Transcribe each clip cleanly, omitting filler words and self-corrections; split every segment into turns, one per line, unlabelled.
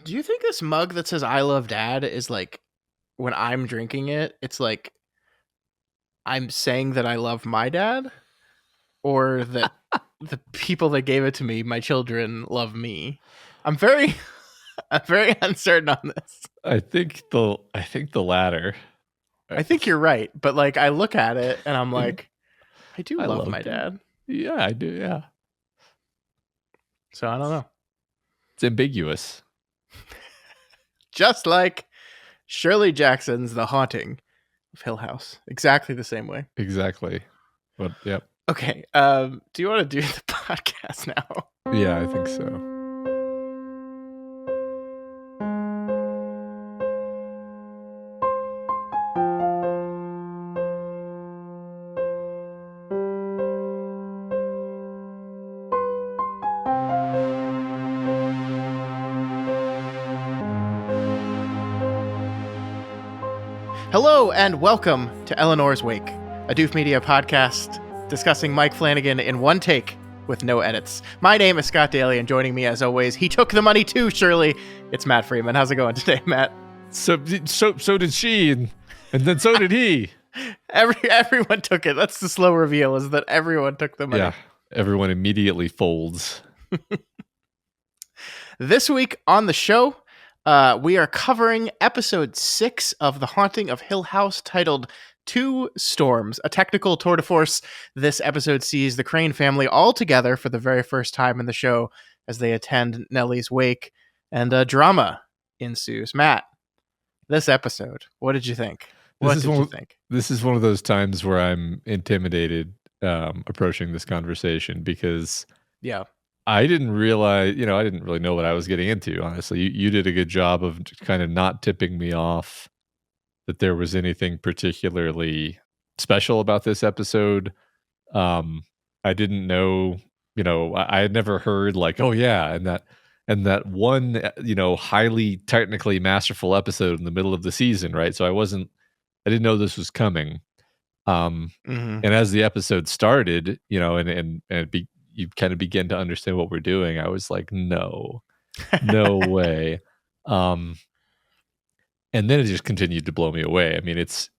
Do you think this mug that says "I love Dad" is like when I'm drinking it? It's like I'm saying that I love my dad, or that the people that gave it to me, my children, love me. I'm very, I'm very uncertain on this.
I think the latter.
I think you're right, but like I look at it and I'm
Yeah,
like, I do
I
love
love
my
that.
dad.
Yeah, I do. Yeah,
So I don't know.
it's ambiguous.
Just like Shirley Jackson's "The Haunting of Hill House," exactly the same way.
Exactly. But yep.
Okay. Do you want to do the podcast now?
Yeah, I think so.
Hello and welcome to Eleanor's Wake, a Doof Media podcast discussing Mike Flanagan in one take with no edits. My name is Scott Daly, and joining me as always, he took the money too, Shirley. It's Matt Freeman. How's it going today, Matt?
So did she, and then so did he.
Everyone took it. That's the slow reveal, is that everyone took the money.
Yeah, everyone immediately folds.
This week on the show, we are covering episode 6 of The Haunting of Hill House, titled Two Storms, a technical tour de force. This episode sees the Crane family all together for the very first time in the show as they attend Nellie's wake, and drama ensues. Matt, this episode, what did you think? What did you think?
This is one of those times where I'm intimidated approaching this conversation because
Yeah.
I didn't realize, I didn't really know what I was getting into, honestly. You did a good job of kind of not tipping me off that there was anything particularly special about this episode. I didn't know, I had never heard like, oh yeah, and that one, highly technically masterful episode in the middle of the season, right? So I didn't know this was coming. And as the episode started, you kind of begin to understand what we're doing. I was like, no way. And then it just continued to blow me away. I mean, it's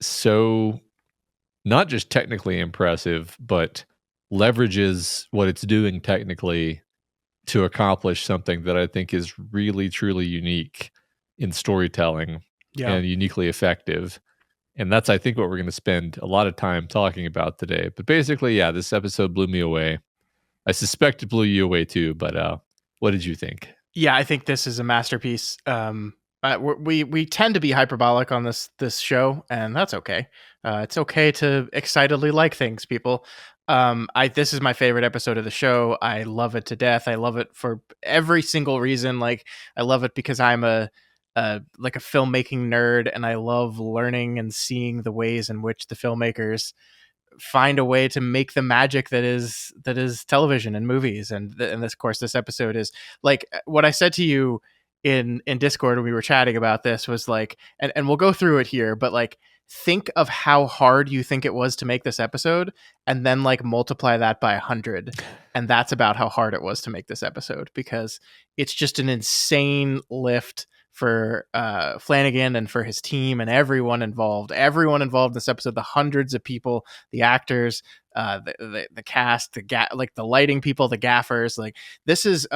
so not just technically impressive, but leverages what it's doing technically to accomplish something that I think is really, truly unique in storytelling and uniquely effective. And that's, I think, what we're going to spend a lot of time talking about today. But basically, yeah, this episode blew me away. I suspect it blew you away too, but what did you think?
Yeah, I think this is a masterpiece. We tend to be hyperbolic on this show, and that's okay. It's okay to excitedly like things, people. This is my favorite episode of the show. I love it to death. I love it for every single reason. Like, I love it because I'm a filmmaking nerd, and I love learning and seeing the ways in which the filmmakers find a way to make the magic that is television and movies. And this, of course, this episode is like what I said to you in Discord when we were chatting about this was like, and we'll go through it here, but like, think of how hard you think it was to make this episode, and then like multiply that by 100, and that's about how hard it was to make this episode, because it's just an insane lift for Flanagan and for his team and everyone involved in this episode, the hundreds of people, the actors, the cast, like the lighting people, the gaffers. Like, this is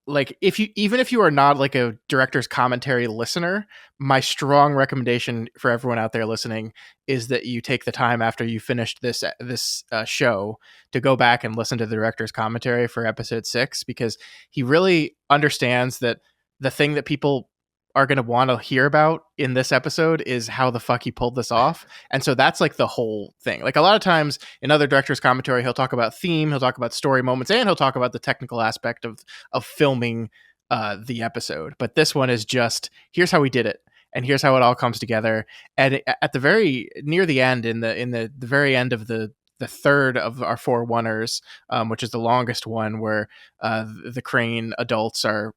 like, even if you are not like a director's commentary listener, my strong recommendation for everyone out there listening is that you take the time after you finished this show to go back and listen to the director's commentary for episode 6, because he really understands that the thing that people are going to want to hear about in this episode is how the fuck he pulled this off. And so that's like the whole thing. Like, a lot of times in other directors' commentary, he'll talk about theme, he'll talk about story moments, and he'll talk about the technical aspect of filming the episode. But this one is just, here's how we did it, and here's how it all comes together. And at the very near the end, in the very end of the third of our 4 oners, which is the longest one, where the Crane adults are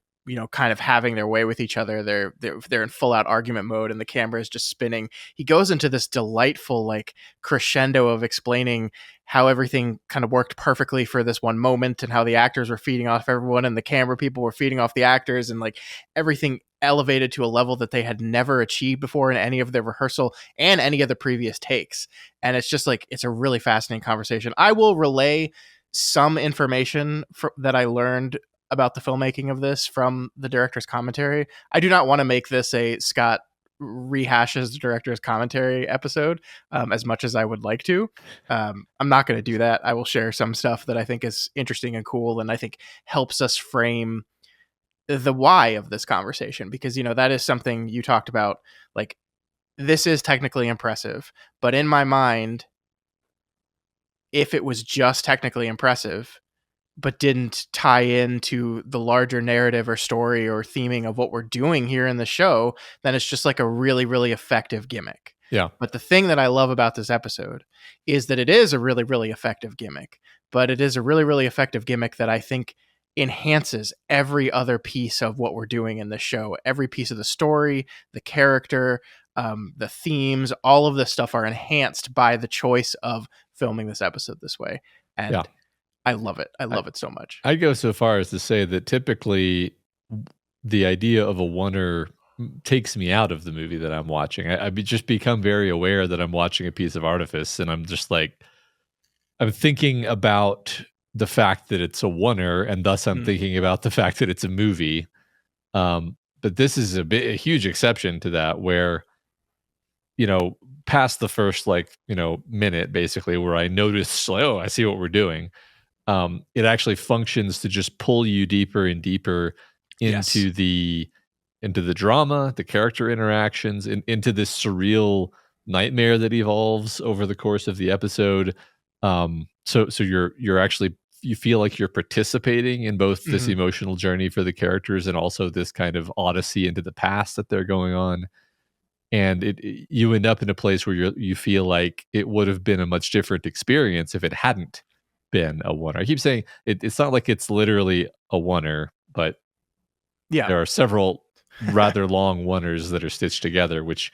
kind of having their way with each other. They're in full out argument mode, and the camera is just spinning. He goes into this delightful like crescendo of explaining how everything kind of worked perfectly for this one moment, and how the actors were feeding off everyone, and the camera people were feeding off the actors, and like everything elevated to a level that they had never achieved before in any of their rehearsal and any of the previous takes. And it's just like, it's a really fascinating conversation. I will relay some information that I learned about the filmmaking of this from the director's commentary. I do not want to make this a Scott rehashes the director's commentary episode, as much as I would like to. I'm not going to do that. I will share some stuff that I think is interesting and cool, and I think helps us frame the why of this conversation, because that is something you talked about. Like, this is technically impressive, but in my mind, if it was just technically impressive but didn't tie into the larger narrative or story or theming of what we're doing here in the show, then it's just like a really, really effective gimmick.
Yeah.
But the thing that I love about this episode is that it is a really, really effective gimmick, but it is a really, really effective gimmick that I think enhances every other piece of what we're doing in the show. Every piece of the story, the character, the themes, all of this stuff are enhanced by the choice of filming this episode this way. And
Yeah.
I love it. I love it so much.
I'd go so far as to say that typically the idea of a oner takes me out of the movie that I'm watching. I just become very aware that I'm watching a piece of artifice, and I'm just like, I'm thinking about the fact that it's a oner, and thus I'm thinking about the fact that it's a movie. But this is a huge exception to that, where, past the first minute, basically, where I notice, like, oh, I see what we're doing. It actually functions to just pull you deeper and deeper into the drama, the character interactions, into this surreal nightmare that evolves over the course of the episode. So you're actually, you feel like you're participating in both this emotional journey for the characters and also this kind of odyssey into the past that they're going on. And you end up in a place where you feel like it would have been a much different experience if it hadn't been a oner. I keep saying it's not like it's literally a oner, but there are several rather long oners that are stitched together, which,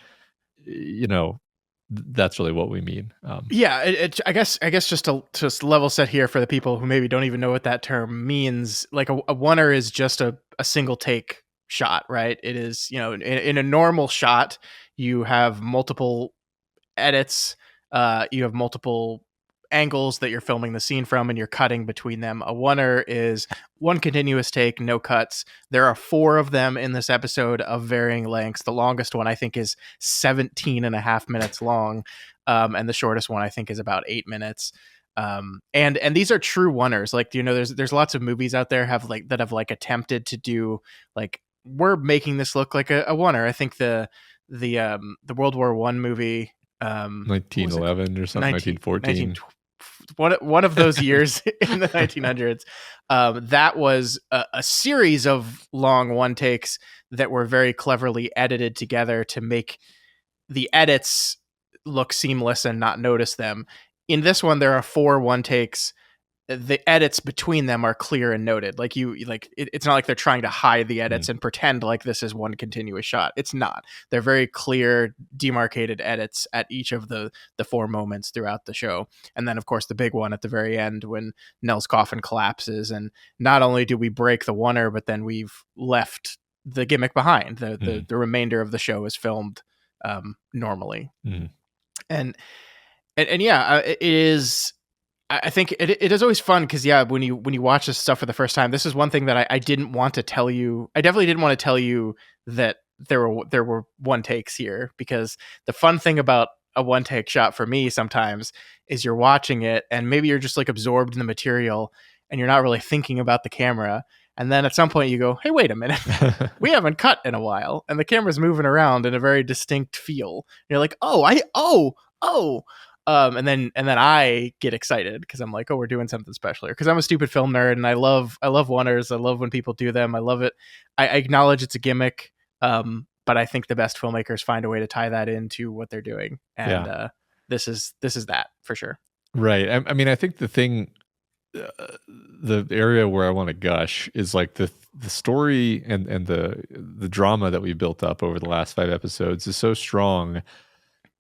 that's really what we mean.
I guess just to level set here for the people who maybe don't even know what that term means. Like, a oner is just a single take shot, right? It is, in a normal shot, you have multiple edits, you have multiple angles that you're filming the scene from, and you're cutting between them. A oner is one continuous take, no cuts. There are 4 of them in this episode of varying lengths. The longest one I think is 17 and a half minutes long, and the shortest one I think is about 8 minutes. And these are true oners. Like, there's lots of movies out there have attempted to do, like, we're making this look like a oner. I think the World War I movie,
1911 or something, 1914.
One of those years in the 1900s. That was a series of long one takes that were very cleverly edited together to make the edits look seamless and not notice them. In this one, there are 4 one takes. The edits between them are clear and noted. Like, it's not like they're trying to hide the edits and pretend like this is one continuous shot. It's not. They're very clear, demarcated edits at each of the 4 moments throughout the show. And then, of course, the big one at the very end when Nell's coffin collapses. And not only do we break the oner, but then we've left the gimmick behind. The remainder of the show is filmed normally. And yeah, it is. I think it is always fun because, when you watch this stuff for the first time, this is one thing that I didn't want to tell you. I definitely didn't want to tell you that there were one takes here, because the fun thing about a one take shot for me sometimes is you're watching it and maybe you're just like absorbed in the material and you're not really thinking about the camera. And then at some point you go, hey, wait a minute, we haven't cut in a while. And the camera's moving around in a very distinct feel. And you're like, and then I get excited because I'm like, oh, we're doing something special here. Because I'm a stupid film nerd and I love oners. I love when people do them. I love it. I acknowledge it's a gimmick, but I think the best filmmakers find a way to tie that into what they're doing. And this is that for sure.
Right. I mean, I think the thing the area where I want to gush is like the story and the drama that we built up over the last 5 episodes is so strong,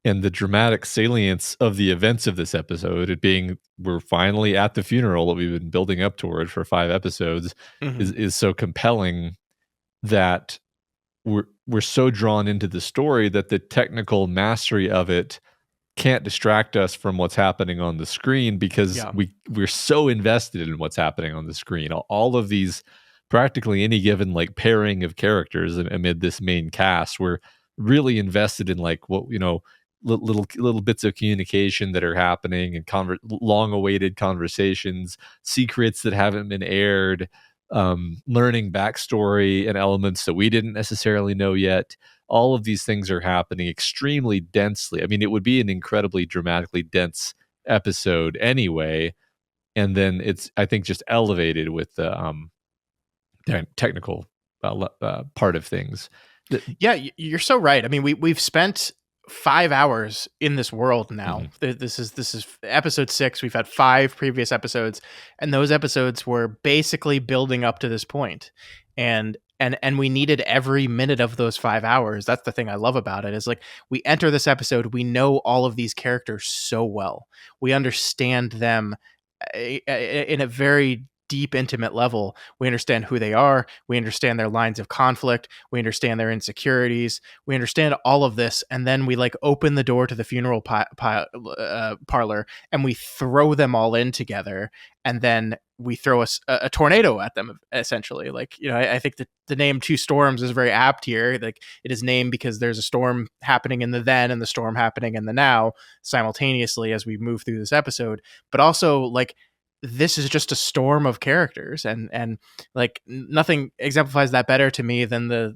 and the dramatic salience of the events of this episode, it being we're finally at the funeral that we've been building up toward for 5 episodes,
Mhm.
is so compelling that we're so drawn into the story that the technical mastery of it can't distract us from what's happening on the screen, because
Yeah.
we're so invested in what's happening on the screen. All of these, practically any given like pairing of characters amid this main cast, we're really invested in like what, little bits of communication that are happening, and long awaited conversations, secrets that haven't been aired, learning backstory and elements that we didn't necessarily know yet. All of these things are happening extremely densely. I mean, it would be an incredibly dramatically dense episode anyway, and then it's, I think, just elevated with the technical part of things.
Yeah, you're so right. I mean, we've spent 5 hours in this world now.
Mhm.
This is episode 6. We've had 5 previous episodes, and those episodes were basically building up to this point. And we needed every minute of those 5 hours. That's the thing I love about it, is like we enter this episode, we know all of these characters so well. We understand them in a very deep, intimate level. We understand who they are. We understand their lines of conflict. We understand their insecurities. We understand all of this, and then we like open the door to the funeral parlor, and we throw them all in together, and then we throw a tornado at them. Essentially, like, I think that the name Two Storms is very apt here. Like, it is named because there's a storm happening in the then and the storm happening in the now simultaneously as we move through this episode. But also, like, this is just a storm of characters, and like nothing exemplifies that better to me than the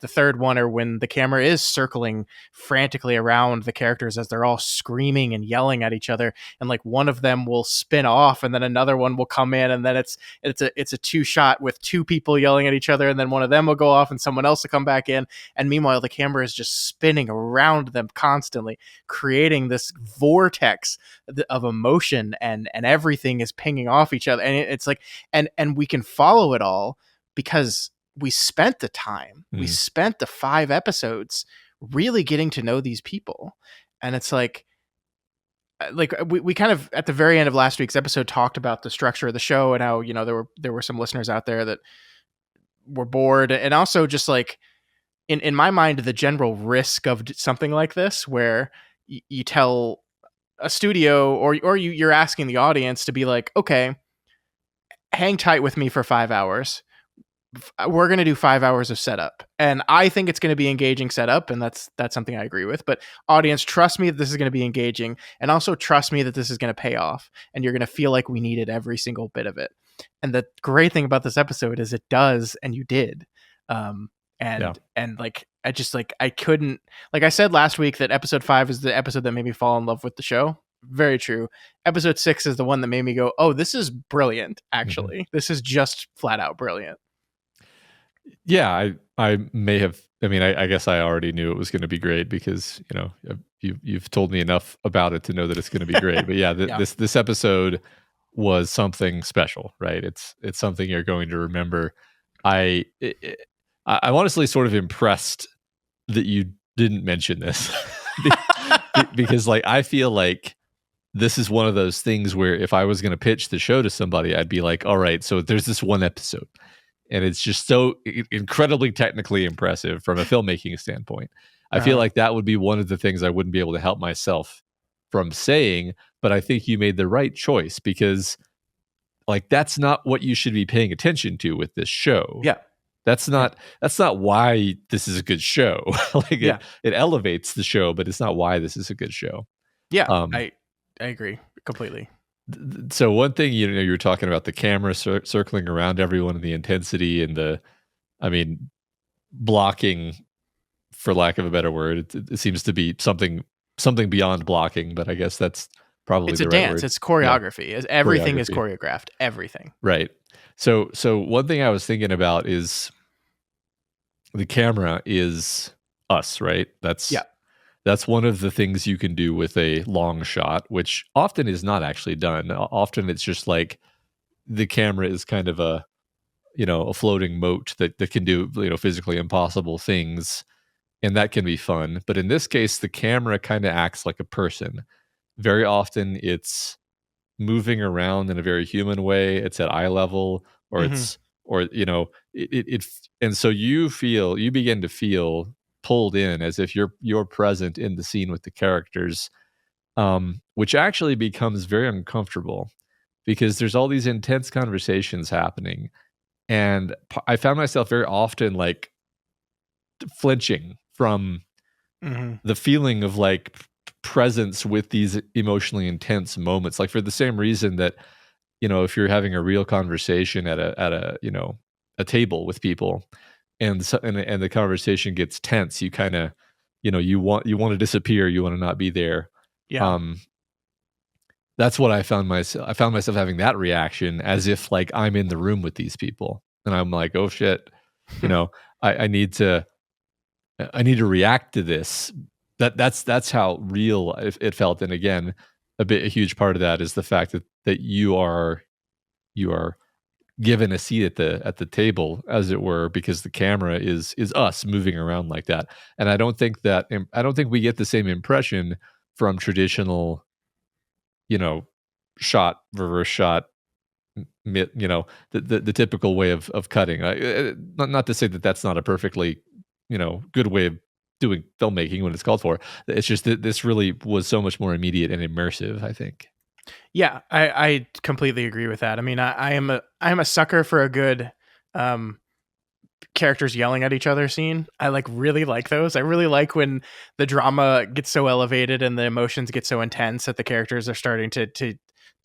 third one, or when the camera is circling frantically around the characters as they're all screaming and yelling at each other, and like one of them will spin off and then another one will come in, and then it's a two shot with 2 people yelling at each other, and then one of them will go off and someone else will come back in, and meanwhile the camera is just spinning around them constantly, creating this vortex of emotion, and everything is pinging off each other, and it's like, and we can follow it all because we spent the time, we spent the 5 episodes really getting to know these people. And it's like we kind of at the very end of last week's episode talked about the structure of the show, and how there were some listeners out there that were bored, and also just like in my mind, the general risk of something like this, where you tell a studio, or you're asking the audience to be like, okay, hang tight with me for 5 hours. We're going to do 5 hours of setup, and I think it's going to be engaging setup, and that's something I agree with. But audience, trust me that this is going to be engaging, and also trust me that this is going to pay off, and you're going to feel like we needed every single bit of it. And the great thing about this episode is it does, and you did. And like I just like I couldn't, like I said last week, that episode 5 is the episode that made me fall in love with the show. Very true. Episode 6 is the one that made me go, oh, this is brilliant. Actually, this is just flat out brilliant.
Yeah, I may have. I mean, I guess I already knew it was going to be great, because you've told me enough about it to know that it's going to be great. But yeah,
Yeah.
this episode was something special, right? It's something you're going to remember. I'm honestly sort of impressed that you didn't mention this, because like I feel like this is one of those things where if I was going to pitch the show to somebody, I'd be like, all right, so there's this one episode, and it's just so incredibly technically impressive from a filmmaking standpoint. I feel like that would be one of the things I wouldn't be able to help myself from saying, but I think you made the right choice, because like that's not what you should be paying attention to with this show.
Yeah.
That's not why this is a good show. Like it elevates the show, but it's not why this is a good show.
Yeah. I agree completely.
So one thing, you were talking about the camera circling around everyone, and the intensity, and blocking, for lack of a better word. It seems to be something beyond blocking, but I guess that's probably
it's
the
a
right
dance.
word.
It's choreography. Yeah. Everything is choreographed. Everything.
Right. So one thing I was thinking about is the camera is us, right? That's one of the things you can do with a long shot, which often is not actually done. Often it's just like the camera is kind of a a floating moat that can do physically impossible things, and that can be fun. But in this case, the camera kind of acts like a person. Very often, it's moving around in a very human way. It's at eye level, or
Hmm.
it's or and so you begin to feel pulled in as if you're present in the scene with the characters, which actually becomes very uncomfortable because there's all these intense conversations happening, and I found myself very often like flinching from
Hmm.
the feeling of like presence with these emotionally intense moments, like for the same reason that if you're having a real conversation at a a table with people, and the conversation gets tense, you kind of you want to disappear, you want to not be there.
Yeah.
um that's what I found myself having that reaction, as if like I'm in the room with these people, and I'm like, oh shit, you know I need to react to this. That's how real it felt. And again, a huge part of that is the fact that you are given a seat at the table, as it were, because the camera is us moving around like that. And I don't think we get the same impression from traditional, you know, shot, reverse shot, the typical way of cutting. Not to say that that's not a perfectly good way of doing filmmaking when it's called for. It's just that this really was so much more immediate and immersive, I think.
Yeah, I completely agree with that. I mean, I am a sucker for a good um characters yelling at each other scene. I like really like those. I really like when the drama gets so elevated and the emotions get so intense that the characters are starting to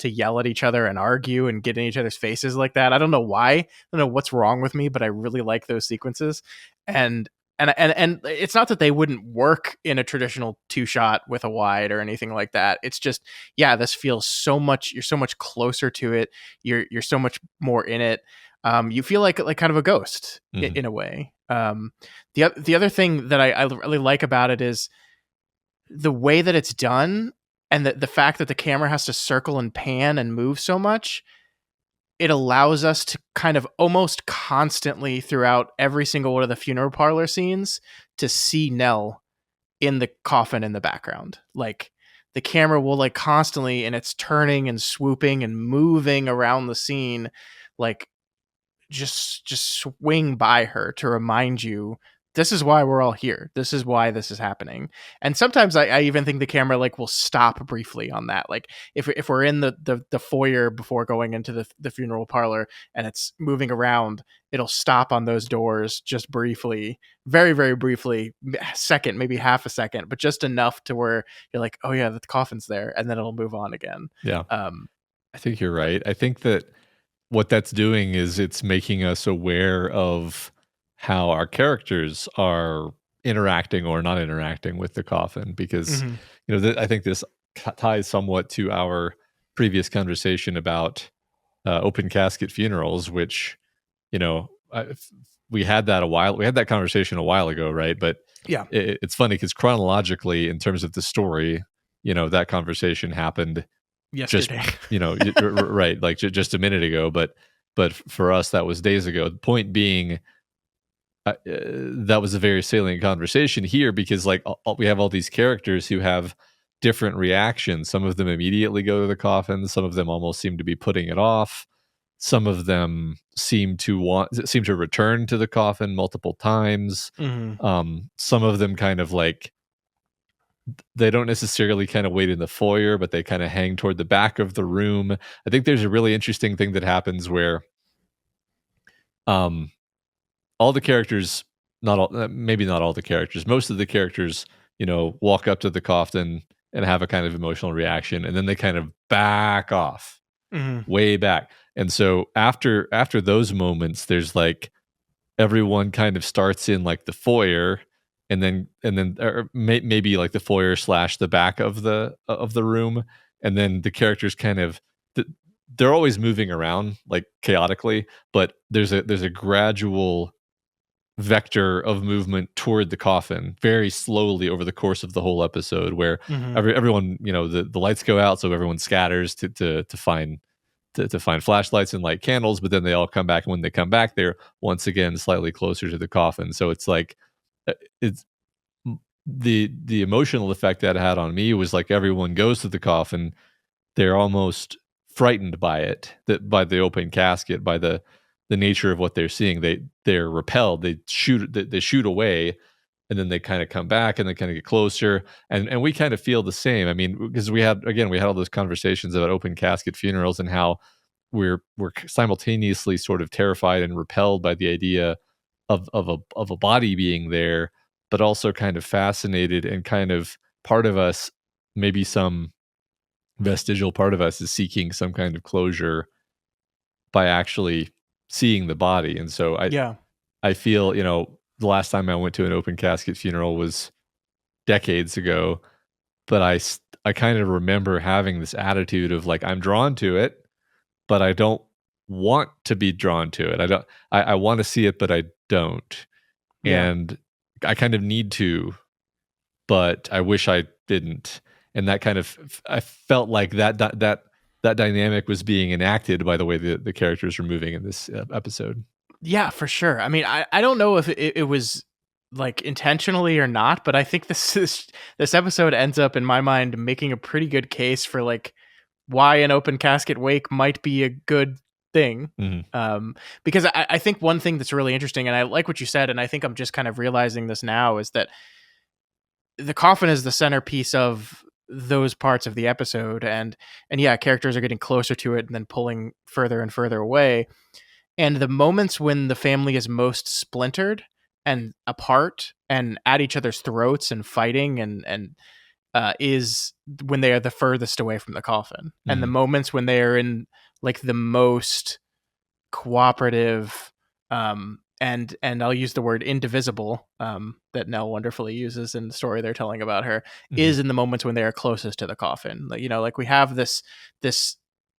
yell at each other and argue and get in each other's faces like that. I don't know why. I don't know what's wrong with me, but I really like those sequences. And and it's not that they wouldn't work in a traditional two shot with a wide or anything like that. It's just, yeah, this feels so much, you're so much closer to it. You're so much more in it. You feel like kind of a ghost
Mhm.
in a way. The other thing that I really like about it is the way that it's done, and the fact that the camera has to circle and pan and move so much. It allows us to kind of almost constantly throughout every single one of the funeral parlor scenes to see Nell in the coffin in the background. Like the camera will like constantly, and it's turning and swooping and moving around the scene, like just swing by her to remind you this is why we're all here. This is why this is happening. And sometimes I even think the camera like will stop briefly on that. Like if we're in the foyer before going into the funeral parlor and it's moving around, it'll stop on those doors just briefly, very, very briefly, a second, maybe half a second, but just enough to where you're like, oh yeah, the coffin's there, and then it'll move on again.
Yeah,
Um,
I think you're right. I think that what that's doing is it's making us aware of how our characters are interacting or not interacting with the coffin, because
mhm.
I think this ties somewhat to our previous conversation about open casket funerals, which you know I, we had that conversation a while ago, right? But
Yeah,
it's funny because chronologically, in terms of the story, that conversation happened just
yesterday.
right, like just a minute ago, but for us that was days ago. The point being, that was a very salient conversation here, because like we have all these characters who have different reactions. Some of them immediately go to the coffin, some of them almost seem to be putting it off, some of them seem to return to the coffin multiple times.
Mhm.
Some of them kind of like, they don't necessarily kind of wait in the foyer, but they kind of hang toward the back of the room. I think there's a really interesting thing that happens where um all the characters, not all, maybe not all the characters, most of the characters, walk up to the coffin and have a kind of emotional reaction, and then they kind of back off
Mhm.
way back. And so after those moments, there's like everyone kind of starts in like the foyer, and then or maybe like the foyer slash the back of the room, and then the characters kind of th- they're always moving around like chaotically, but there's a gradual vector of movement toward the coffin very slowly over the course of the whole episode, where
Mhm.
everyone, the lights go out, so everyone scatters to find to find flashlights and light candles, but then they all come back, and when they come back, they're once again slightly closer to the coffin. So it's like it's the emotional effect that it had on me was like everyone goes to the coffin, they're almost frightened by it, that by the open casket, by the nature of what they're seeing. They're repelled. They shoot away, and then they kind of come back and they kind of get closer. And we kind of feel the same. I mean, because we had all those conversations about open casket funerals and how we're simultaneously sort of terrified and repelled by the idea of a body being there, but also kind of fascinated, and kind of part of us, maybe some vestigial part of us, is seeking some kind of closure by actually seeing the body. And so
Yeah.
I feel, the last time I went to an open casket funeral was decades ago, but I kind of remember having this attitude of like, I'm drawn to it, but I don't want to be drawn to it. I want to see it, but I don't.
Yeah.
And I kind of need to, but I wish I didn't. And that kind of, I felt like that dynamic was being enacted by the way the characters are moving in this episode.
Yeah, for sure. I mean, I don't know if it was like intentionally or not, but I think this episode ends up in my mind making a pretty good case for like why an open casket wake might be a good thing. Because I think one thing that's really interesting, and I like what you said, and I think I'm just kind of realizing this now, is that the coffin is the centerpiece of those parts of the episode, and yeah, characters are getting closer to it and then pulling further and further away. And the moments when the family is most splintered and apart and at each other's throats and fighting and is when they are the furthest away from the coffin. And the moments when they are in like the most cooperative, and I'll use the word indivisible, that Nell wonderfully uses in the story they're telling about her, is in the moments when they are closest to the coffin. Like, like we have this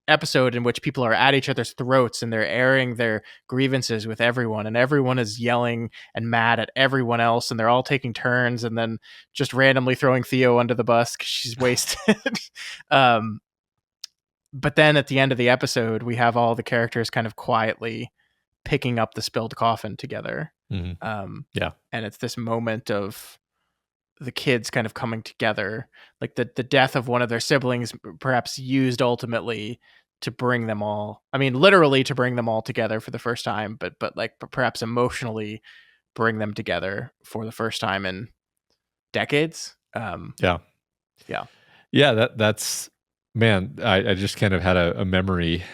episode in which people are at each other's throats and they're airing their grievances with everyone, and everyone is yelling and mad at everyone else, and they're all taking turns and then just randomly throwing Theo under the bus because she's wasted. But then at the end of the episode, we have all the characters kind of quietly picking up the spilled coffin together.
Yeah.
And it's this moment of the kids kind of coming together, like the death of one of their siblings perhaps used ultimately to bring them all, I mean, literally to bring them all together for the first time, but like perhaps emotionally bring them together for the first time in decades.
Yeah. That's, man, I just kind of had a memory,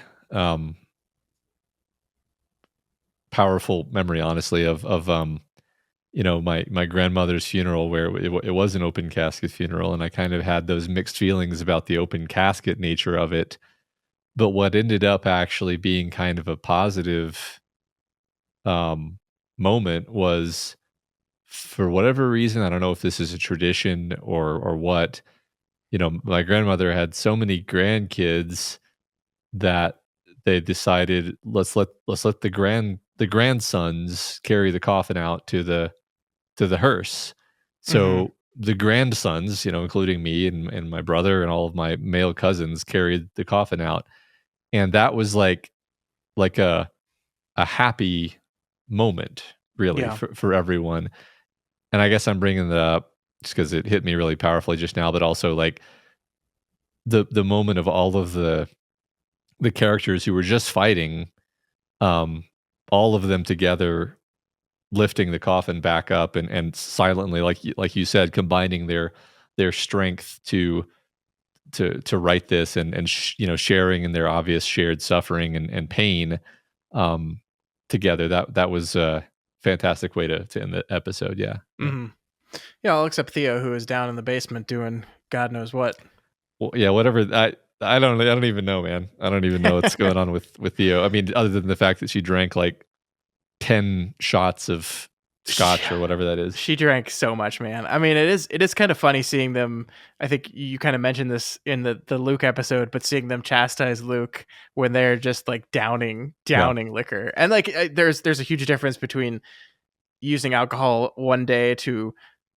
powerful memory, honestly, of my grandmother's funeral, where it was an open casket funeral, and I kind of had those mixed feelings about the open casket nature of it. But what ended up actually being kind of a positive moment was, for whatever reason, I don't know if this is a tradition or what, my grandmother had so many grandkids that they decided, let's let the grandsons carry the coffin out to the hearse. So the grandsons, including me and my brother and all of my male cousins, carried the coffin out, and that was like a happy moment, really, for everyone. And I guess I'm bringing that up just because it hit me really powerfully just now, but also like the moment of all of the characters who were just fighting, all of them together lifting the coffin back up and silently, like you said, combining their strength to write this, and sharing in their obvious shared suffering and pain together. That was a fantastic way to end the episode. Yeah.
Yeah, all except Theo, who is down in the basement doing God knows what.
Well, yeah, whatever. I don't even know, man. I don't even know what's going on with Theo. I mean, other than the fact that she drank like 10 shots of scotch or whatever that is.
She drank so much, man. I mean, it is kind of funny seeing them. I think you kind of mentioned this in the Luke episode, but seeing them chastise Luke when they're just like downing liquor. And like there's a huge difference between using alcohol one day to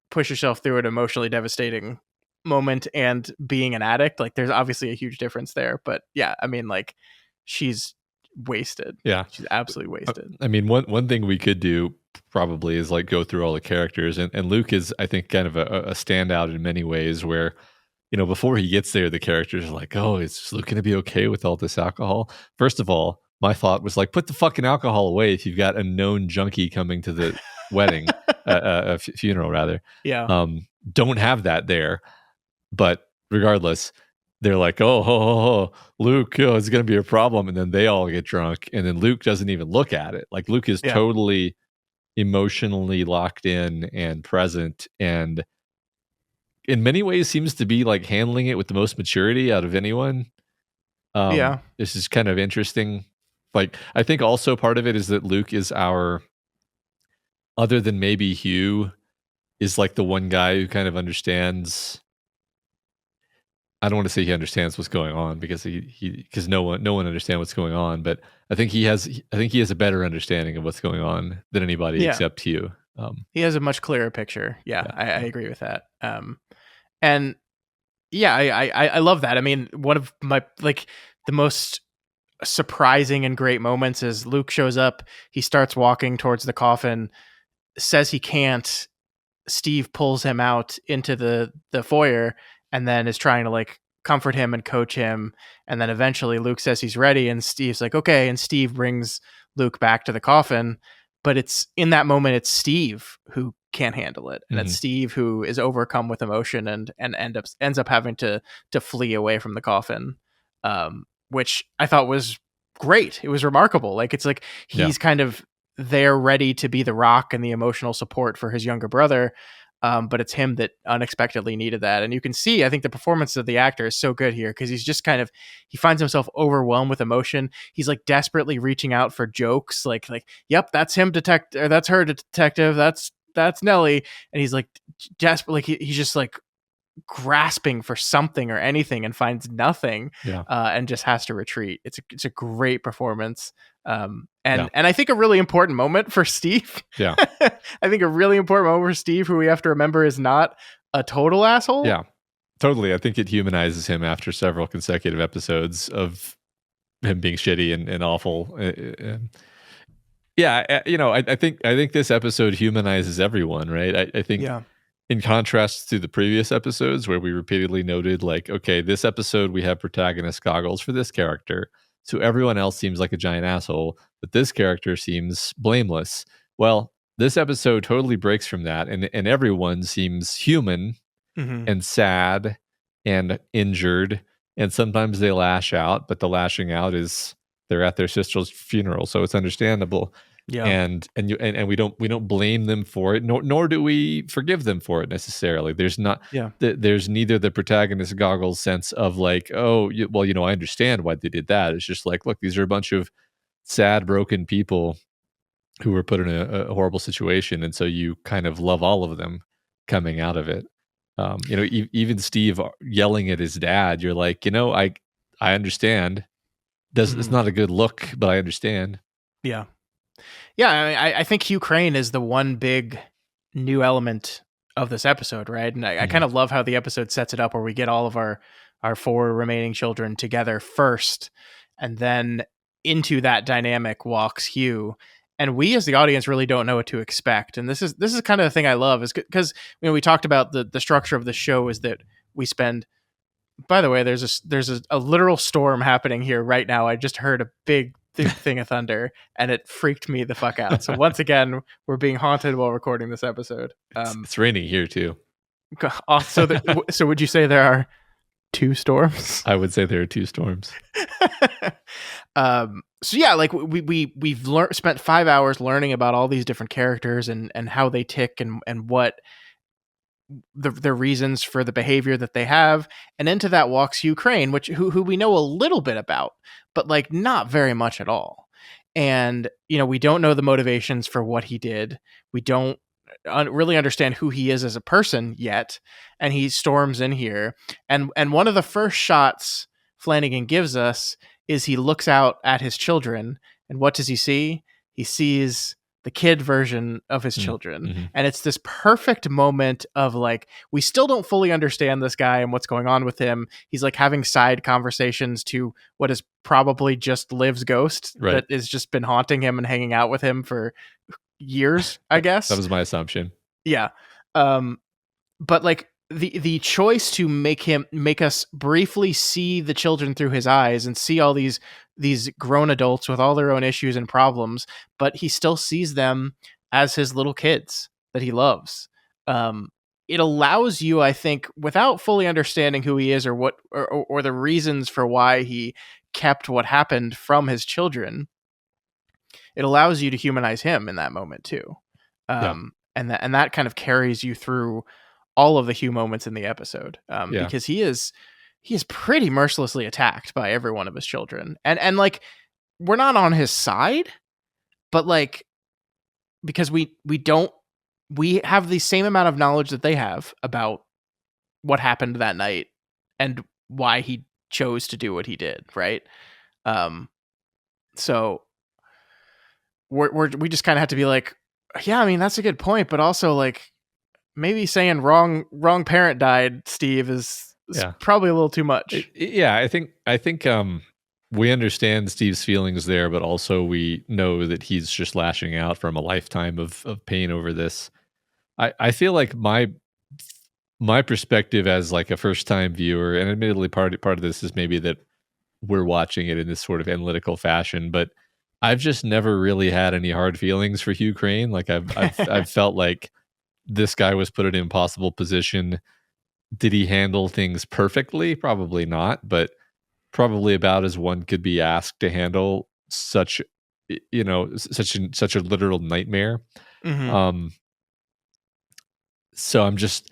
push yourself through an emotionally devastating moment and being an addict. Like there's obviously a huge difference there, but yeah, I mean, like she's wasted.
Yeah.
She's absolutely wasted.
I mean, one thing we could do probably is like go through all the characters, and Luke is, I think, kind of a standout in many ways where, before he gets there, the characters are like, oh, is Luke going to be okay with all this alcohol? First of all, my thought was like, put the fucking alcohol away if you've got a known junkie coming to the wedding, funeral rather.
Yeah.
Don't have that there. But regardless, they're like, oh, Luke, it's going to be a problem. And then they all get drunk. And then Luke doesn't even look at it. Like Luke is totally emotionally locked in and present, and in many ways seems to be like handling it with the most maturity out of anyone. This is kind of interesting. Like, I think also part of it is that Luke is other than maybe Hugh, is like the one guy who kind of understands. I don't want to say he understands what's going on because because no one understands what's going on, but I think he has a better understanding of what's going on than anybody except Hugh.
He has a much clearer picture. I agree with that. And yeah, I love that. I mean, one of my the most surprising and great moments is Luke shows up. He starts walking towards the coffin, says he can't. Steve pulls him out into the foyer, and then is trying to like comfort him and coach him. And then eventually Luke says he's ready, and Steve's like, okay. And Steve brings Luke back to the coffin. But it's in that moment, it's Steve who can't handle it. And it's Steve who is overcome with emotion and ends up having to flee away from the coffin, which I thought was great. It was remarkable. Like, it's like he's kind of there ready to be the rock and the emotional support for his younger brother. But it's him that unexpectedly needed that. And you can see, I think the performance of the actor is so good here because he's just he finds himself overwhelmed with emotion. He's like desperately reaching out for jokes. Like, yep, that's him, detective, or that's her, detective. That's Nellie. And he's like desperate. Like he's just like grasping for something or anything and finds nothing. And just has to retreat. It's a great performance. And I think a really important moment for Steve. I think a really important moment for Steve, who we have to remember is not a total asshole.
Yeah, totally. I think it humanizes him after several consecutive episodes of him being shitty and awful. I think this episode humanizes everyone, right? I think in contrast to the previous episodes where we repeatedly noted like, okay, this episode we have protagonist goggles for this character, so everyone else seems like a giant asshole, but this character seems blameless. Well, this episode totally breaks from that, and everyone seems human and sad and injured, and sometimes they lash out, but the lashing out is they're at their sister's funeral, so it's understandable. And we don't blame them for it, nor do we forgive them for it necessarily. There's not there's neither the protagonist goggles sense of like, oh, well, I understand why they did that. It's just like, look, these are a bunch of sad, broken people who were put in a horrible situation, and so you kind of love all of them coming out of it. Even Steve yelling at his dad, you're like, I understand. It's not a good look, but I understand.
I think Hugh Crane is the one big new element of this episode, right? And I kind of love how the episode sets it up, where we get all of our 4 remaining children together first, and then into that dynamic walks Hugh. And we as the audience really don't know what to expect. And this is kind of the thing I love, is because we talked about the structure of the show is that we spend. By the way, there's a literal storm happening here right now. I just heard a big thing of thunder, and it freaked me the fuck out. So once again, we're being haunted while recording this episode.
It's raining here too.
So would you say there are 2 storms?
I would say there are 2 storms.
So yeah, like we've spent 5 hours learning about all these different characters and how they tick and what the reasons for the behavior that they have, and into that walks Hugh Crane, who we know a little bit about, but like not very much at all. And we don't know the motivations for what he did. We don't really understand who he is as a person yet. And he storms in here, and one of the first shots Flanagan gives us is he looks out at his children, and what does he see? He sees kid version of his
Mm,
children.
mhm.
And it's this perfect moment of like, we still don't fully understand this guy and what's going on with him. He's like having side conversations to what is probably just Liv's ghost
Right.
that has just been haunting him and hanging out with him for years, I
That
guess.
was my assumption.
Yeah. Um, but like the choice to make us briefly see the children through his eyes and see all these grown adults with all their own issues and problems, but he still sees them as his little kids that he loves. um it allows you, I think, without fully understanding who he is or what or the reasons for why he kept what happened from his children, it allows you to humanize him in that moment too.
Yeah.
And that kind of carries you through all of the Hugh moments in the episode,
Yeah.
because he is pretty mercilessly attacked by every one of his children, and like, we're not on his side, but like, because we have the same amount of knowledge that they have about what happened that night and why he chose to do what he did, right? um so we just kind of have to be like, yeah, I mean, that's a good point, but also like, maybe saying wrong parent died, Steve, is
Yeah.
probably a little too much.
Yeah, I think we understand Steve's feelings there, but also we know that he's just lashing out from a lifetime of pain over this. I feel like my perspective as like a first time viewer, and admittedly part of this is maybe that we're watching it in this sort of analytical fashion, but I've just never really had any hard feelings for Hugh Crane. Like I've felt like this guy was put in an impossible position. Did he handle things perfectly? Probably not, but probably about as one could be asked to handle such such a literal nightmare.
Hmm.
Um so I'm just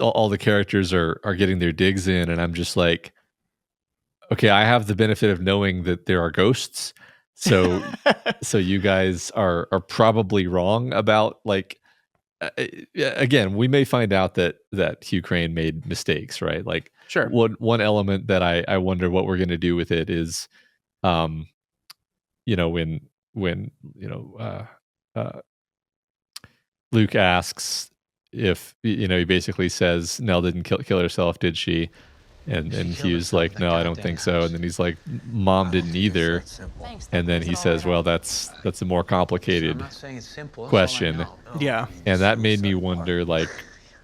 all the characters are getting their digs in, and I'm just like, okay, I have the benefit of knowing that there are ghosts. So you guys are probably wrong about like yeah, again, we may find out that Hugh Crane made mistakes, right? Like
Sure.
one element that I wonder what we're going to do with it is, um, when Luke asks if he basically says Nell didn't kill herself, did she? And
Killed
Hugh's
herself in
like,
that
no, I don't
goddamn
think so. And
house.
then he's like, Mom
I don't
didn't
think it's
either.
that simple.
And then he says, well, that's a more
Listen, I'm
complicated
not saying it's simple. That's all I
question.
know. No,
Yeah.
I mean,
And that made me
suicide part.
wonder, like,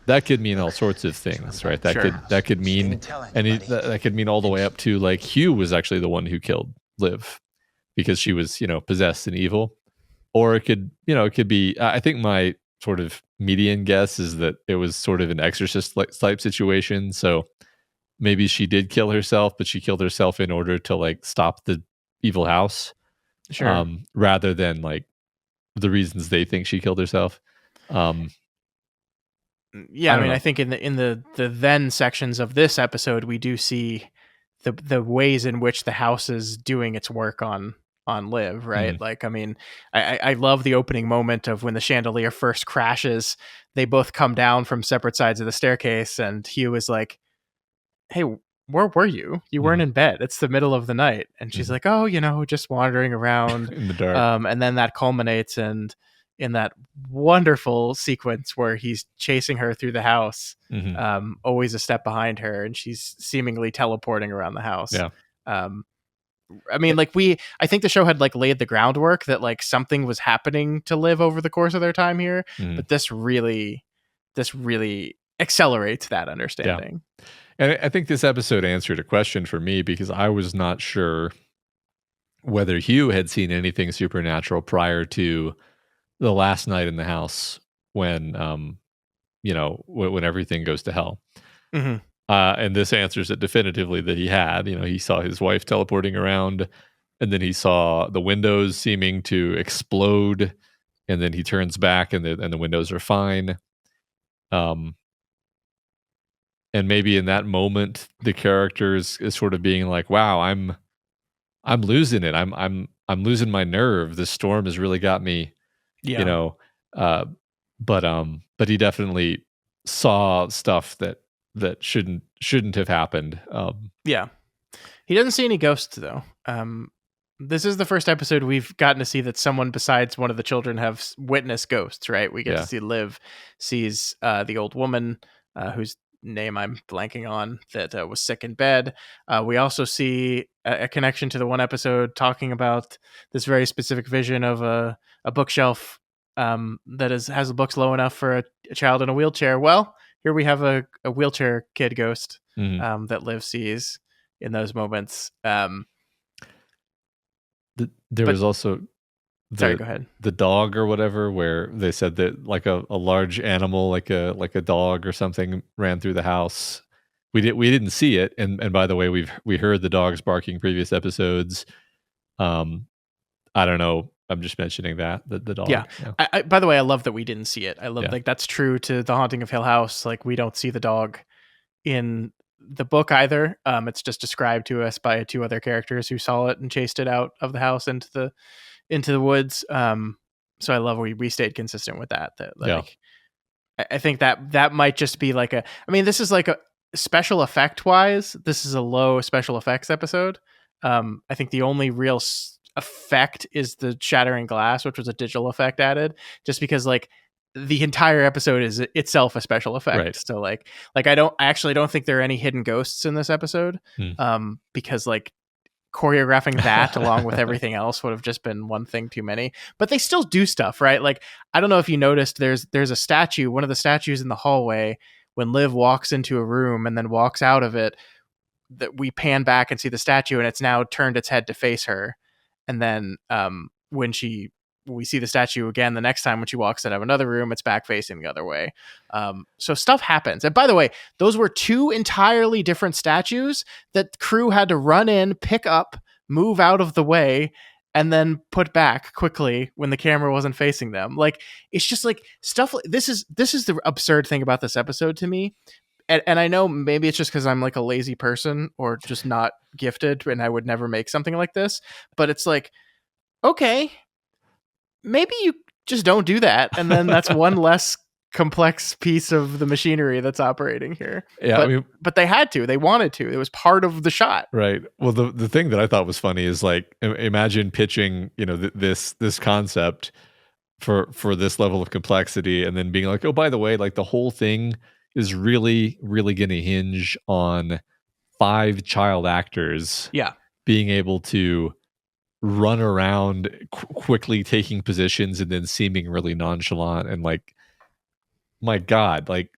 that could mean all sorts of things, right? That
Sure.
could
She
mean,
didn't tell
and
anybody.
that could mean all the way up to like Hugh was actually the one who killed Liv because she was possessed and evil, or it could be. I think my sort of median guess is that it was sort of an exorcist type situation. So maybe she did kill herself, but she killed herself in order to like stop the evil house,
Sure.
rather than like the reasons they think she killed herself. Um,
Yeah,
I
I
don't
mean, I
know.
think in the then sections of this episode, we do see the ways in which the house is doing its work on Liv, right?
Mm,
Like, I mean, I love the opening moment of when the chandelier first crashes. They both come down from separate sides of the staircase, and Hugh is like, "Hey, where were you? You weren't
mhm,
in bed. It's the middle of the night." And she's
mhm.
like, "Oh, just wandering around."
In the dark.
And then that culminates in that wonderful sequence where he's chasing her through the house,
Mhm.
always a step behind her, and she's seemingly teleporting around the house.
Yeah.
Um, I mean, like, I think the show had like laid the groundwork that like something was happening to Liv over the course of their time here,
Mhm.
but this really accelerates that
Yeah.
understanding.
And I think this episode answered a question for me because I was not sure whether Hugh had seen anything supernatural prior to the last night in the house when, when everything goes to hell.
Hmm.
And this answers it definitively that he had. He saw his wife teleporting around, and then he saw the windows seeming to explode, and then he turns back, and the windows are fine. Um, and maybe in that moment, the character is sort of being like, "Wow, I'm losing it. I'm losing my nerve. This storm has really got me." You
Yeah.
know, uh, but he definitely saw stuff that shouldn't have happened.
Yeah. He doesn't see any ghosts though. This is the first episode we've gotten to see that someone besides one of the children have witnessed ghosts, right? We get to see Liv sees the old woman whose name I'm blanking on that was sick in bed. We also see a connection to the one episode talking about this very specific vision of a bookshelf that has the books low enough for a child in a wheelchair. Well, here we have a wheelchair kid ghost that Liv sees in those moments.
There was also
sorry, go ahead.
The dog or whatever, where they said that like a large animal, like a dog or something, ran through the house. We didn't see it, and by the way, we heard the dogs barking previous episodes. I don't know. I'm just mentioning that the dog.
Yeah. I, by the way, I love that we didn't see it. I love like that's true to The Haunting of Hill House. Like we don't see the dog in the book either. It's just described to us by two other characters who saw it and chased it out of the house into the woods. So I love we stayed consistent with that. Like I think that might just be like this is like a special effect wise. This is a low special effects episode. I think the only real effect is the shattering glass, which was a digital effect added, just because like the entire episode is itself a special effect. Right. So like I actually don't think there are any hidden ghosts in this episode. Because like choreographing that along with everything else would have just been one thing too many, but they still do stuff, right? Like, I don't know if you noticed there's a statue, one of the statues in the hallway when Liv walks into a room and then walks out of it, that we pan back and see the statue and it's now turned its head to face her. And then when we see the statue again the next time when she walks out of another room, it's back facing the other way. So stuff happens. And by the way, those were two entirely different statues that crew had to run in, pick up, move out of the way, and then put back quickly when the camera wasn't facing them. Like, it's just like stuff. This is the absurd thing about this episode to me. And I know maybe it's just because I'm like a lazy person or just not gifted and I would never make something like this. But it's like, okay, maybe you just don't do that. And then that's one less complex piece of the machinery that's operating here. Yeah, but they had to. They wanted to. It was part of the shot.
Right. Well, the thing that I thought was funny is like, imagine pitching, this concept for this level of complexity and then being like, oh, by the way, like the whole thing is really, really going to hinge on 5 child actors being able to run around quickly taking positions and then seeming really nonchalant. And like, my God, like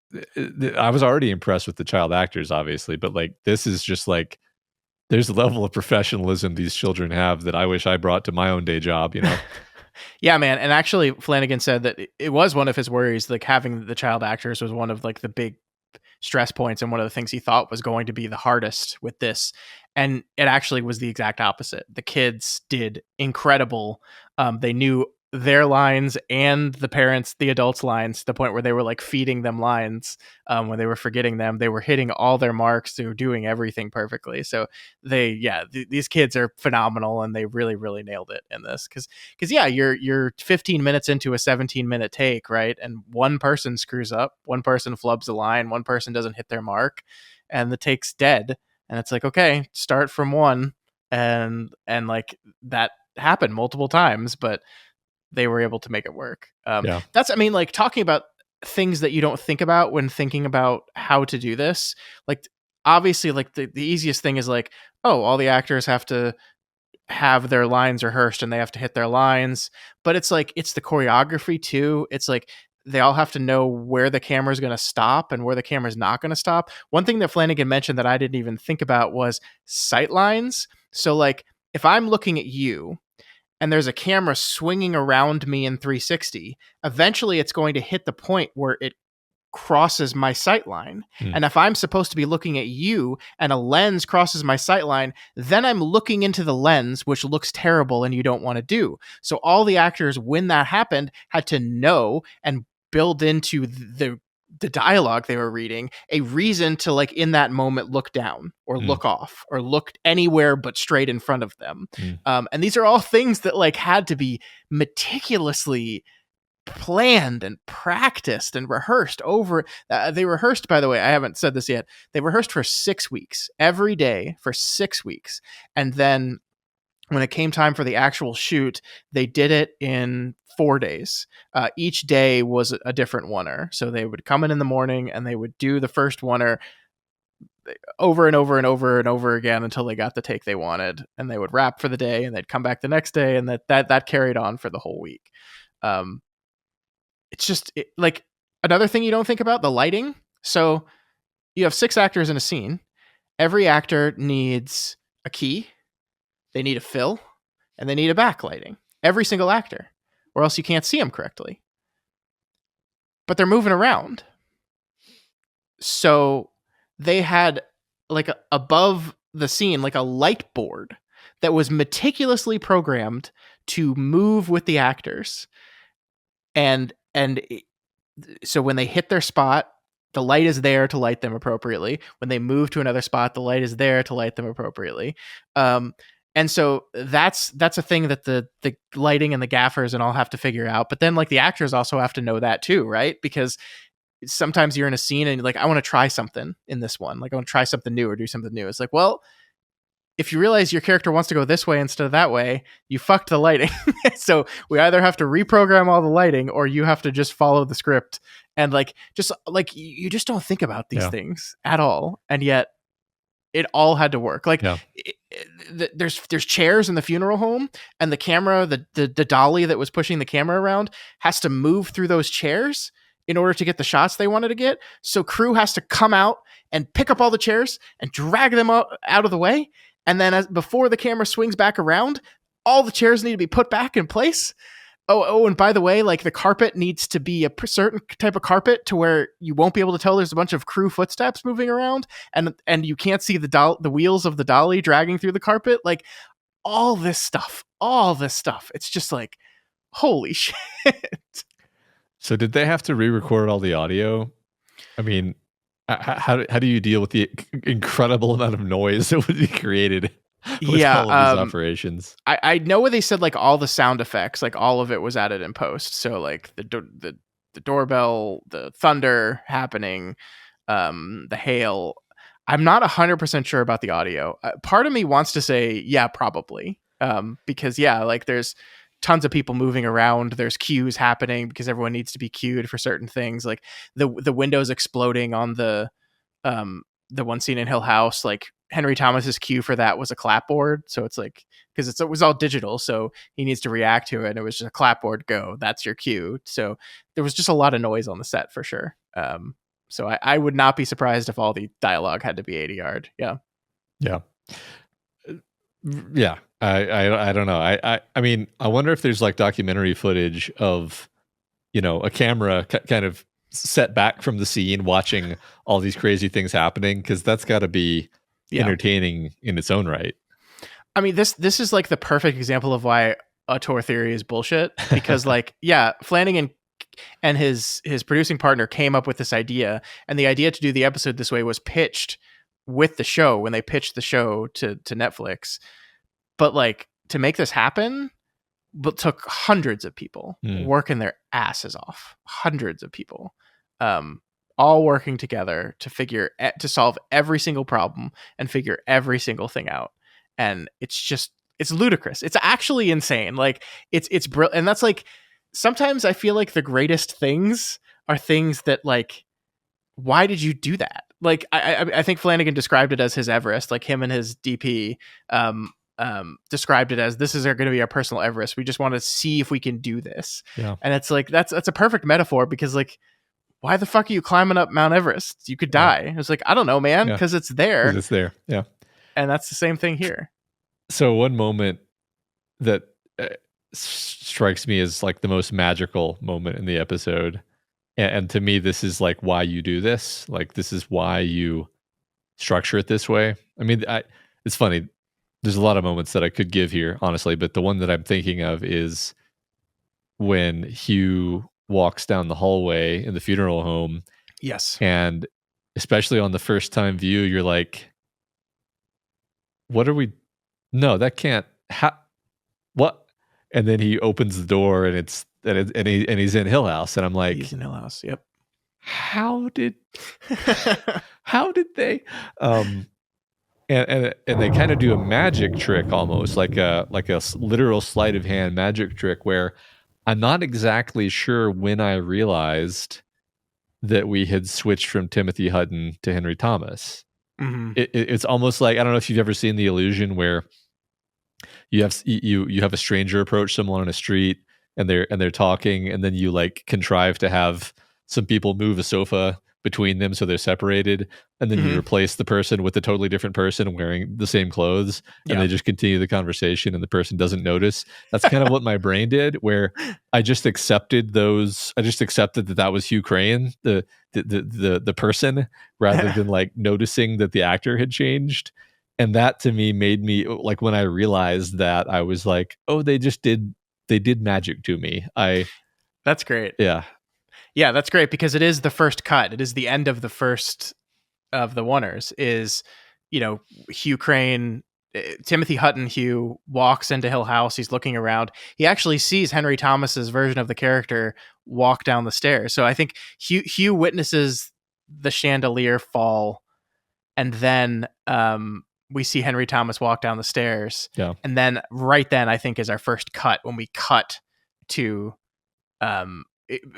I was already impressed with the child actors, obviously, but like, this is just like, there's a level of professionalism these children have that I wish I brought to my own day job,
Yeah, man. And actually Flanagan said that it was one of his worries, like having the child actors was one of like the big stress points and one of the things he thought was going to be the hardest with this. And it actually was the exact opposite. The kids did incredible. They knew their lines and the adults' lines to the point where they were like feeding them lines when they were forgetting them. They were hitting all their marks. They were doing everything perfectly. So these kids are phenomenal and they really, really nailed it in this. Cause you're 15 minutes into a 17-minute take, right? And one person screws up, one person flubs a line, one person doesn't hit their mark and the take's dead. And it's like, okay, start from one. And like that happened multiple times, but they were able to make it work. That's, like talking about things that you don't think about when thinking about how to do this. Like, obviously, like the easiest thing is like, oh, all the actors have to have their lines rehearsed and they have to hit their lines. But it's like, it's the choreography too. It's like, they all have to know where the camera is going to stop and where the camera is not going to stop. One thing that Flanagan mentioned that I didn't even think about was sight lines. So like, if I'm looking at you, and there's a camera swinging around me in 360, eventually it's going to hit the point where it crosses my sight line. And if I'm supposed to be looking at you and a lens crosses my sight line, then I'm looking into the lens, which looks terrible and you don't want to do. So all the actors, when that happened, had to know and build into the dialogue they were reading a reason to, like, in that moment look down or look off or look anywhere but straight in front of them. And these are all things that like had to be meticulously planned and practiced and rehearsed over. They rehearsed, by the way, I haven't said this yet. They rehearsed for 6 weeks, every day for 6 weeks. And then when it came time for the actual shoot, they did it in 4 days. Each day was a different oner. So they would come in the morning and they would do the first oner over and over and over and over again until they got the take they wanted, and they would wrap for the day, and they'd come back the next day, and that carried on for the whole week. It's just like another thing you don't think about, the lighting. So you have 6 actors in a scene. Every actor needs a key, they need a fill, and they need a backlighting. Every single actor, or else you can't see them correctly. But they're moving around. So they had like above the scene, like a light board that was meticulously programmed to move with the actors. And so when they hit their spot, the light is there to light them appropriately. When they move to another spot, the light is there to light them appropriately. And so that's a thing that the lighting and the gaffers and all have to figure out. But then like the actors also have to know that too, right? Because sometimes you're in a scene and you're like, I want to try something in this one. Like I want to try something new or do something new. It's like, well, if you realize your character wants to go this way instead of that way, you fucked the lighting. So we either have to reprogram all the lighting or you have to just follow the script. And like, just like, you just don't think about these things at all. And yet it all had to work. Like there's chairs in the funeral home, and the camera, the dolly that was pushing the camera around has to move through those chairs in order to get the shots they wanted to get. So crew has to come out and pick up all the chairs and drag them out of the way. And then before the camera swings back around, all the chairs need to be put back in place. Oh, and by the way, like the carpet needs to be a certain type of carpet to where you won't be able to tell there's a bunch of crew footsteps moving around, and you can't see the wheels of the dolly dragging through the carpet. Like all this stuff. It's just like, holy shit.
So did they have to re-record all the audio? I mean, how do you deal with the incredible amount of noise that would be created with all of these operations?
I know what they said, like all the sound effects, like all of it was added in post. So like the doorbell, the thunder happening, the hail. I'm not 100% sure about the audio. Part of me wants to say, yeah, probably. Because like there's tons of people moving around. There's cues happening because everyone needs to be cued for certain things. Like the windows exploding on the one scene in Hill House, like Henry Thomas's cue for that was a clapboard. So it's like, because it was all digital, so he needs to react to it. And it was just a clapboard go. That's your cue. So there was just a lot of noise on the set for sure. So I would not be surprised if all the dialogue had to be ADR'd. Yeah.
Yeah. Yeah. I don't know. I mean, I wonder if there's like documentary footage of, a camera kind of set back from the scene watching all these crazy things happening, because that's got to be entertaining in its own right.
I mean, this is like the perfect example of why auteur theory is bullshit, because like, Flanagan and his producing partner came up with this idea, and the idea to do the episode this way was pitched with the show when they pitched the show to Netflix. But like, to make this happen, but took hundreds of people working their asses off, hundreds of people, all working together to solve every single problem and figure every single thing out. And it's ludicrous. It's actually insane. Like it's brilliant. And that's like, sometimes I feel like the greatest things are things that like, why did you do that? Like, I think Flanagan described it as his Everest, like him and his DP, described it as, this is going to be our personal Everest. We just want to see if we can do this.
Yeah.
And it's like, that's a perfect metaphor, because like, why the fuck are you climbing up Mount Everest? You could die. It's like, I don't know, man, because it's there.
'Cause it's there. Yeah.
And that's the same thing here.
So one moment that strikes me as like the most magical moment in the episode, and to me, this is like why you do this. Like, this is why you structure it this way. I mean, it's funny. There's a lot of moments that I could give here, honestly, but the one that I'm thinking of is when Hugh walks down the hallway in the funeral home.
Yes.
And especially on the first time view, you're like, what are we? No, that can't. What? And then he opens the door, and he's in Hill House, and I'm like,
he's in Hill House. Yep.
How did they? and they kind of do a magic trick, almost like a literal sleight of hand magic trick, where I'm not exactly sure when I realized that we had switched from Timothy Hutton to Henry Thomas.
Hmm.
It's almost like, I don't know if you've ever seen the illusion where you have a stranger approach someone on a street, and they're talking, and then you like contrive to have some people move a sofa between them so they're separated, and then you
Hmm.
replace the person with a totally different person wearing the same clothes, and
Yeah.
they just continue the conversation and the person doesn't notice. That's kind of what my brain did, where I just accepted that that was Hugh Crane, the person, rather than like noticing that the actor had changed. And that to me made me like, when I realized that, I was like, oh, they did magic to me.
That's great.
Yeah.
Yeah, that's great because it is the first cut. It is the end of the first of the Oners. Is, you know, Hugh Crane, Timothy Hutton Hugh walks into Hill House. He's looking around. He actually sees Henry Thomas's version of the character walk down the stairs. So I think Hugh witnesses the chandelier fall, and then we see Henry Thomas walk down the stairs.
Yeah.
And then right then, I think, is our first cut when we cut to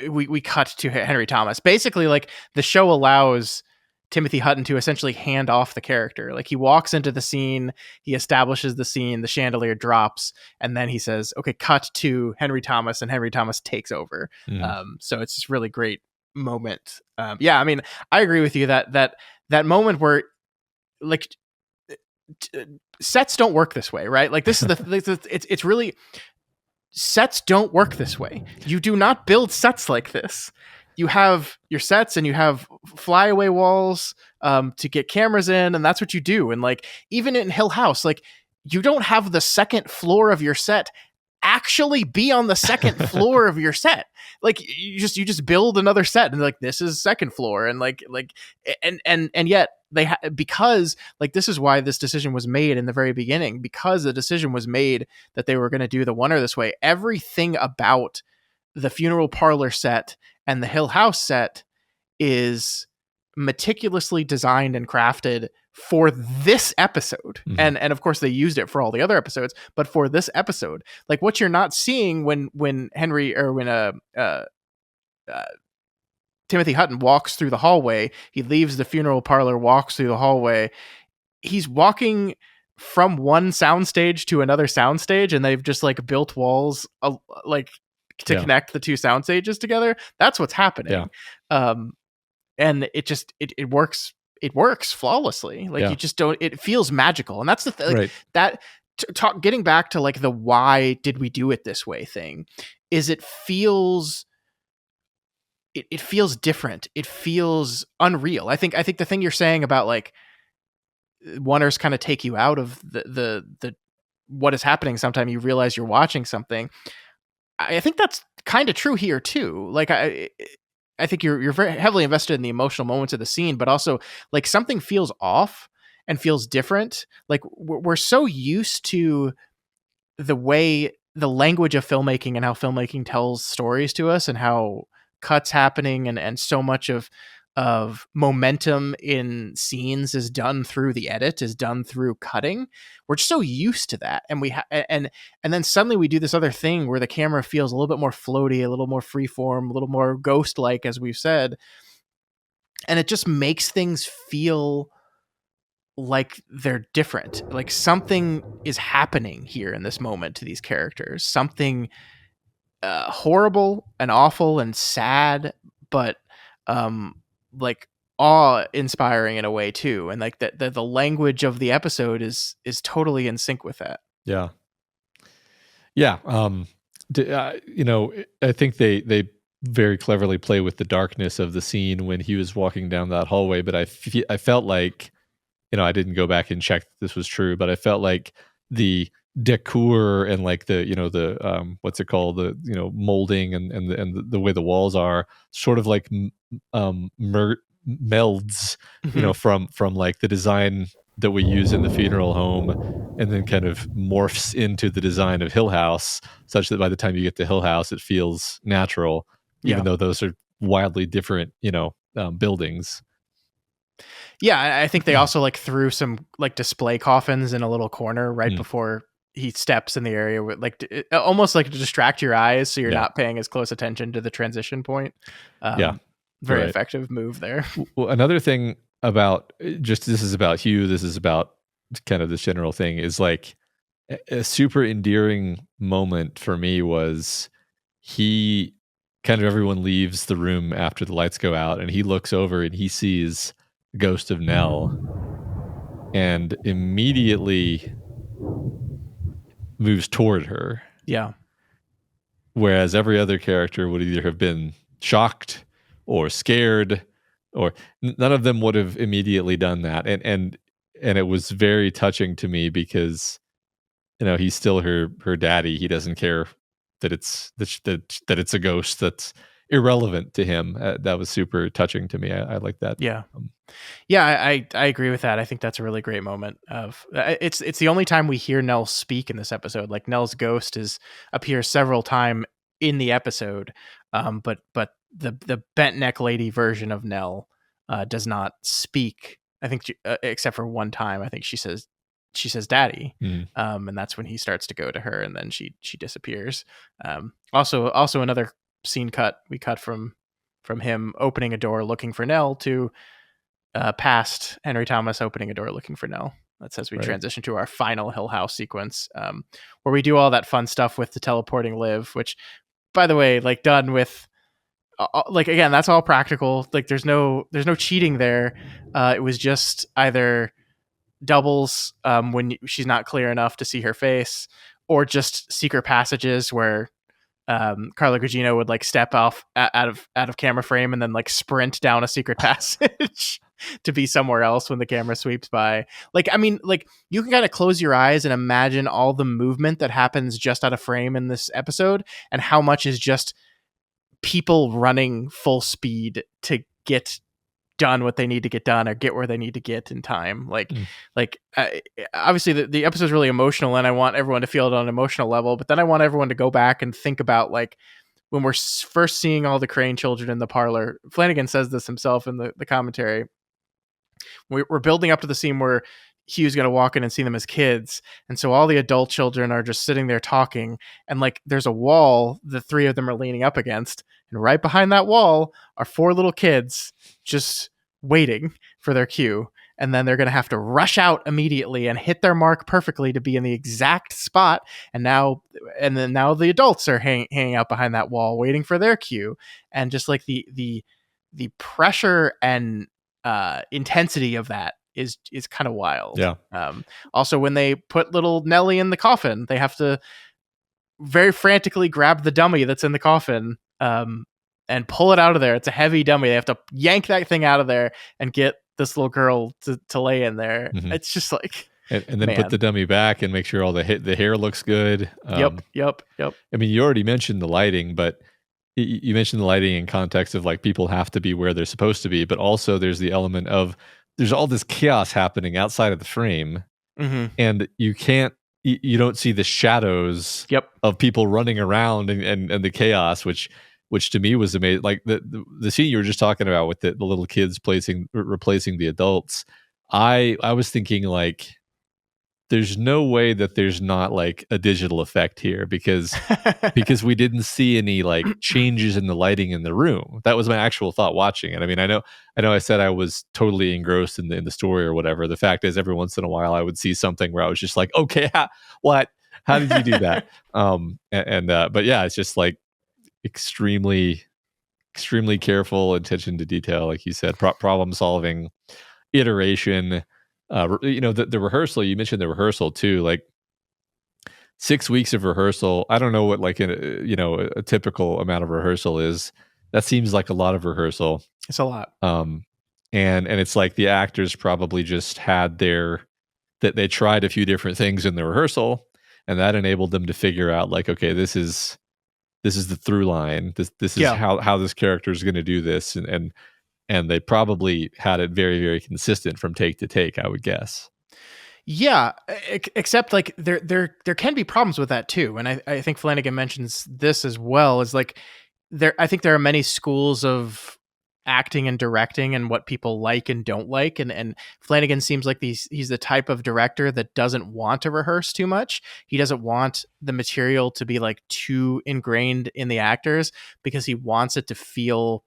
we cut to Henry Thomas. Basically, like, the show allows Timothy Hutton to essentially hand off the character. Like, he walks into the scene, he establishes the scene, the chandelier drops, and then he says, "Okay, cut to Henry Thomas," and Henry Thomas takes over. So it's this really great moment. Yeah, I mean, I agree with you that moment where, like, sets don't work this way, right? Like, this is it's really, sets don't work this way. You do not build sets like this. You have your sets and you have flyaway walls to get cameras in, and that's what you do. And like, even in Hill House, like, you don't have the second floor of your set actually be on the second floor of your set. Like, you just build another set and like, this is second floor, and and yet because, like, this is why this decision was made in the very beginning, because the decision was made that they were going to do the Oner this way. Everything about the funeral parlor set and the Hill House set is meticulously designed and crafted for this episode.
Mhm.
And of course they used it for all the other episodes, but for this episode, like, what you're not seeing when Henry, or when Timothy Hutton walks through the hallway, he leaves the funeral parlor, walks through the hallway, he's walking from one soundstage to another soundstage, and they've just like built walls like to connect the two sound stages together. That's what's happening. And it works. It works flawlessly. Like, you just don't. It feels magical, and that's the thing. Like, that getting back to like the why did we do it this way thing, is it feels different. It feels unreal. I think the thing you're saying about like Oners kind of take you out of the what is happening. Sometimes you realize you're watching something. I think that's kind of true here too. Like, I think you're very heavily invested in the emotional moments of the scene, but also, like, something feels off and feels different. Like, we're so used to the way, the language of filmmaking and how filmmaking tells stories to us, and how cuts happening, and so much of momentum in scenes is done through the edit, is done through cutting. We're just so used to that, and and then suddenly we do this other thing where the camera feels a little bit more floaty, a little more freeform, a little more ghost-like, as we've said, and it just makes things feel like they're different. Like, something is happening here in this moment to these characters, something horrible and awful and sad, but like, awe-inspiring in a way too. And like, the language of the episode is totally in sync with that.
Yeah. You know, I think they very cleverly play with the darkness of the scene when he was walking down that hallway. But I felt like, you know, I didn't go back and check this was true, but I felt like the decor and like the, you know, the what's it called, the, you know, molding and the way the walls are sort of like melds, you know, from like the design that we use in the funeral home, and then kind of morphs into the design of Hill House, such that by the time you get to Hill House, it feels natural, even though those are wildly different, you know, buildings.
Yeah, I think they also like threw some like display coffins in a little corner right
Mm.
before he steps in the area with like almost like to distract your eyes so you're
Yeah.
not paying as close attention to the transition point.
Yeah.
Very
Right.
effective move there.
Well, another thing about just this is about Hugh, this is about kind of this general thing is like a super endearing moment for me was he kind of everyone leaves the room after the lights go out and he looks over and he sees the ghost of Nell and immediately moves toward her.
Yeah.
Whereas every other character would either have been shocked or scared, or none of them would have immediately done that. And it was very touching to me because he's still her daddy. He doesn't care that that it's a ghost that's irrelevant to him. That was super touching to me. I like that.
Yeah.
Um,
Yeah, I agree with that. I think that's a really great moment of it's the only time we hear Nell speak in this episode. Like Nell's ghost appears several times in the episode, but the bent neck lady version of Nell does not speak. I think except for one time. I think she says daddy,
mm,
and that's when he starts to go to her, and then she disappears. Also another scene we cut from him opening a door looking for Nell to past Henry Thomas opening a door looking for Nell. That's as we
right.
transition to our final Hill House sequence, where we do all that fun stuff with the teleporting Liv, which, by the way, like done with, like again, that's all practical. Like there's no cheating there. It was just either doubles when she's not clear enough to see her face, or just secret passages where Carla Gugino would like step off out of camera frame and then like sprint down a secret passage to be somewhere else when the camera sweeps by. Like, I mean, like you can kind of close your eyes and imagine all the movement that happens just out of frame in this episode and how much is just people running full speed to get done what they need to get done or get where they need to get in time. Obviously the episode's really emotional and I want everyone to feel it on an emotional level, but then I want everyone to go back and think about like when we're first seeing all the Crane children in the parlor. Flanagan says this himself in the commentary. We're building up to the scene where Hugh's going to walk in and see them as kids. And so all the adult children are just sitting there talking. And like there's a wall the three of them are leaning up against. And right behind that wall are four little kids just waiting for their cue. And then they're going to have to rush out immediately and hit their mark perfectly to be in the exact spot. And then the adults are hanging out behind that wall waiting for their cue. And just like the pressure and intensity of that is kind of wild.
Yeah.
Also, when they put little Nellie in the coffin, they have to very frantically grab the dummy that's in the coffin and pull it out of there. It's a heavy dummy. They have to yank that thing out of there and get this little girl to lay in there.
Mm-hmm.
It's just like,
and then put the dummy back and make sure all the hair looks good.
Yep.
I mean, you already mentioned the lighting, but you mentioned the lighting in context of like people have to be where they're supposed to be, but also there's the element of there's all this chaos happening outside of the frame, and you don't see the shadows of people running around and the chaos, which to me was amazing. Like the scene you were just talking about with the little kids replacing the adults. I was thinking like, there's no way that there's not like a digital effect here because we didn't see any like changes in the lighting in the room. That was my actual thought watching it. I mean, I know I said I was totally engrossed in the story or whatever. The fact is, every once in a while I would see something where I was just like, okay, what? How did you do that? But yeah, it's just like extremely careful attention to detail, like you said, problem solving, iteration. The rehearsal, you mentioned the rehearsal too, like 6 weeks of rehearsal. I don't know what like a typical amount of rehearsal is. That seems like a lot of rehearsal.
It's a lot.
And it's like the actors probably just had that they tried a few different things in the rehearsal, and that enabled them to figure out like, okay, this is the through line. This is how this character is going to do this, and they probably had it very, very consistent from take to take, I would guess.
Yeah, except like there can be problems with that too, and I think Flanagan mentions this as well. Is like I think there are many schools of acting and directing and what people like and don't like. And Flanagan seems like he's the type of director that doesn't want to rehearse too much. He doesn't want the material to be like too ingrained in the actors, because he wants it to feel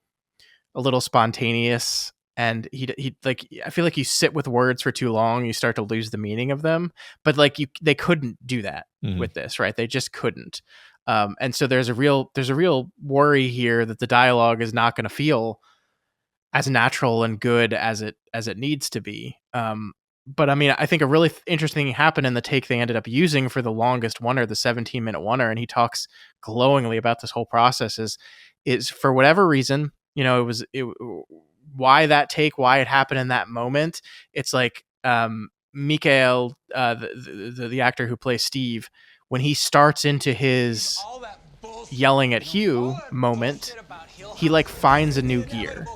a little spontaneous. And he like, I feel like you sit with words for too long, you start to lose the meaning of them. But like they couldn't do that with this, right? They just couldn't. And so there's a real worry here that the dialogue is not going to feel as natural and good as it needs to be. But I mean, I think a really interesting thing happened in the take they ended up using for the longest oner, the 17-minute oner, and he talks glowingly about this whole process. Is for whatever reason, why that take, why it happened in that moment. It's like Mikael, the actor who plays Steve, when he starts into his yelling at Hugh moment, he like finds a new gear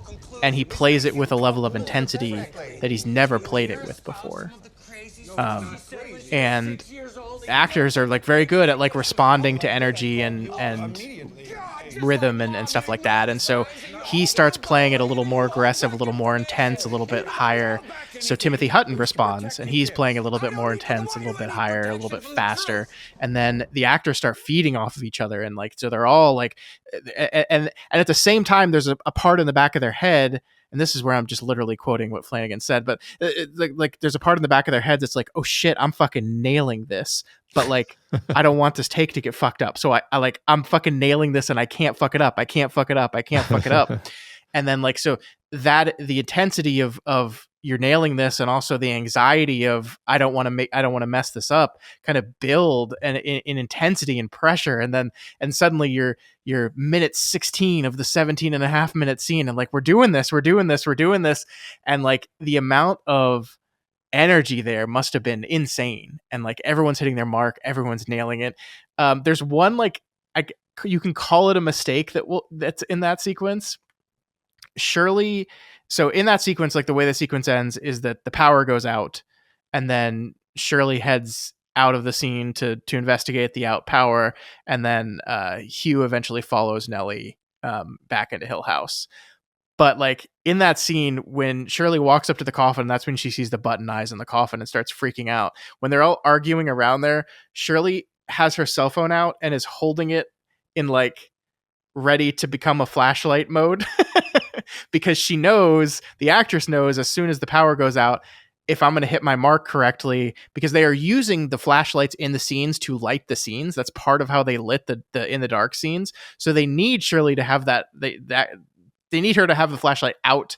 and he plays it with a level of intensity that he's never played it with before. And actors are like very good at like responding to energy and rhythm and stuff like that. And so he starts playing it a little more aggressive, a little more intense, a little bit higher. So Timothy Hutton responds and he's playing a little bit more intense, a little bit higher, a little bit faster. And then the actors start feeding off of each other. And like, so they're all like, and at the same time, there's a part in the back of their head. And this is where I'm just literally quoting what Flanagan said, but like there's a part in the back of their heads that's like, oh shit, I'm fucking nailing this. But like, I don't want this take to get fucked up. So I'm fucking nailing this and I can't fuck it up. I can't fuck it up. I can't fuck it up. And then like, so that the intensity of you're nailing this, and also the anxiety of I don't want to mess this up, kind of build in intensity and pressure. And suddenly you're minute 16 of the 17.5-minute scene. And like, we're doing this. And like the amount of energy there must have been insane. And like, everyone's hitting their mark. Everyone's nailing it. There's one, like, you can call it a mistake that's in that sequence. Surely, so in that sequence, like the way the sequence ends is that the power goes out, and then Shirley heads out of the scene to investigate the out power, and then Hugh eventually follows Nellie back into Hill House. But like in that scene, when Shirley walks up to the coffin, that's when she sees the button eyes in the coffin and starts freaking out. When they're all arguing around there, Shirley has her cell phone out and is holding it in like ready to become a flashlight mode. Because she knows, the actress knows, as soon as the power goes out, if I'm going to hit my mark correctly, because they are using the flashlights in the scenes to light the scenes. That's part of how they lit the in the dark scenes. So they need Shirley to have that they need her to have the flashlight out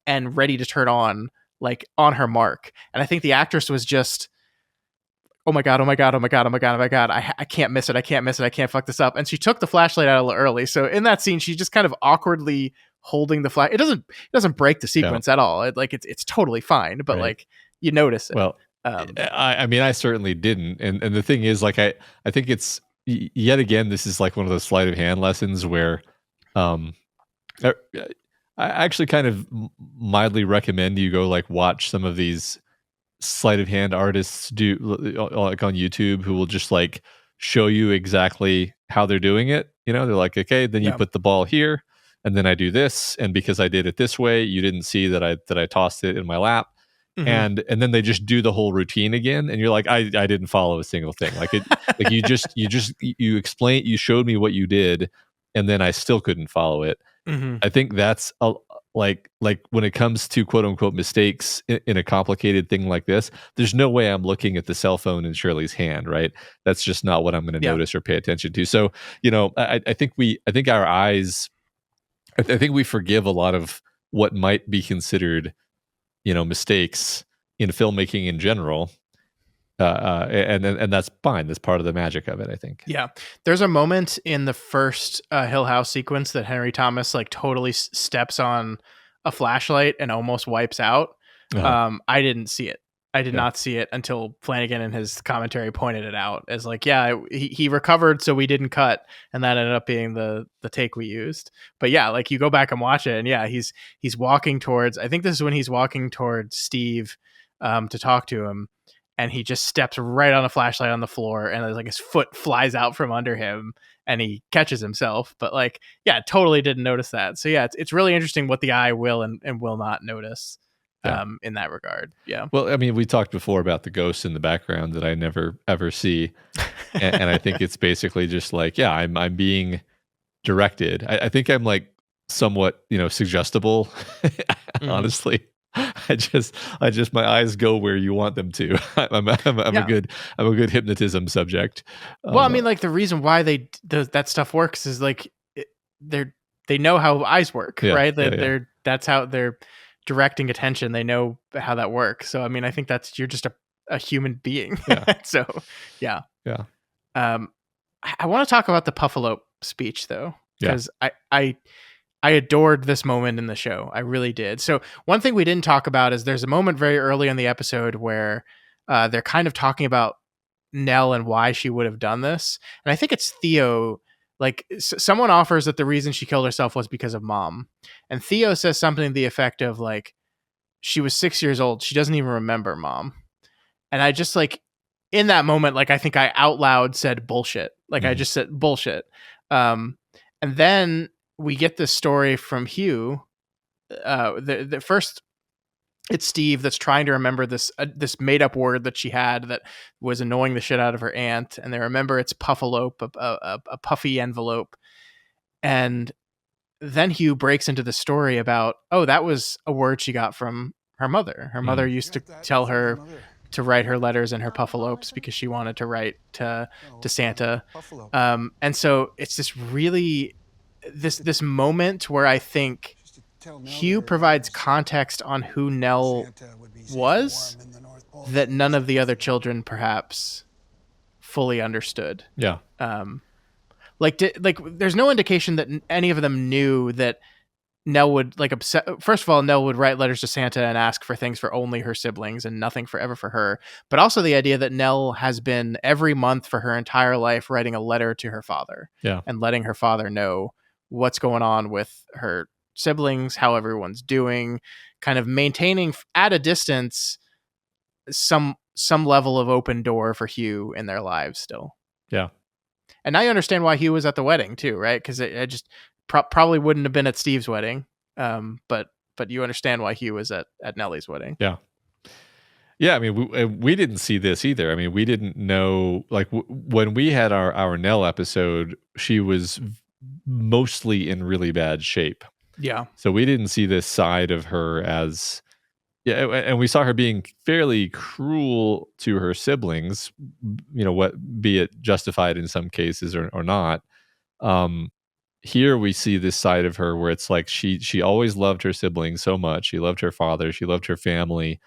and ready to turn on, like on her mark. And I think the actress was just, oh my God, I can't miss it. I can't fuck this up. And she took the flashlight out a little early. So in that scene, she's just kind of awkwardly holding the flash. It doesn't break the sequence at all. It's totally fine, but right. Like you notice it.
Well, I mean, I certainly didn't. And the thing is, like, I think it's yet again, this is like one of those sleight of hand lessons where, I actually kind of mildly recommend you go like watch some of these sleight of hand artists do like on YouTube, who will just like show you exactly how they're doing it. You know, they're like, okay, then you put the ball here, and then I do this, and because I did it this way, you didn't see that I tossed it in my lap. Mm-hmm. And then they just do the whole routine again, and you're like, I didn't follow a single thing. Like it, like you explained, you showed me what you did, and then I still couldn't follow it. Mm-hmm. I think that's like when it comes to quote unquote mistakes in a complicated thing like this, there's no way I'm looking at the cell phone in Shirley's hand, right? That's just not what I'm going to notice or pay attention to. So, you know, I think our eyes, I think we forgive a lot of what might be considered, you know, mistakes in filmmaking in general. And that's fine. That's part of the magic of it, I think.
Yeah. There's a moment in the first Hill House sequence that Henry Thomas like totally steps on a flashlight and almost wipes out. Uh-huh. I didn't see it. I did not see it until Flanagan in his commentary pointed it out as like, he recovered, so we didn't cut, and that ended up being the take we used. But yeah, like you go back and watch it, and he's walking towards, I think this is when he's walking towards Steve to talk to him. And he just steps right on a flashlight on the floor, and like his foot flies out from under him, and he catches himself. But like, yeah, totally didn't notice that. So yeah, it's really interesting what the eye will and will not notice in that regard. Yeah.
Well, I mean, we talked before about the ghosts in the background that I never ever see, and I think it's basically just like, yeah, I'm being directed. I think I'm like somewhat, suggestible.
Mhm.
Honestly, I just my eyes go where you want them to. I'm a
Yeah.
good hypnotism subject.
Well, I
Um,
mean, like the reason why that stuff works is like they're they know how eyes work,
yeah,
right?
yeah, yeah,
That's how they're directing attention. They know how that works. So I mean, I think that's you're just a human being.
yeah,
So yeah.
yeah,
Um, I want to talk about the Puffalo speech though,
yeah.
because I adored this moment in the show. I really did. So one thing we didn't talk about is there's a moment very early in the episode where they're kind of talking about Nell and why she would have done this. And I think it's Theo. Like someone offers that the reason she killed herself was because of mom. And Theo says something to the effect of like, she was 6 years old. She doesn't even remember mom. And I just like, in that moment, like I think I out loud said bullshit. Like I
Mhm.
just said bullshit. And then we get this story from Hugh. The first, it's Steve that's trying to remember this made up word that she had that was annoying the shit out of her aunt, and they remember it's puffalope, a puffy envelope, and then Hugh breaks into the story about, oh, that was a word she got from her mother. Her mother
Mhm.
used to tell her to write her letters in her puffalopes because she wanted to write to Santa. And so it's this really this moment where I think Hugh provides context on who Nell was that none of the other children perhaps fully understood.
Yeah,
Um, like there's no indication that any of them knew that Nell would like upset. First of all, Nell would write letters to Santa and ask for things for only her siblings and nothing forever for her. But also the idea that Nell has been every month for her entire life writing a letter to her father
yeah,
and letting her father know what's going on with her siblings, how everyone's doing, kind of maintaining at a distance some level of open door for Hugh in their lives still.
yeah.
And now you understand why Hugh was at the wedding too, right? Because it just probably wouldn't have been at Steve's wedding, but you understand why Hugh was at Nellie's wedding.
Yeah. Yeah, I mean, we didn't see this either. I mean, we didn't know, like, when we had our Nell episode, she was mostly in really bad shape.
Yeah,
So we didn't see this side of her as, yeah, and we saw her being fairly cruel to her siblings, what, be it justified in some cases or not. Um, Here we see this side of her where it's like she always loved her siblings so much. She loved her father, she loved her family.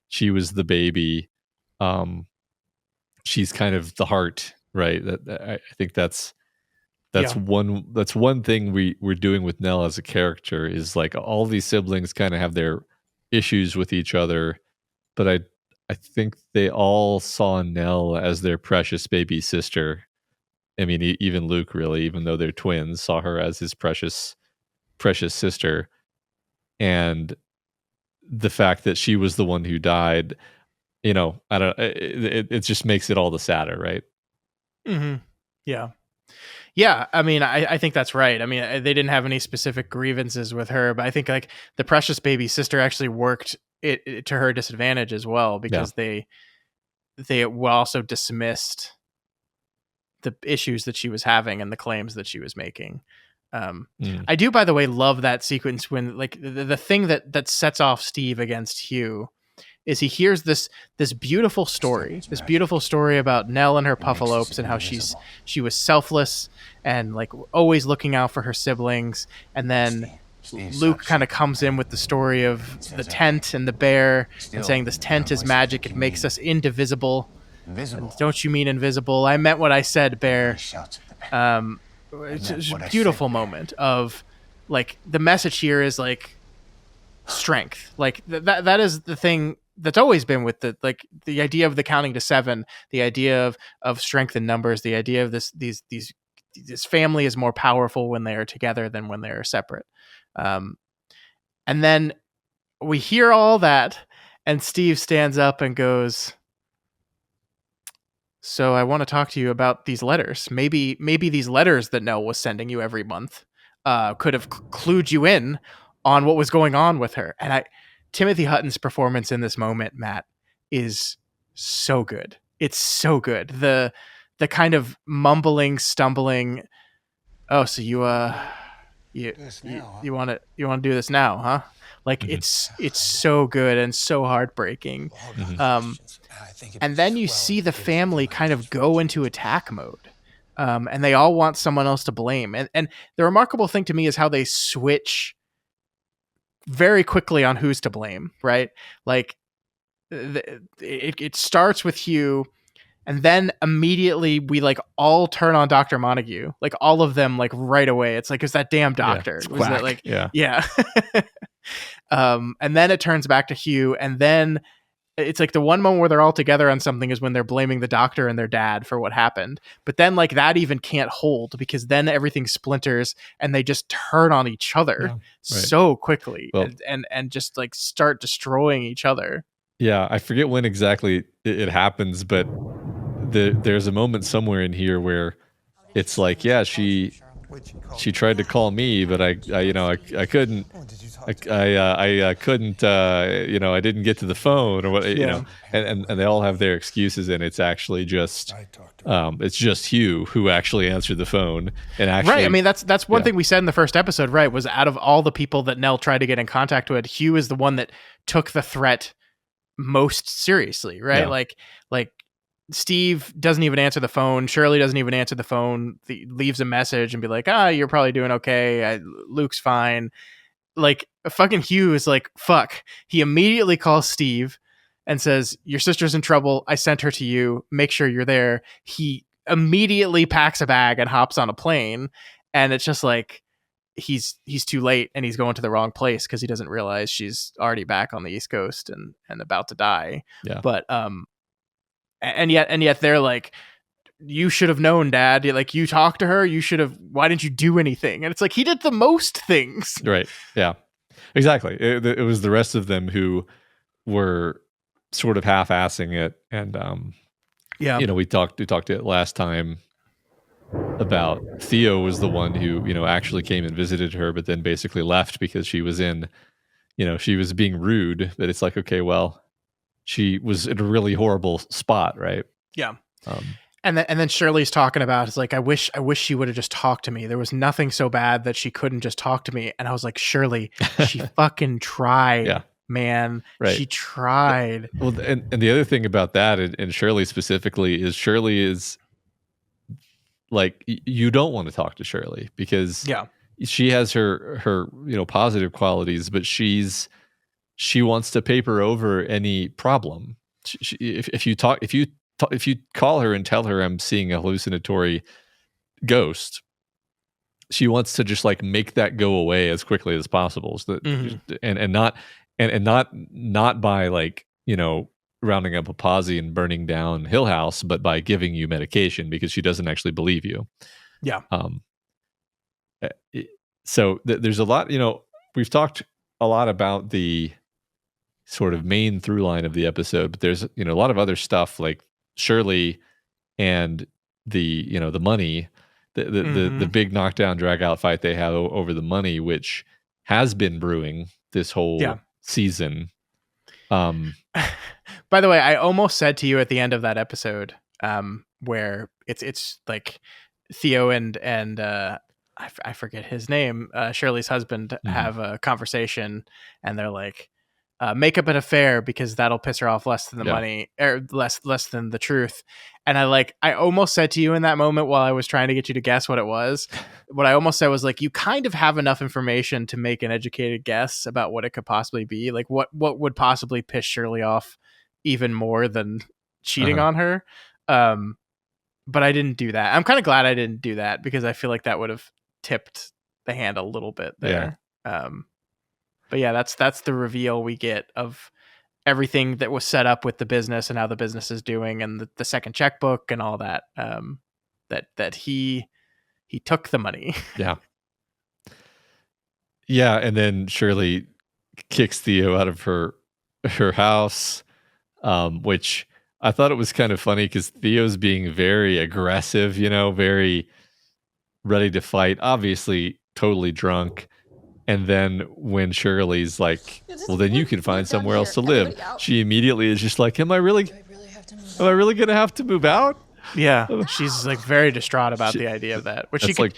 She was the baby. Um, she's kind of the heart, right? I think that's
yeah,
one thing we're doing with Nell as a character is like all these siblings kind of have their issues with each other, but I think they all saw Nell as their precious baby sister. I mean, even Luke, really, even though they're twins, saw her as his precious sister. And the fact that she was the one who died, I don't. It just makes it all the sadder, right?
hmm yeah, yeah. I mean, I think that's right. I mean, they didn't have any specific grievances with her, but I think like the precious baby sister actually worked it to her disadvantage as well
Yeah.
because they also dismissed the issues that she was having and the claims that she was making. Um,
Mm.
I do, by the way, love that sequence when like the thing that sets off Steve against Hugh is he hears this beautiful story about Nell and her puffalopes and how she was selfless and like always looking out for her siblings. And then Luke kind of comes in with the story of the tent and the bear and saying this tent is magic. It makes us indivisible. And don't you mean invisible? I meant what I said, bear. Um, it's a beautiful moment of like the message here is like strength. Like that is the thing that's always been with the idea of the counting to seven, the idea of strength in numbers, the idea of this family is more powerful when they are together than when they are separate. Um, and then we hear all that, and Steve stands up and goes, so I want to talk to you about these letters. Maybe these letters that Nell was sending you every month could have clued you in on what was going on with her. And Timothy Hutton's performance in this moment, Matt, is so good. It's so good. The kind of mumbling, stumbling. Oh, so you you want to do this now, huh? Like
Mhm.
it's so good and so heartbreaking.
Mhm.
And then you see the family kind of go into attack mode. And they all want someone else to blame. And the remarkable thing to me is how they switch very quickly on who's to blame, right? Like it starts with Hugh, and then immediately we like all turn on Dr. Montague, like all of them, like right away. It's like, it's that damn
Yeah,
doctor.
it's
Was that
quack.
like,
Yeah.
yeah. And then it turns back to Hugh, and then it's like the one moment where they're all together on something is when they're blaming the doctor and their dad for what happened. But then like that even can't hold, because then everything splinters and they just turn on each other
Yeah. Right.
so quickly,
Well,
and just like start destroying each other.
yeah, I forget when exactly it happens, but there's a moment somewhere in here where it's like, yeah, she tried to call me, but I couldn't. I couldn't, I didn't get to the phone or what,
Yeah.
and they all have their excuses, and it's actually just, it's just Hugh who actually answered the phone and
Right. I
actually,
mean, that's one
yeah,
thing we said in the first episode, right? Was out of all the people that Nell tried to get in contact with, Hugh is the one that took the threat most seriously, right?
yeah,
Like Steve doesn't even answer the phone. Shirley doesn't even answer the phone. Leaves a message and be like, you're probably doing okay. Luke's fine. Like fucking Hugh is like, fuck. He immediately calls Steve and says, your sister's in trouble. I sent her to you. Make sure you're there. He immediately packs a bag and hops on a plane. And it's just like, he's too late, and he's going to the wrong place because he doesn't realize she's already back on the East Coast and about to die.
yeah,
But and yet they're like, you should have known, Dad. Like, you talked to her, you should have. Why didn't you do anything? And it's like, he did the most things.
right, yeah, exactly. It was the rest of them who were sort of half-assing it, and
Yeah.
we talked it last time about Theo was the one who, actually came and visited her, but then basically left because she was she was being rude. But it's like, okay, well, she was in a really horrible spot, right?
Yeah.
Um,
And then Shirley's talking about, it's like, I wish she would have just talked to me. There was nothing so bad that she couldn't just talk to me. And I was like, Shirley, she fucking tried,
yeah,
man.
right.
She tried.
Well, and the other thing about that, and Shirley specifically, is Shirley is like, you don't want to talk to Shirley because
Yeah.
she has her positive qualities, but she wants to paper over any problem. If you call her and tell her I'm seeing a hallucinatory ghost, she wants to just like make that go away as quickly as possible. So that,
Mhm.
and not by like, rounding up a posse and burning down Hill House, but by giving you medication because she doesn't actually believe you.
Yeah.
Um, so there's a lot. We've talked a lot about the sort of main through line of the episode, but there's a lot of other stuff like Shirley and the money, the
Mhm.
big knockdown drag out fight they have over the money, which has been brewing this
Yeah.
whole season. Um,
By the way, I almost said to you at the end of that episode, where it's like Theo and I forget his name, Shirley's husband,
mhm,
have a conversation, and they're like, make up an affair because that'll piss her off less than the
yeah,
money, or less than the truth. And I almost said to you in that moment, while I was trying to get you to guess what it was, what I almost said was like, you kind of have enough information to make an educated guess about what it could possibly be. Like, what would possibly piss Shirley off even more than cheating
uh-huh,
on her. Um, but I didn't do that. I'm kind of glad I didn't do that, because I feel like that would have tipped the hand a little bit
yeah,
there. But yeah, that's the reveal we get of everything that was set up with the business and how the business is doing, and the second checkbook and all that. That he took the money.
yeah, yeah, and then Shirley kicks Theo out of her house, which I thought it was kind of funny because Theo's being very aggressive, very ready to fight, obviously totally drunk. And then when Shirley's like, well, then you can find somewhere else to live, she immediately is just like, am I really going to have to move out?
Yeah, she's like very distraught about the idea of that, which she could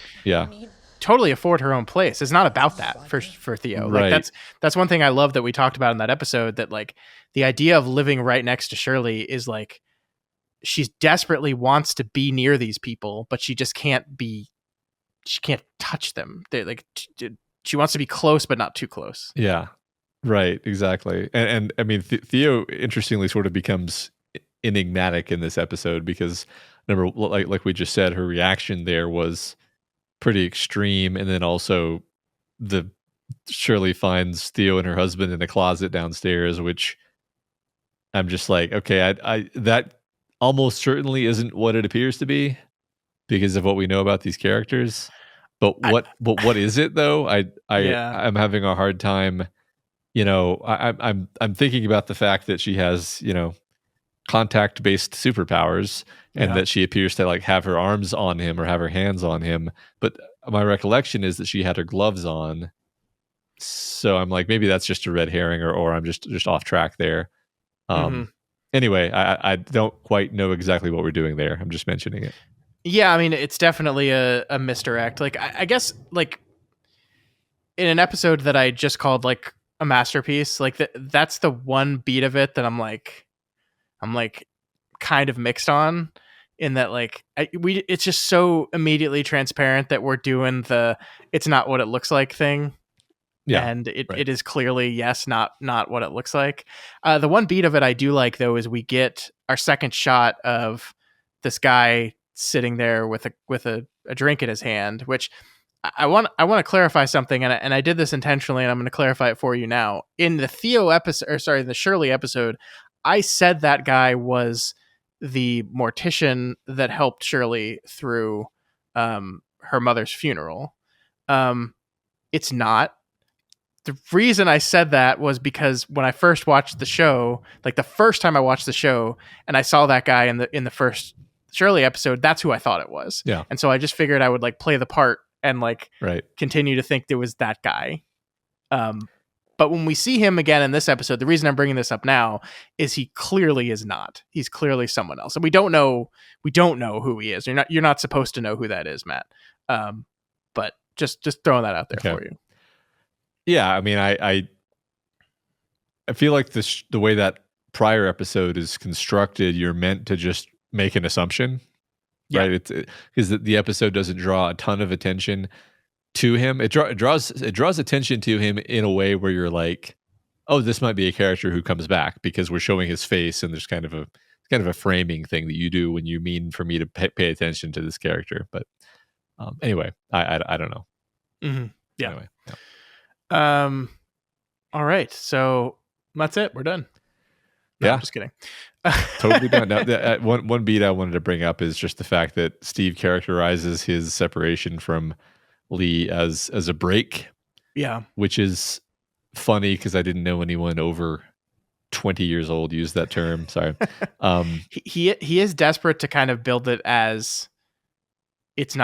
totally afford her own place. It's not about that for Theo.
Right.
Like that's one thing I love that we talked about in that episode, that like the idea of living right next to Shirley is like, she desperately wants to be near these people, but she just can't touch them. They're like, she wants to be close, but not too close.
Yeah, right. Exactly. And I mean, Theo interestingly sort of becomes enigmatic in this episode because remember, like we just said, her reaction there was pretty extreme. And then also Shirley finds Theo and her husband in a closet downstairs, which I'm just like, okay, I that almost certainly isn't what it appears to be because of what we know about these characters. But what is it though? I'm having a hard time. I'm thinking about the fact that she has contact based superpowers and that she appears to like have her arms on him or have her hands on him. But my recollection is that she had her gloves on. So I'm like, maybe that's just a red herring or I'm just off track there. Anyway, I don't quite know exactly what we're doing there. I'm just mentioning it.
Yeah, I mean, it's definitely a misdirect. Like, I guess, like, in an episode that I just called, like, a masterpiece, like, that's the one beat of it that I'm kind of mixed on, in that, like, it's just so immediately transparent that we're doing the it's not what it looks like thing. Yeah, and it is clearly, yes, not what it looks like. The one beat of it I do like, though, is we get our second shot of this guy sitting there with a drink in his hand, which I want to clarify something, and I did this intentionally, and I'm going to clarify it for you now. In the Theo episode, or sorry, the Shirley episode, I said that guy was the mortician that helped Shirley through her mother's funeral. It's not. The reason I said that was because when I first watched the show, like the first time I watched the show, and I saw that guy in the first Shirley episode, that's who I thought it was.
Yeah.
And so I just figured I would like play the part and like continue to think there was that guy. But when we see him again in this episode, the reason I'm bringing this up now is he clearly is not. He's clearly someone else, and we don't know who he is. You're not supposed to know who that is, Matt. But just throwing that out there for you.
Yeah, I mean, I feel like the way that prior episode is constructed, you're meant to just make an assumption, right? Because the episode doesn't draw a ton of attention to him. It draws attention to him in a way where you're like, oh, this might be a character who comes back because we're showing his face, and there's kind of a framing thing that you do when you mean for me to pay attention to this character. But anyway, I don't know.
Mm-hmm. Yeah.
Anyway,
all right, so that's it. We're done. No, I'm just kidding.
Totally done. Now, one beat I wanted to bring up is just the fact that Steve characterizes his separation from Lee as a break.
Yeah,
which is funny because I didn't know anyone over 20 years old used that term. Sorry.
He is desperate to kind of build it as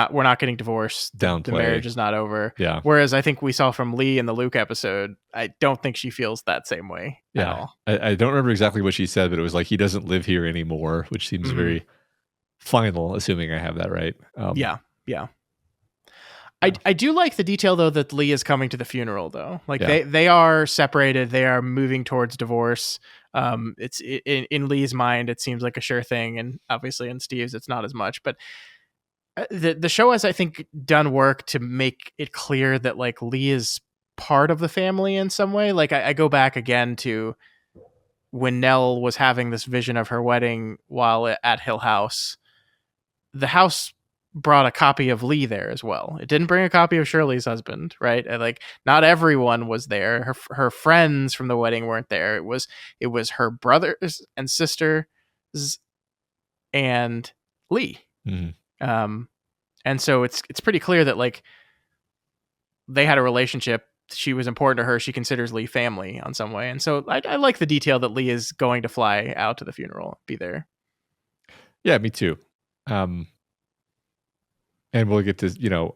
we're not getting divorced.
Downplay.
The marriage is not over.
Yeah.
Whereas I think we saw from Lee in the Luke episode, I don't think she feels that same way at all.
I don't remember exactly what she said, but it was like, he doesn't live here anymore, which seems very final, assuming I have that right.
Yeah. I do like the detail, though, that Lee is coming to the funeral, though. Like they are separated. They are moving towards divorce. It's in Lee's mind, it seems like a sure thing. And obviously in Steve's, it's not as much, but the show has, I think, done work to make it clear that like Lee is part of the family in some way. Like I go back again to when Nell was having this vision of her wedding while at Hill House. The house brought a copy of Lee there as well. It didn't bring a copy of Shirley's husband, right? And like not everyone was there. Her friends from the wedding weren't there. It was her brothers and sisters and Lee.
Mm-hmm.
And so it's pretty clear that like they had a relationship she was important to her. She considers Lee family on some way. And so I like the detail that Lee is going to fly out to the funeral, be there.
Yeah, me too. And we'll get to,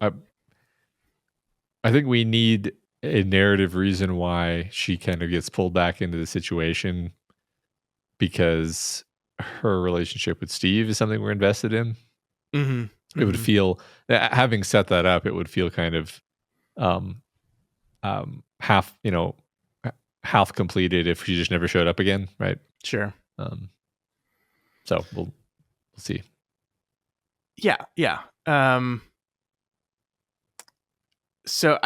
I think we need a narrative reason why she kind of gets pulled back into the situation, because her relationship with Steve is something we're invested in.
Mm-hmm.
It would feel, having set that up, it would feel kind of um, half, half completed if she just never showed up again, right?
Sure.
So we'll see.
Yeah. So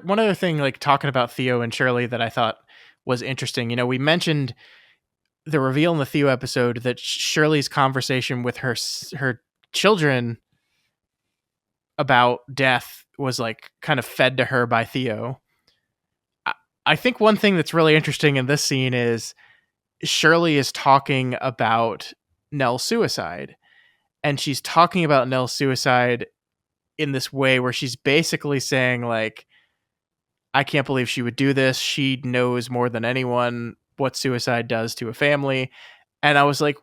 one other thing, like talking about Theo and Shirley, that I thought was interesting. We mentioned the reveal in the Theo episode that Shirley's conversation with her children about death was like kind of fed to her by Theo. I think one thing that's really interesting in this scene is Shirley is talking about Nell's suicide, and she's talking about Nell's suicide in this way where she's basically saying, like, I can't believe she would do this. She knows more than anyone what suicide does to a family. And I was like,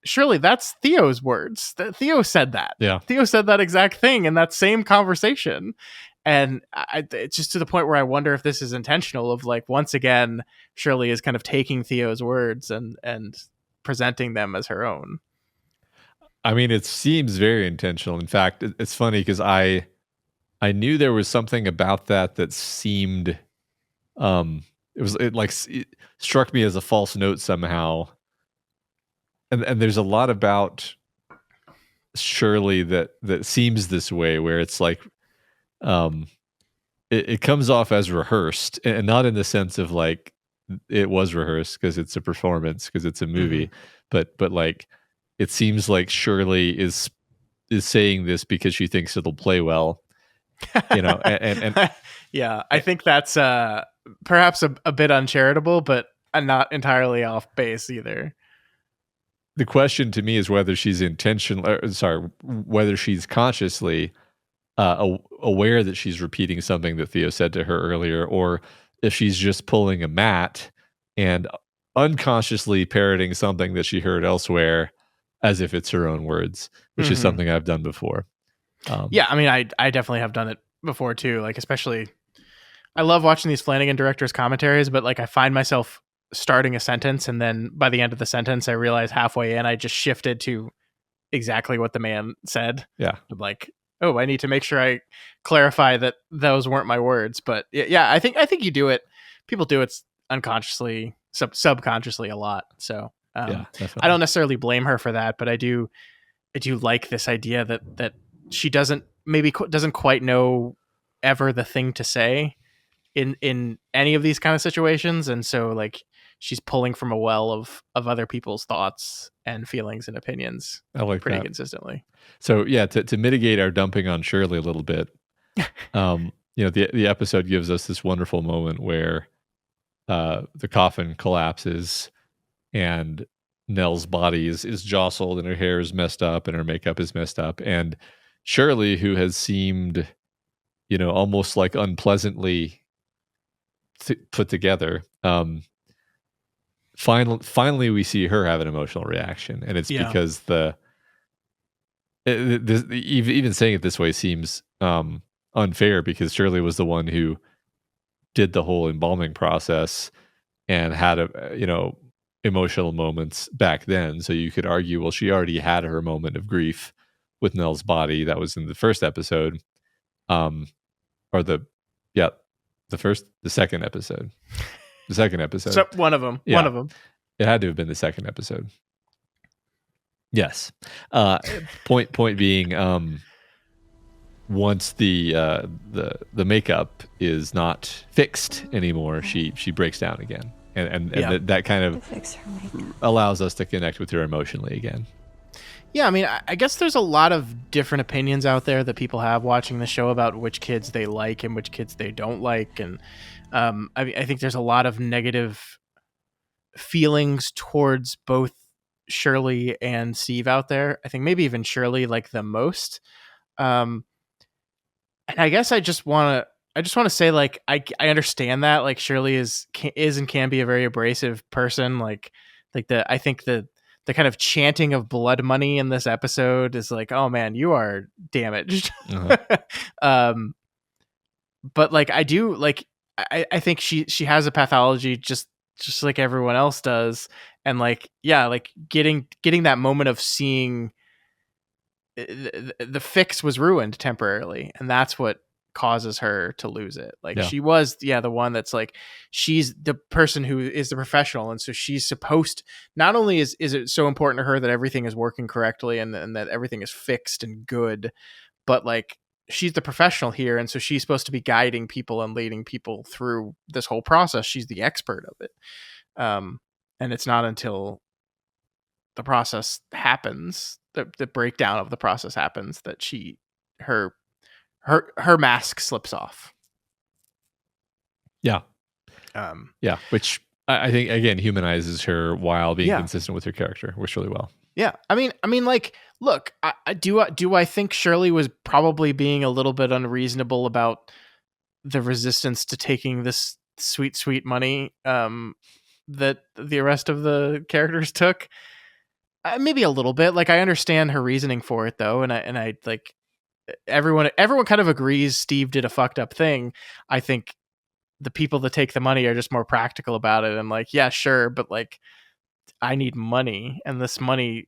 surely that's Theo's words. Theo said that.
Yeah.
Theo said that exact thing in that same conversation. And it's just to the point where I wonder if this is intentional, of like, once again, Shirley is kind of taking Theo's words and presenting them as her own.
I mean, it seems very intentional. In fact, it's funny because I knew there was something about that seemed, it struck me as a false note somehow. And there's a lot about Shirley that seems this way, where it's like, it comes off as rehearsed, and not in the sense of like it was rehearsed because it's a performance, because it's a movie, but like it seems like Shirley is saying this because she thinks it'll play well, and
yeah, I think that's perhaps a bit uncharitable, but not entirely off base either.
The question to me is whether she's whether she's consciously aware that she's repeating something that Theo said to her earlier, or if she's just pulling a Matt and unconsciously parroting something that she heard elsewhere as if it's her own words, which is something I've done before.
Yeah, I mean, I definitely have done it before too. Like, especially, I love watching these Flanagan directors' commentaries, but like I find myself starting a sentence, and then by the end of the sentence, I realize halfway in I just shifted to exactly what the man said.
Yeah.
I'm like, oh, I need to make sure I clarify that those weren't my words. But yeah, I think you do it. People do it unconsciously, subconsciously a lot. So
yeah,
I don't necessarily blame her for that, but I do like this idea that she doesn't quite know ever the thing to say in any of these kind of situations, and so like she's pulling from a well of other people's thoughts and feelings and opinions.
I like
pretty
that.
consistently.
So yeah, to mitigate our dumping on Shirley a little bit, the episode gives us this wonderful moment where the coffin collapses and Nell's body is jostled, and her hair is messed up and her makeup is messed up, and Shirley, who has seemed, almost like unpleasantly put together, finally we see her have an emotional reaction, and it's because even saying it this way seems unfair, because Shirley was the one who did the whole embalming process and had emotional moments back then. So you could argue, well, she already had her moment of grief with Nell's body. That was in the first episode, the second episode. The second episode.
So one of them.
Yeah.
One of them.
It had to have been the second episode. Yes. Point being, once the makeup is not fixed anymore, she breaks down again, and that kind of allows us to connect with her emotionally again.
Yeah, I mean, I guess there's a lot of different opinions out there that people have watching the show about which kids they like and which kids they don't like, and I think there's a lot of negative feelings towards both Shirley and Steve out there. I think maybe even Shirley like the most. And I guess I just want to I just want to say, like, I understand that, like, Shirley is and can be a very abrasive person. Like I think the kind of chanting of blood money in this episode is like, oh man, you are damaged.
Uh-huh.
um, but like I do like I think she has a pathology just like everyone else does, and like yeah, like getting that moment of seeing the fix was ruined temporarily, and that's what causes her to lose it. Like
Yeah.
she was the one that's like she's the person who is the professional, and so she's supposed, not only is it so important to her that everything is working correctly and that everything is fixed and good, but like she's the professional here, and so she's supposed to be guiding people and leading people through this whole process. She's the expert of it. And it's not until the process happens, the breakdown of the process happens, that her her mask slips off.
Yeah.
Um,
Yeah. Which I think again humanizes her while being
Yeah.
consistent with her character, works really well.
yeah, I mean, like, look, I think Shirley was probably being a little bit unreasonable about the resistance to taking this sweet money that the rest of the characters took. Maybe a little bit. Like I understand her reasoning for it though, and I like everyone kind of agrees Steve did a fucked up thing. I think the people that take the money are just more practical about it and like, yeah, sure, but like I need money, and this money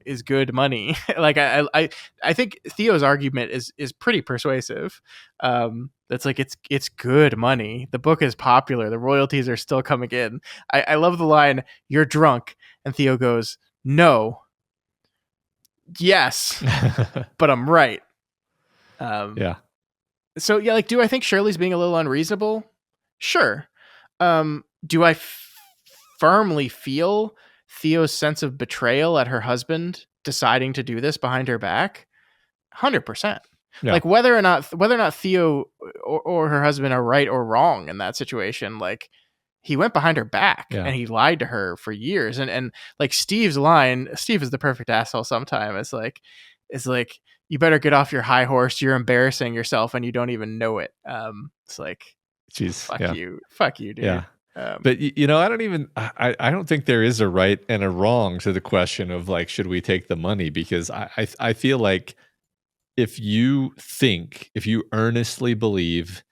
is good money. Like I think Theo's argument is pretty persuasive. That's like it's good money. The book is popular. The royalties are still coming in. I love the line, "You're drunk," and Theo goes, "No, yes, but I'm right."
Yeah.
So yeah, like, do I think Shirley's being a little unreasonable? Sure. Do I firmly feel Theo's sense of betrayal at her husband deciding to do this behind her back? 100%.
Yeah.
Like whether or not Theo or her husband are right or wrong in that situation, like he went behind her back
Yeah.
and he lied to her for years. And like Steve's line, Steve is the perfect asshole sometimes. It's like you better get off your high horse. You're embarrassing yourself and you don't even know it. It's like,
Jeez. Yeah.
fuck you, dude.
Yeah. But I don't think there is a right and a wrong to the question of like, should we take the money? Because I feel like if you earnestly believe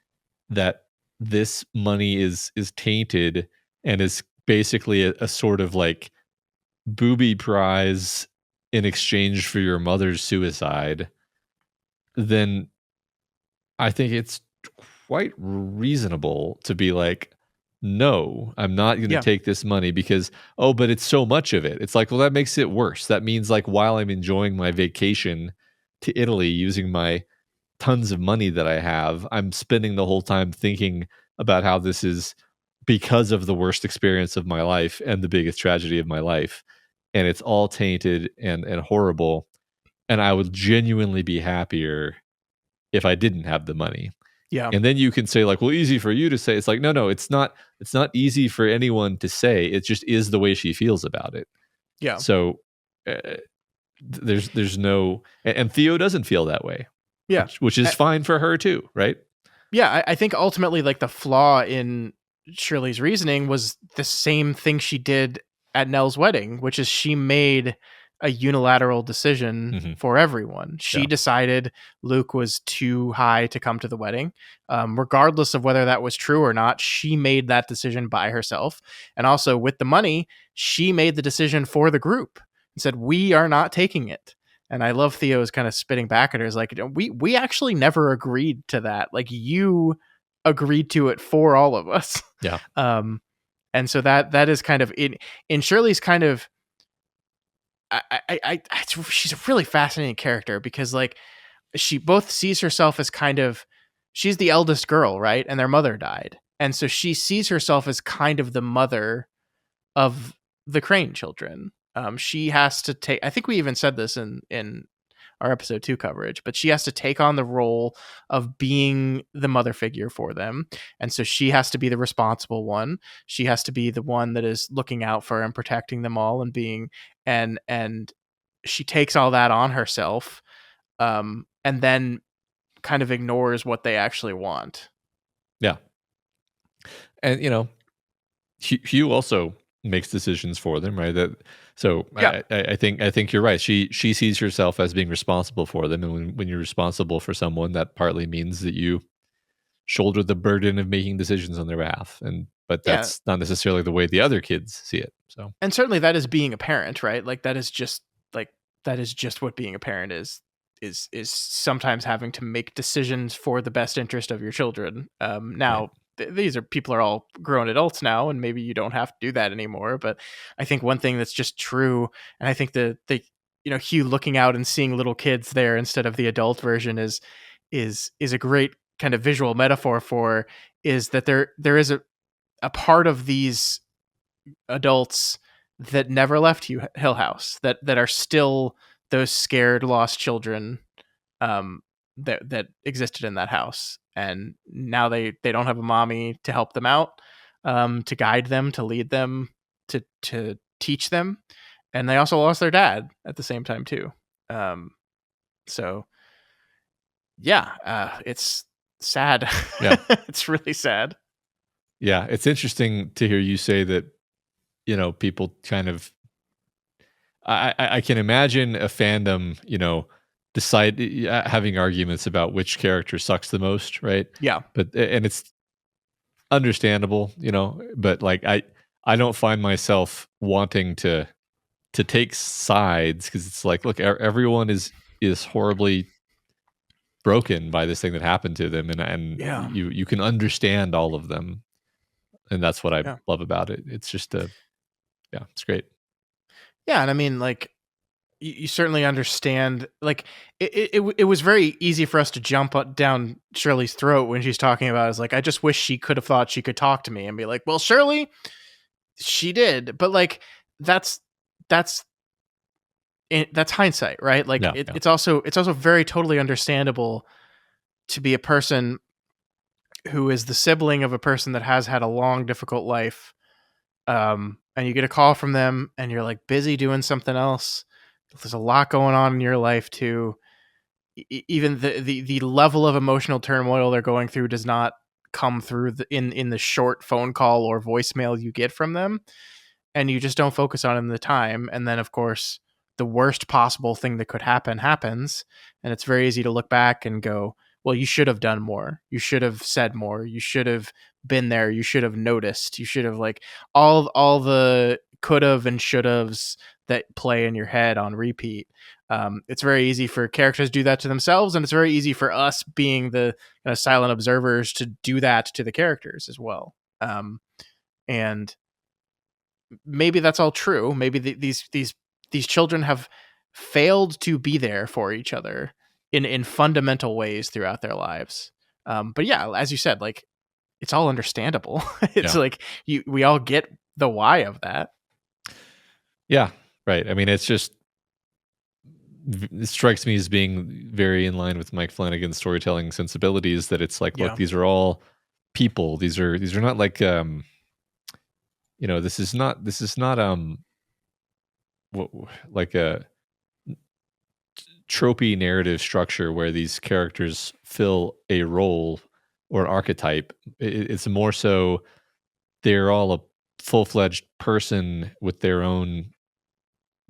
that this money is tainted and is basically a sort of like booby prize in exchange for your mother's suicide, then I think it's quite reasonable to be like, no, I'm not going to
Yeah.
take this money because, oh, but it's so much of it. It's like, well, that makes it worse. That means like while I'm enjoying my vacation to Italy using my tons of money that I have, I'm spending the whole time thinking about how this is because of the worst experience of my life and the biggest tragedy of my life. And it's all tainted and horrible. And I would genuinely be happier if I didn't have the money.
Yeah.
And then you can say like, well, easy for you to say. It's like, no, it's not easy for anyone to say. It just is the way she feels about it.
Yeah.
So there's no, and Theo doesn't feel that way.
Yeah.
Which is fine for her too, right?
Yeah. I think ultimately like the flaw in Shirley's reasoning was the same thing she did at Nell's wedding, which is she made a unilateral decision for everyone. She decided Luke was too high to come to the wedding. Regardless of whether that was true or not, she made that decision by herself. And also with the money, she made the decision for the group and said, we are not taking it. And I love Theo's kind of spitting back at her. Is like, we actually never agreed to that. Like you agreed to it for all of us.
Yeah.
And so that is kind of in Shirley's kind of, she's a really fascinating character because like she both sees herself as kind of, she's the eldest girl, right? And their mother died. And so she sees herself as kind of the mother of the Crane children. She has to take, I think we even said this in our episode 2 coverage, but she has to take on the role of being the mother figure for them. And so she has to be the responsible one. She has to be the one that is looking out for and protecting them all and being, and she takes all that on herself, and then kind of ignores what they actually want.
Yeah. And, Hugh also makes decisions for them, right? So
Yeah.
I think you're right. She sees herself as being responsible for them, and when you're responsible for someone, that partly means that you shoulder the burden of making decisions on their behalf. But
Yeah.
that's not necessarily the way the other kids see it. So
And certainly that is being a parent, right? Like like that is just what being a parent is sometimes having to make decisions for the best interest of your children.
right,
Now these are people are all grown adults now, and maybe you don't have to do that anymore. But I think one thing that's just true, and I think the Hugh looking out and seeing little kids there instead of the adult version is a great kind of visual metaphor for is that there is a part of these adults that never left Hill House that are still those scared lost children um, that existed in that house, and now they don't have a mommy to help them out, to guide them, to lead them, to teach them, and they also lost their dad at the same time too. Um, so yeah, it's sad.
yeah,
It's really sad.
yeah. It's interesting to hear you say that. People kind of. I can imagine a fandom, decide having arguments about which character sucks the most, right?
Yeah,
And it's understandable, but like I don't find myself wanting to take sides because it's like, look, everyone is horribly broken by this thing that happened to them, and
yeah,
you can understand all of them, and that's what I
yeah,
love about it. It's just yeah, it's great.
yeah. And I mean, like, you certainly understand. Like, it was very easy for us to jump down Shirley's throat when she's talking about. Is like, I just wish she could have thought she could talk to me and be like, well, Shirley, she did, but like, that's that's that's hindsight, right? Like,
Yeah, yeah,
it's also very totally understandable to be a person who is the sibling of a person that has had a long, difficult life, and you get a call from them, and you're like busy doing something else. There's a lot going on in your life too. Even the level of emotional turmoil they're going through does not come through in the short phone call or voicemail you get from them, and you just don't focus on it in the time. And then of course the worst possible thing that could happen happens, and it's very easy to look back and go, well, you should have done more, you should have said more, you should have been there, you should have noticed, you should have, like, all the could have and should haves that play in your head on repeat. It's very easy for characters to do that to themselves, and it's very easy for us being the silent observers to do that to the characters as well. And maybe that's all true. Maybe these children have failed to be there for each other in fundamental ways throughout their lives. But yeah, as you said, like, it's all understandable. It's
yeah,
like we all get the why of that.
yeah. Right. I mean, it's just it strikes me as being very in line with Mike Flanagan's storytelling sensibilities. That it's like, look,
Yeah.
these are all people. These are not like this is not like a tropey narrative structure where these characters fill a role or an archetype. It's more so they're all a full-fledged person with their own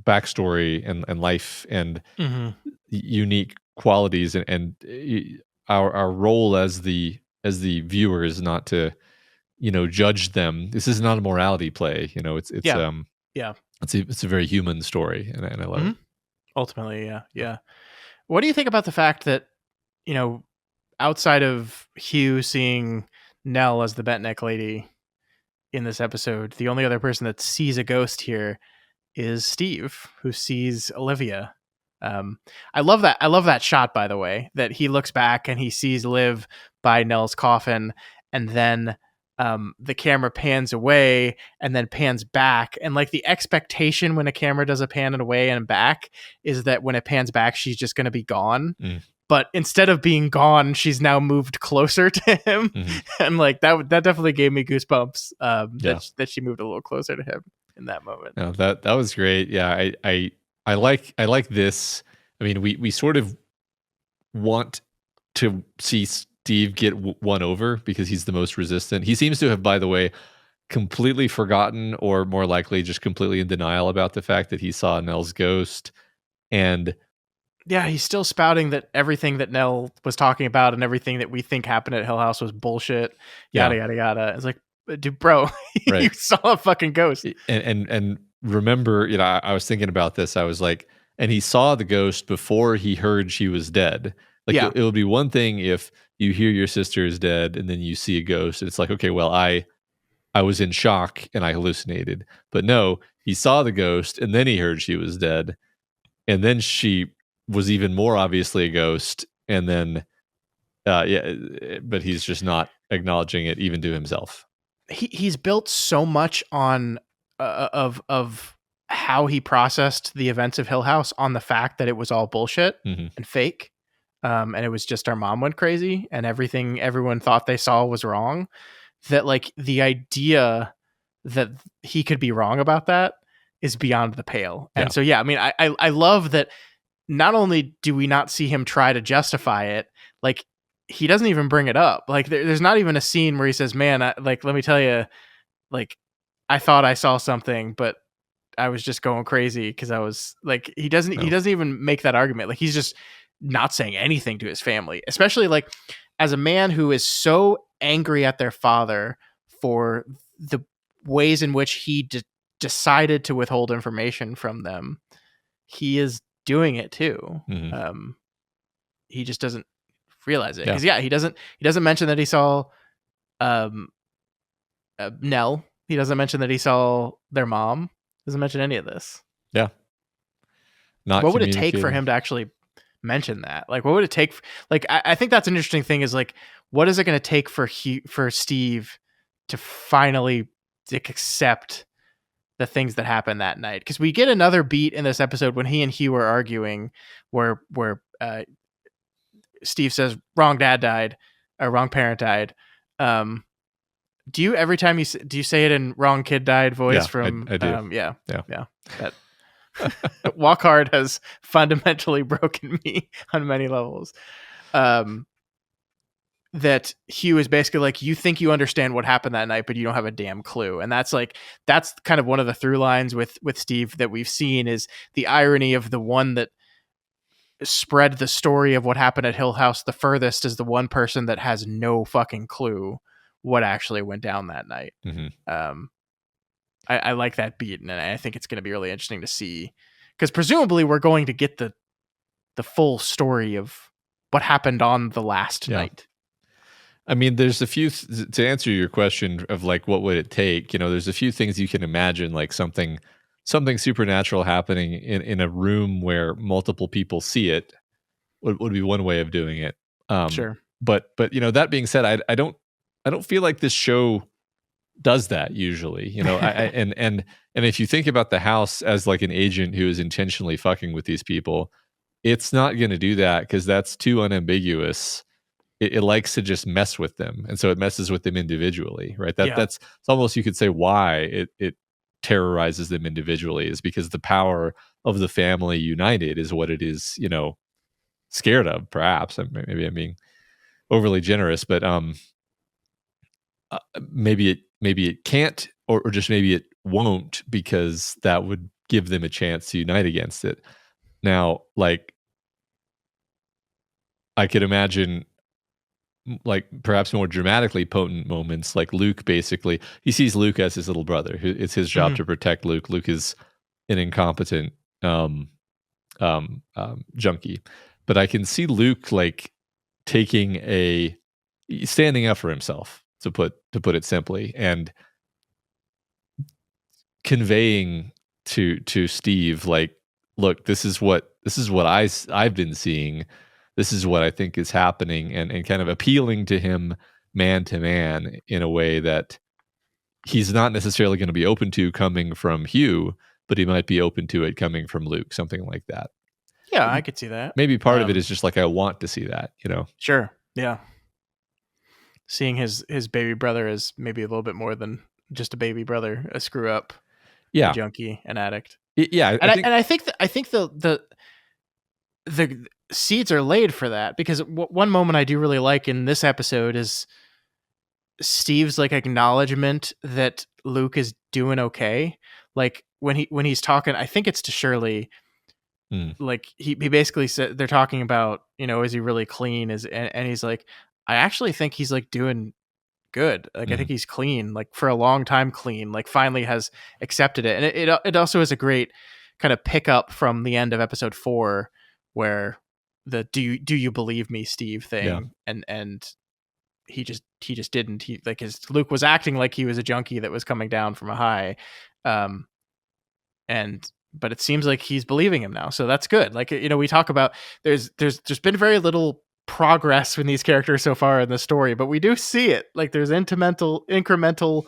backstory and life and
Hmm.
unique qualities, our role as the viewer is not to judge them. This is not a morality play.
Yeah. Yeah.
It's a very human story, and I love
Hmm.
it.
Ultimately, yeah. Yeah. What do you think about the fact that, you know, outside of Hugh seeing Nell as the bent neck lady in this episode, the only other person that sees a ghost here is Steve, who sees Olivia. Um, I love that. I love that shot, by the way, that he looks back and he sees Liv by Nell's coffin, and then the camera pans away and then pans back. And like, the expectation when a camera does a pan and away and back is that when it pans back, she's just going to be gone.
Mm,
But instead of being gone, she's now moved closer to him,
mhm.
and like that definitely gave me goosebumps.
Yeah.
That she moved a little closer to him in that moment.
No, that was great. Yeah, I like this. I mean, we sort of want to see Steve get won over because he's the most resistant. He seems to have, by the way, completely forgotten, or more likely just completely in denial about the fact that he saw Nell's ghost. And
yeah, he's still spouting that everything that Nell was talking about and everything that we think happened at Hill House was bullshit. Yada
yeah,
yada yada. It's like, dude, bro, you
right.
saw a fucking ghost.
And remember, I was thinking about this. I was like, and he saw the ghost before he heard she was dead. Like
Yeah,
it would be one thing if you hear your sister is dead and then you see a ghost. It's like, okay, well, I was in shock and I hallucinated. But no, he saw the ghost and then he heard she was dead. And then she was even more obviously a ghost. And then, but he's just not acknowledging it even to himself.
he's built so much on of how he processed the events of Hill House on the fact that it was all bullshit
Mm-hmm.
and fake. And it was just our mom went crazy and everything everyone thought they saw was wrong. That like the idea that he could be wrong about that is beyond the pale.
Yeah.
And so, yeah, I mean, I love that not only do we not see him try to justify it, like he doesn't even bring it up. Like there's not even a scene where he says, man, let me tell you, like, I thought I saw something, but I was just going crazy because I was like, he doesn't even make that argument. Like he's just not saying anything to his family, especially like as a man who is so angry at their father for the ways in which he decided to withhold information from them. He is doing it too.
Mm-hmm.
He just doesn't realize it
Yeah.
because he doesn't mention that he saw Nell. He doesn't mention that he saw their mom. Doesn't mention any of this.
Yeah. Not
what would it take for
communicating.
him to actually mention that? Like, what would it take? I think that's an interesting thing is like, what is it going to take for Steve to finally accept the things that happened that night? Because we get another beat in this episode when he and Hugh are arguing where Steve says wrong dad died or wrong parent died. Do you every time do you say it in wrong kid died voice?
Yeah,
from
I do.
Yeah. That Walk Hard has fundamentally broken me on many levels. That Hugh is basically like, you think you understand what happened that night, but you don't have a damn clue. And that's kind of one of the through lines with Steve that we've seen, is the irony of the one that spread the story of what happened at Hill House the furthest is the one person that has no fucking clue what actually went down that night.
Mm-hmm.
I like that beat, and I think it's going to be really interesting to see, because presumably we're going to get the full story of what happened on the last night.
I mean, there's a few to answer your question of like, what would it take? There's a few things you can imagine, like something supernatural happening in a room where multiple people see it would be one way of doing it.
Sure.
But that being said, I don't feel like this show does that usually. And if you think about the house as like an agent who is intentionally fucking with these people, it's not going to do that because that's too unambiguous. It likes to just mess with them, and so it messes with them individually, right? That's it's almost, you could say, why it terrorizes them individually is because the power of the family united is what it is, scared of. Perhaps maybe I'm being overly generous, but maybe it can't, or just maybe it won't, because that would give them a chance to unite against it. Now, like, I could imagine like perhaps more dramatically potent moments, like Luke, basically he sees Luke as his little brother. It's his job to protect Luke. Luke is an incompetent junkie, but I can see Luke like standing up for himself, to put it simply, and conveying to Steve, like, look, this is what I've been seeing. This is what I think is happening, and kind of appealing to him man to man in a way that he's not necessarily going to be open to coming from Hugh, but he might be open to it coming from Luke, something like that.
Yeah, I could see that.
Maybe part of it is just like, I want to see that,
Sure. Yeah. Seeing his baby brother as maybe a little bit more than just a baby brother, a screw up,
a
junkie, an addict.
Yeah,
I think the the seeds are laid for that, because one moment I do really like in this episode is Steve's like acknowledgement that Luke is doing okay. Like when he's talking, I think it's to Shirley. Like he basically said, they're talking about, is he really clean? And he's like, I actually think he's like doing good. Like I think he's clean, like for a long time clean. Like finally has accepted it, and it also is a great kind of pickup from the end of episode 4, where the do you believe me, Steve thing, and he just didn't. He like his Luke was acting like he was a junkie that was coming down from a high, and but it seems like he's believing him now, so that's good. Like we talk about there's been very little progress in these characters so far in the story, but we do see it. Like there's incremental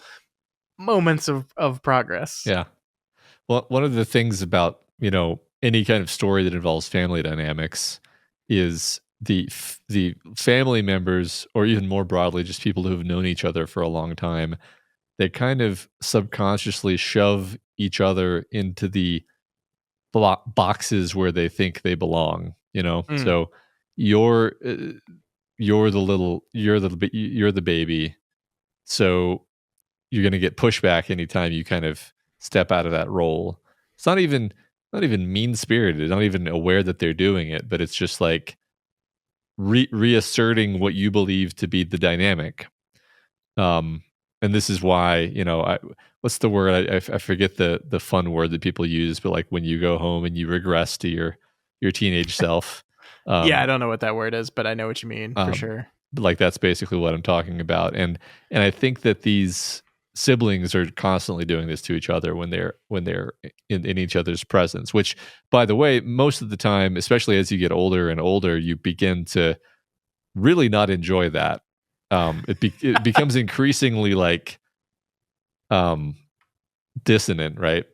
moments of progress.
Yeah. Well, one of the things about any kind of story that involves family dynamics is the family members, or even more broadly, just people who have known each other for a long time. They kind of subconsciously shove each other into the boxes where they think they belong. So you're the baby, so you're going to get pushback anytime you kind of step out of that role. It's not even mean spirited, not even aware that they're doing it, but it's just like reasserting what you believe to be the dynamic. And this is why, what's the word? I forget the fun word that people use, but like when you go home and you regress to your teenage self.
Yeah, I don't know what that word is, but I know what you mean for sure.
Like that's basically what I'm talking about, and I think that these siblings are constantly doing this to each other when they're in each other's presence. Which, by the way, most of the time, especially as you get older and older, you begin to really not enjoy that. It becomes increasingly like dissonant, right?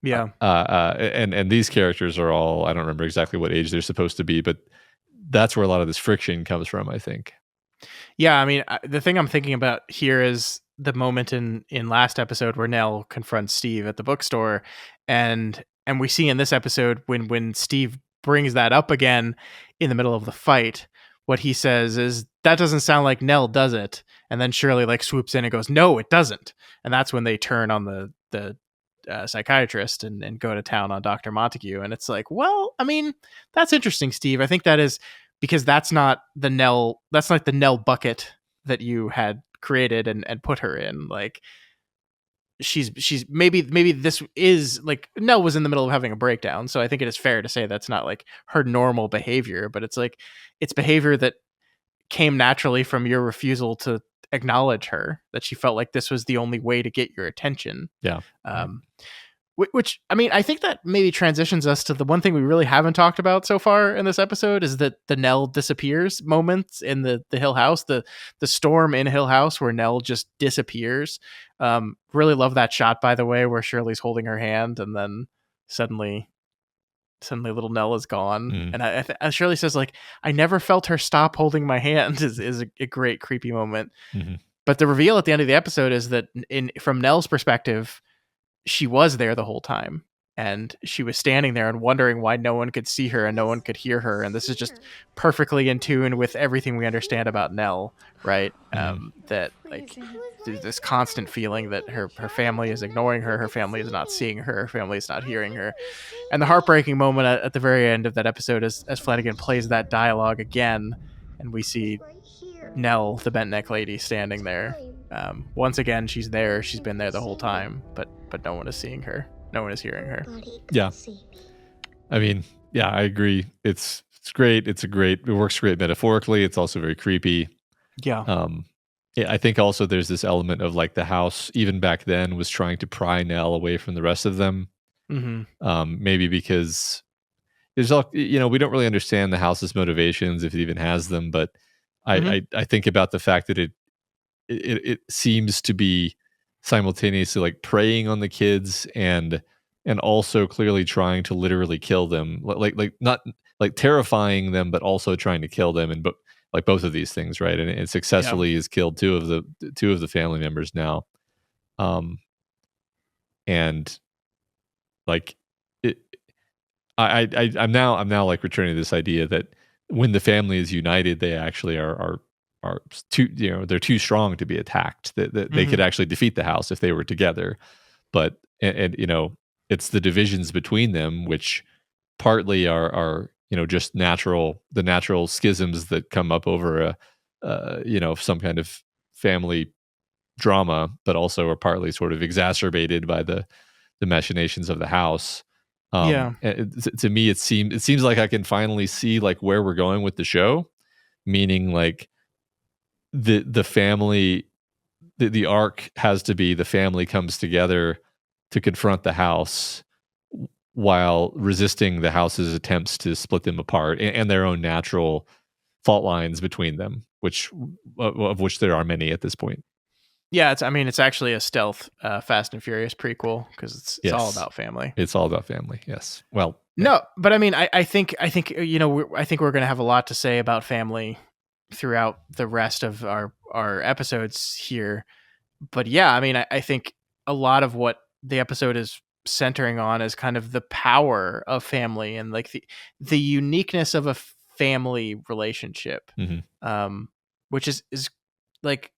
Yeah.
And these characters are all, I don't remember exactly what age they're supposed to be, but that's where a lot of this friction comes from, I think.
Yeah, I mean, the thing I'm thinking about here is the moment in last episode where Nell confronts Steve at the bookstore, and we see in this episode when Steve brings that up again in the middle of the fight, what he says is, that doesn't sound like Nell, does it? And then Shirley like swoops in and goes, no, it doesn't. And that's when they turn on the psychiatrist and go to town on Dr. Montague. And it's like, well, I mean, that's interesting, Steve. I think that is because that's not the Nell bucket that you had created and put her in. Like she's maybe this is like, Nell was in the middle of having a breakdown, so I think it is fair to say that's not like her normal behavior, but it's like it's behavior that came naturally from your refusal to acknowledge her, that she felt like this was the only way to get your attention.
Yeah.
Which, I mean, I think that maybe transitions us to the one thing we really haven't talked about so far in this episode, is that the Nell disappears moments in the Hill House, the storm in Hill House where Nell just disappears. Really love that shot, by the way, where Shirley's holding her hand and then suddenly little Nell is gone. And Shirley says, like, I never felt her stop holding my hand is a great creepy moment. But the reveal at the end of the episode is that from Nell's perspective, she was there the whole time, and she was standing there and wondering why no one could see her and no one could hear her. And this is just perfectly in tune with everything we understand about Nell, right? That like this constant feeling that her family is ignoring her, her family is not seeing her family is not hearing her. And the heartbreaking moment at the very end of that episode is as Flanagan plays that dialogue again, and we see Nell, the bent neck lady, standing there. Once again, she's there. She's been there the whole time, but no one is seeing her. No one is hearing her.
Yeah. I mean, yeah, I agree. It's great. It works great metaphorically. It's also very creepy.
Yeah.
I think also there's this element of like the house, even back then, was trying to pry Nell away from the rest of them. Maybe because there's all, we don't really understand the house's motivations, if it even has them, but I think about the fact that it seems to be simultaneously like preying on the kids and also clearly trying to literally kill them, like not like terrifying them, but also trying to kill them, and but like both of these things, right? And it successfully has killed two of the family members now, and like it. I'm now like returning to this idea that when the family is united, they actually are too, you know, they're too strong to be attacked. That they could
Mhm.
actually defeat the house if they were together. But and you know, it's the divisions between them which partly are you know, just the natural schisms that come up over a you know, some kind of family drama, but also are partly sort of exacerbated by the machinations of the house.
Yeah.
To me, it seems like I can finally see like where we're going with the show, meaning like the family, the arc has to be the family comes together to confront the house while resisting the house's attempts to split them apart, and their own natural fault lines between them, which of which there are many at this point.
Yeah, I mean, it's actually a stealth Fast and Furious prequel because it's all
Yes,
about family.
it's all about family. Yes. Well, yeah.
No, but I mean, I think you know, I think we're going to have a lot to say about family throughout the rest of our episodes here. But yeah, I mean, I think a lot of what the episode is centering on is kind of the power of family and like the uniqueness of a family relationship,
Mhm.
um, which is like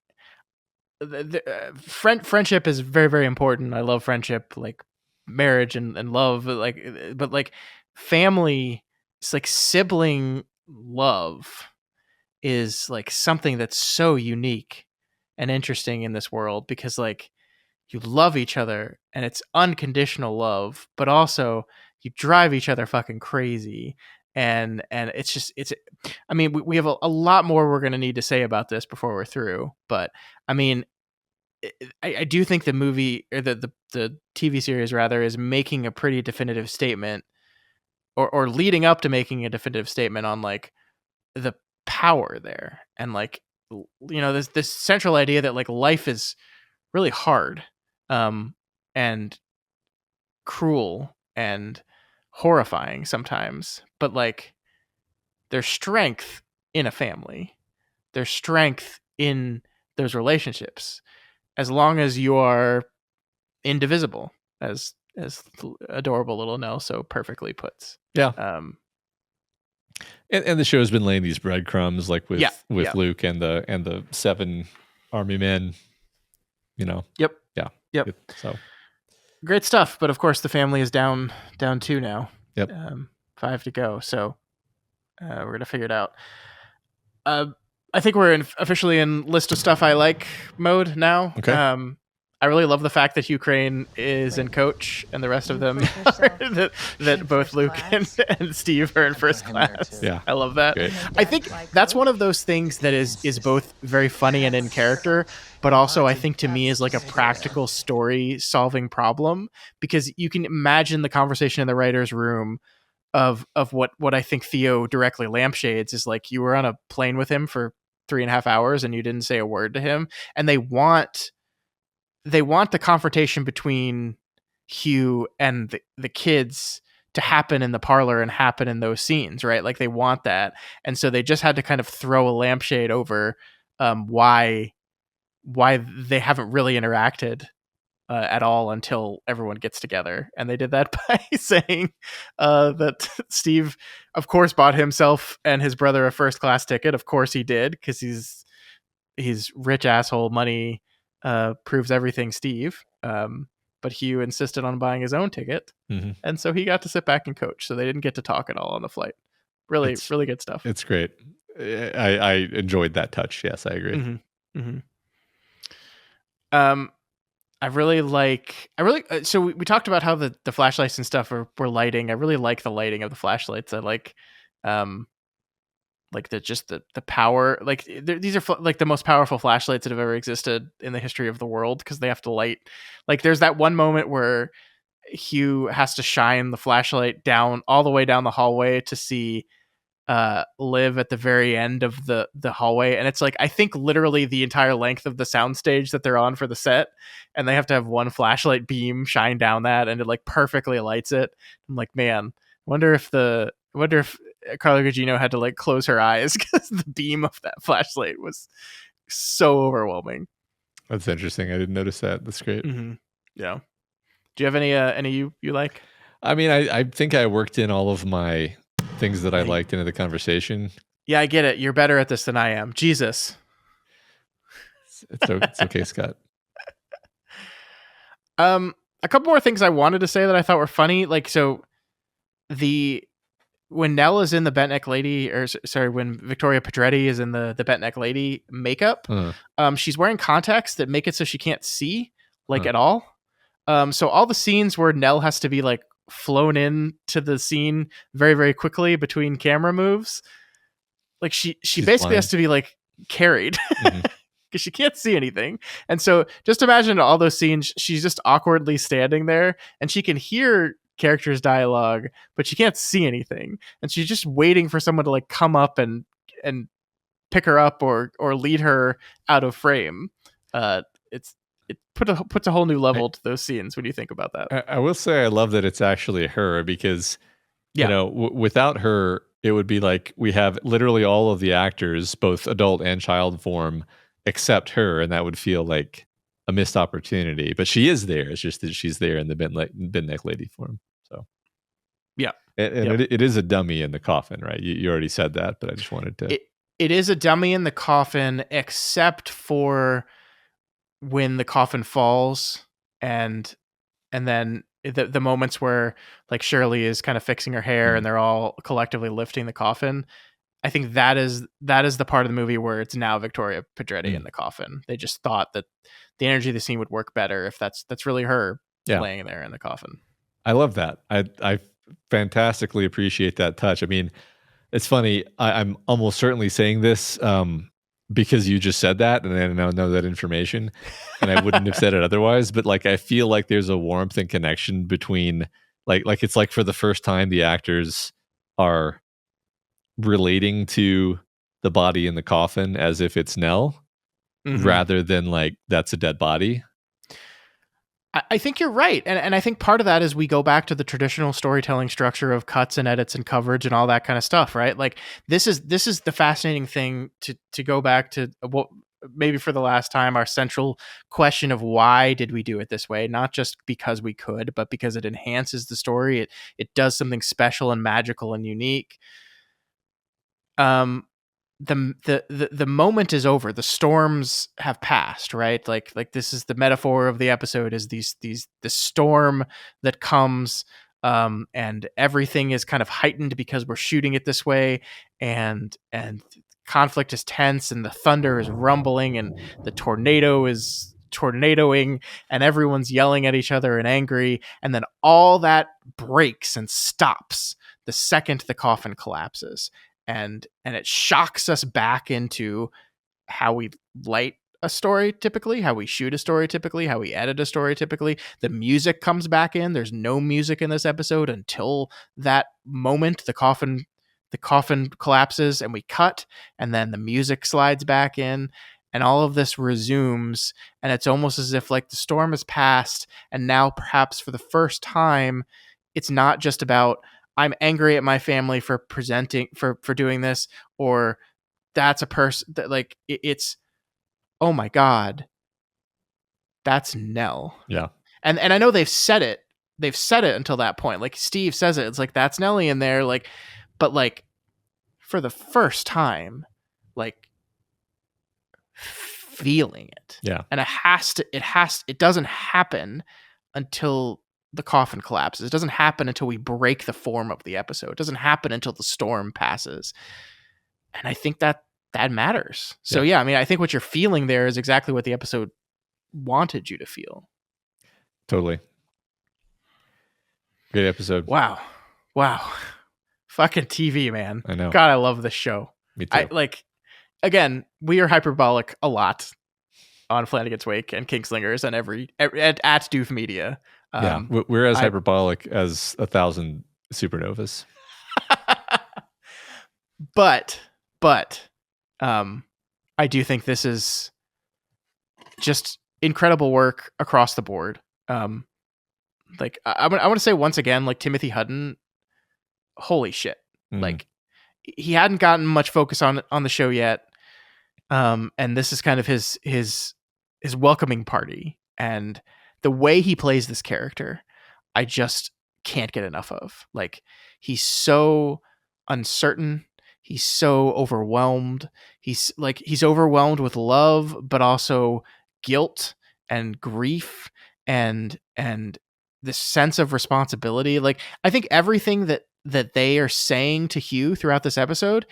friendship is very very important. I love friendship, like marriage and love, but like family, it's like sibling love is like something that's so unique and interesting in this world because like you love each other and it's unconditional love, but also you drive each other fucking crazy. And it's just it's I mean we have a lot more we're going to need to say about this before we're through, but I mean I do think the movie or the TV series rather is making a pretty definitive statement or leading up to making a definitive statement on like the power there and like you know this central idea that like life is really hard, um and cruel and horrifying sometimes, but like there's strength in a family, there's strength in those relationships as long as you are indivisible, as adorable little Nell so perfectly puts.
Yeah.
um
And the show's been laying these breadcrumbs, like
yeah,
with
yeah,
Luke and the 7 army men, you know?
yep,
Yeah.
yep,
So,
great stuff. But of course the family is down two now.
yep.
5 to go, so we're gonna figure it out. uh I think we're officially in list of stuff I like mode now.
Okay.
I really love the fact that Hugh Crane is in coach and the rest of them that both Luke and Steve are in first class.
Yeah.
I love that.
Great.
I think that's one of those things that is both very funny and in character, but also I think to me is like a practical story solving problem because you can imagine the conversation in the writer's room of what I think Theo directly lampshades is like you were on a plane with him for 3.5 hours and you didn't say a word to him, and they want the confrontation between Hugh and the kids to happen in the parlor and happen in those scenes, right? Like they want that, and so they just had to kind of throw a lampshade over why they haven't really interacted at all until everyone gets together. And they did that by saying that Steve, of course, bought himself and his brother a first class ticket. Of course he did, because he's rich asshole money proves everything, Steve. But Hugh insisted on buying his own ticket,
Mm-hmm.
and so he got to sit back and coach. So they didn't get to talk at all on the flight. Really, really good stuff.
It's great. I enjoyed that touch. Yes, I agree.
Mm-hmm. Mm-hmm. Um, so we talked about how the flashlights and stuff were lighting. I really like the lighting of the flashlights. I like the power, like these are like the most powerful flashlights that have ever existed in the history of the world because they have to light, like there's that one moment where Hugh has to shine the flashlight down all the way down the hallway to see Liv at the very end of the hallway, and it's like I think literally the entire length of the soundstage that they're on for the set, and they have to have one flashlight beam shine down that, and it like perfectly lights it. I'm like, man, wonder if Carla Gugino had to like close her eyes because the beam of that flashlight was so overwhelming.
That's interesting. I didn't notice that. That's great.
Mm-hmm. Yeah. Do you have any you like?
I mean, I think I worked in all of my things that I liked into the conversation.
Yeah, I get it. You're better at this than I am. Jesus.
It's okay, Scott.
A couple more things I wanted to say that I thought were funny. Like, so the when Nell is in the bent neck lady, or sorry, when Victoria Pedretti is in the bent neck lady makeup, she's wearing contacts that make it so she can't see at all. So all the scenes where Nell has to be like flown in to the scene very, very quickly between camera moves, like she's basically blind. Has to be like carried because she can't see anything. And so just imagine all those scenes, she's just awkwardly standing there and she can hear characters' dialogue, but she can't see anything. And she's just waiting for someone to like come up and pick her up or lead her out of frame. It puts a whole new level to those scenes when you think about that.
I will say I love that it's actually her because, you know, without her, it would be like we have literally all of the actors, both adult and child form, except her, and that would feel like a missed opportunity. But she is there. It's just that she's there in the bent neck lady form. So,
yeah.
And it is a dummy in the coffin, right? You already said that, but I just wanted to...
It is a dummy in the coffin, except for when the coffin falls and then the moments where like Shirley is kind of fixing her hair and they're all collectively lifting the coffin. I think that is the part of the movie where it's now Victoria Pedretti in the coffin. They just thought that the energy of the scene would work better if that's really her laying there in the coffin.
I love that. I fantastically appreciate that touch. I mean, it's funny. I'm almost certainly saying this because you just said that, and I now know that information, and I wouldn't have said it otherwise. But like, I feel like there's a warmth and connection between like it's like for the first time the actors are relating to the body in the coffin as if it's Nell, rather than like that's a dead body.
I think you're right. And I think part of that is we go back to the traditional storytelling structure of cuts and edits and coverage and all that kind of stuff, right? Like this is the fascinating thing to go back to what maybe for the last time, our central question of why did we do it this way? Not just because we could, but because it enhances the story. It does something special and magical and unique. The moment is over. The storms have passed, right? Like this is the metaphor of the episode is the storm that comes, and everything is kind of heightened because we're shooting it this way, and conflict is tense, and the thunder is rumbling, and the tornado is tornadoing, and everyone's yelling at each other and angry, and then all that breaks and stops the second the coffin collapses. And it shocks us back into how we light a story typically, how we shoot a story typically, how we edit a story typically. The music comes back in. There's no music in this episode until that moment. The coffin collapses and we cut, and then the music slides back in, and all of this resumes. And it's almost as if like the storm has passed, and now perhaps for the first time, it's not just about I'm angry at my family for doing this, or that's a person that like it's, oh my God, that's Nell.
Yeah.
And I know they've said it until that point. Like Steve says it, it's like, that's Nellie in there. Like, but like for the first time, like feeling it.
Yeah.
And it doesn't happen until the coffin collapses. It doesn't happen until we break the form of the episode. It doesn't happen until the storm passes. And I think that matters. So yeah, I mean, I think what you're feeling there is exactly what the episode wanted you to feel.
Totally. Great episode.
Wow. Fucking TV, man.
I know.
God, I love this show.
Me too.
Again, we are hyperbolic a lot on Flanagan's Wake and Kingslingers and at Doof Media.
We're as hyperbolic as 1,000 supernovas.
but I do think this is just incredible work across the board. I want to say once again, like Timothy Hutton, holy shit! Like he hadn't gotten much focus on the show yet, and this is kind of his welcoming party, and the way he plays this character, I just can't get enough of. Like, he's so uncertain. He's so overwhelmed. He's overwhelmed with love, but also guilt and grief and this sense of responsibility. Like, I think everything that they are saying to Hugh throughout this episode,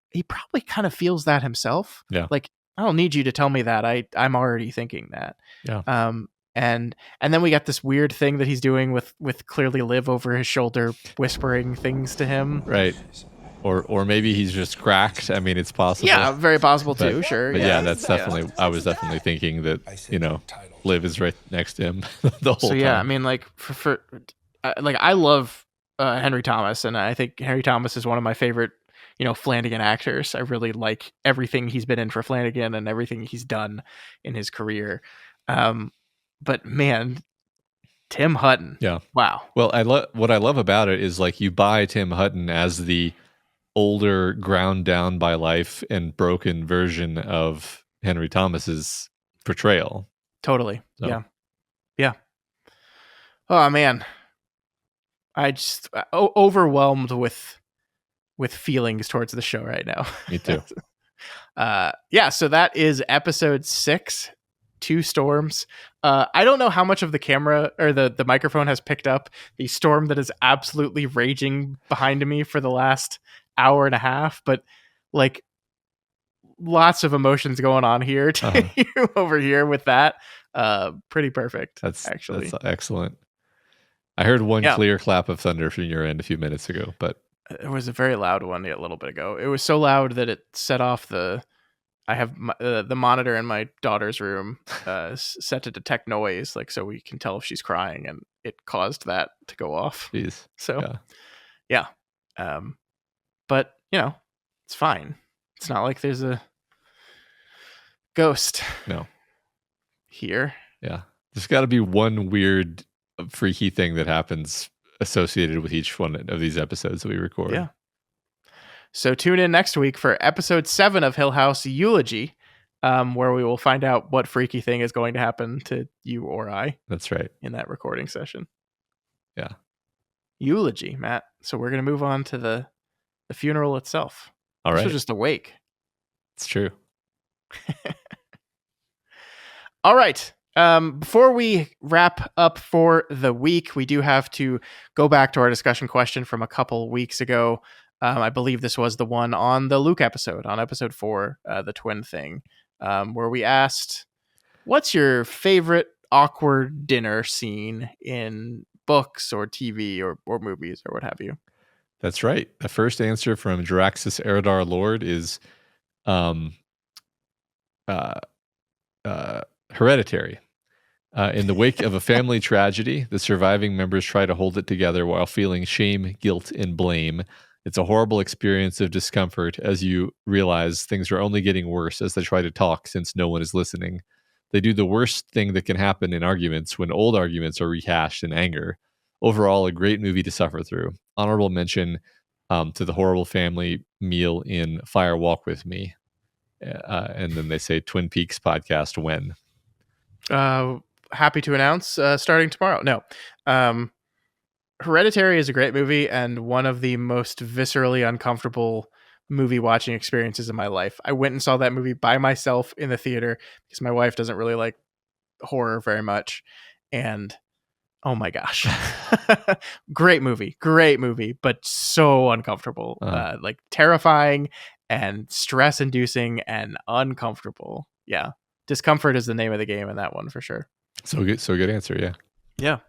he probably kind of feels that himself.
Yeah.
Like, I don't need you to tell me that. I'm already thinking that.
Yeah.
And then we got this weird thing that he's doing with clearly Liv over his shoulder, whispering things to him.
Right. Or maybe he's just cracked. I mean, it's possible.
Yeah, very possible too. Sure.
But yeah, that's definitely. I was definitely thinking that Liv is right next to him the whole time.
So yeah, I mean, like I love Henry Thomas, and I think Henry Thomas is one of my favorite Flanagan actors. I really like everything he's been in for Flanagan and everything he's done in his career. But man, Tim Hutton.
Yeah.
Wow.
Well, what I love about it is like you buy Tim Hutton as the older, ground down by life and broken version of Henry Thomas's portrayal.
Totally.
So.
Yeah. Yeah. Oh man, I just overwhelmed with feelings towards the show right now.
Me too.
Yeah. So that is episode 6. 2 storms. I don't know how much of the camera or the microphone has picked up the storm that is absolutely raging behind me for the last hour and a half, but like lots of emotions going on here over here with that. Pretty perfect. That's
excellent. I heard one clear clap of thunder from your end a few minutes ago, but
it was a very loud one a little bit ago. It was so loud that it set off I have the monitor in my daughter's room set to detect noise, like so we can tell if she's crying, and it caused that to go off.
Jeez.
So, yeah. But it's fine. It's not like there's a ghost.
No.
Here.
Yeah. There's got to be one weird, freaky thing that happens associated with each one of these episodes that we record.
Yeah. So tune in next week for episode 7 of Hill House, Eulogy, where we will find out what freaky thing is going to happen to you or I.
That's right.
In that recording session.
Yeah.
Eulogy, Matt. So we're going to move on to the funeral itself.
All right.
This was just a wake.
It's true.
All right. Before we wrap up for the week, we do have to go back to our discussion question from a couple weeks ago. I believe this was the one on the Luke episode, on episode 4, the twin thing, where we asked, what's your favorite awkward dinner scene in books or TV or movies or what have you?
That's right. The first answer from Jaraxxus Eridar Lord is Hereditary. In the wake of a family tragedy, the surviving members try to hold it together while feeling shame, guilt, and blame. It's a horrible experience of discomfort as you realize things are only getting worse as they try to talk since no one is listening. They do the worst thing that can happen in arguments when old arguments are rehashed in anger. Overall, a great movie to suffer through. Honorable mention to the horrible family meal in Fire Walk With Me. And then they say Twin Peaks podcast when?
Happy to announce starting tomorrow. No. Hereditary is a great movie and one of the most viscerally uncomfortable movie watching experiences in my life. I went and saw that movie by myself in the theater because my wife doesn't really like horror very much. And oh my gosh, great movie, but so uncomfortable, like terrifying and stress inducing and uncomfortable. Yeah. Discomfort is the name of the game in that one for sure.
So good answer. Yeah.
Yeah.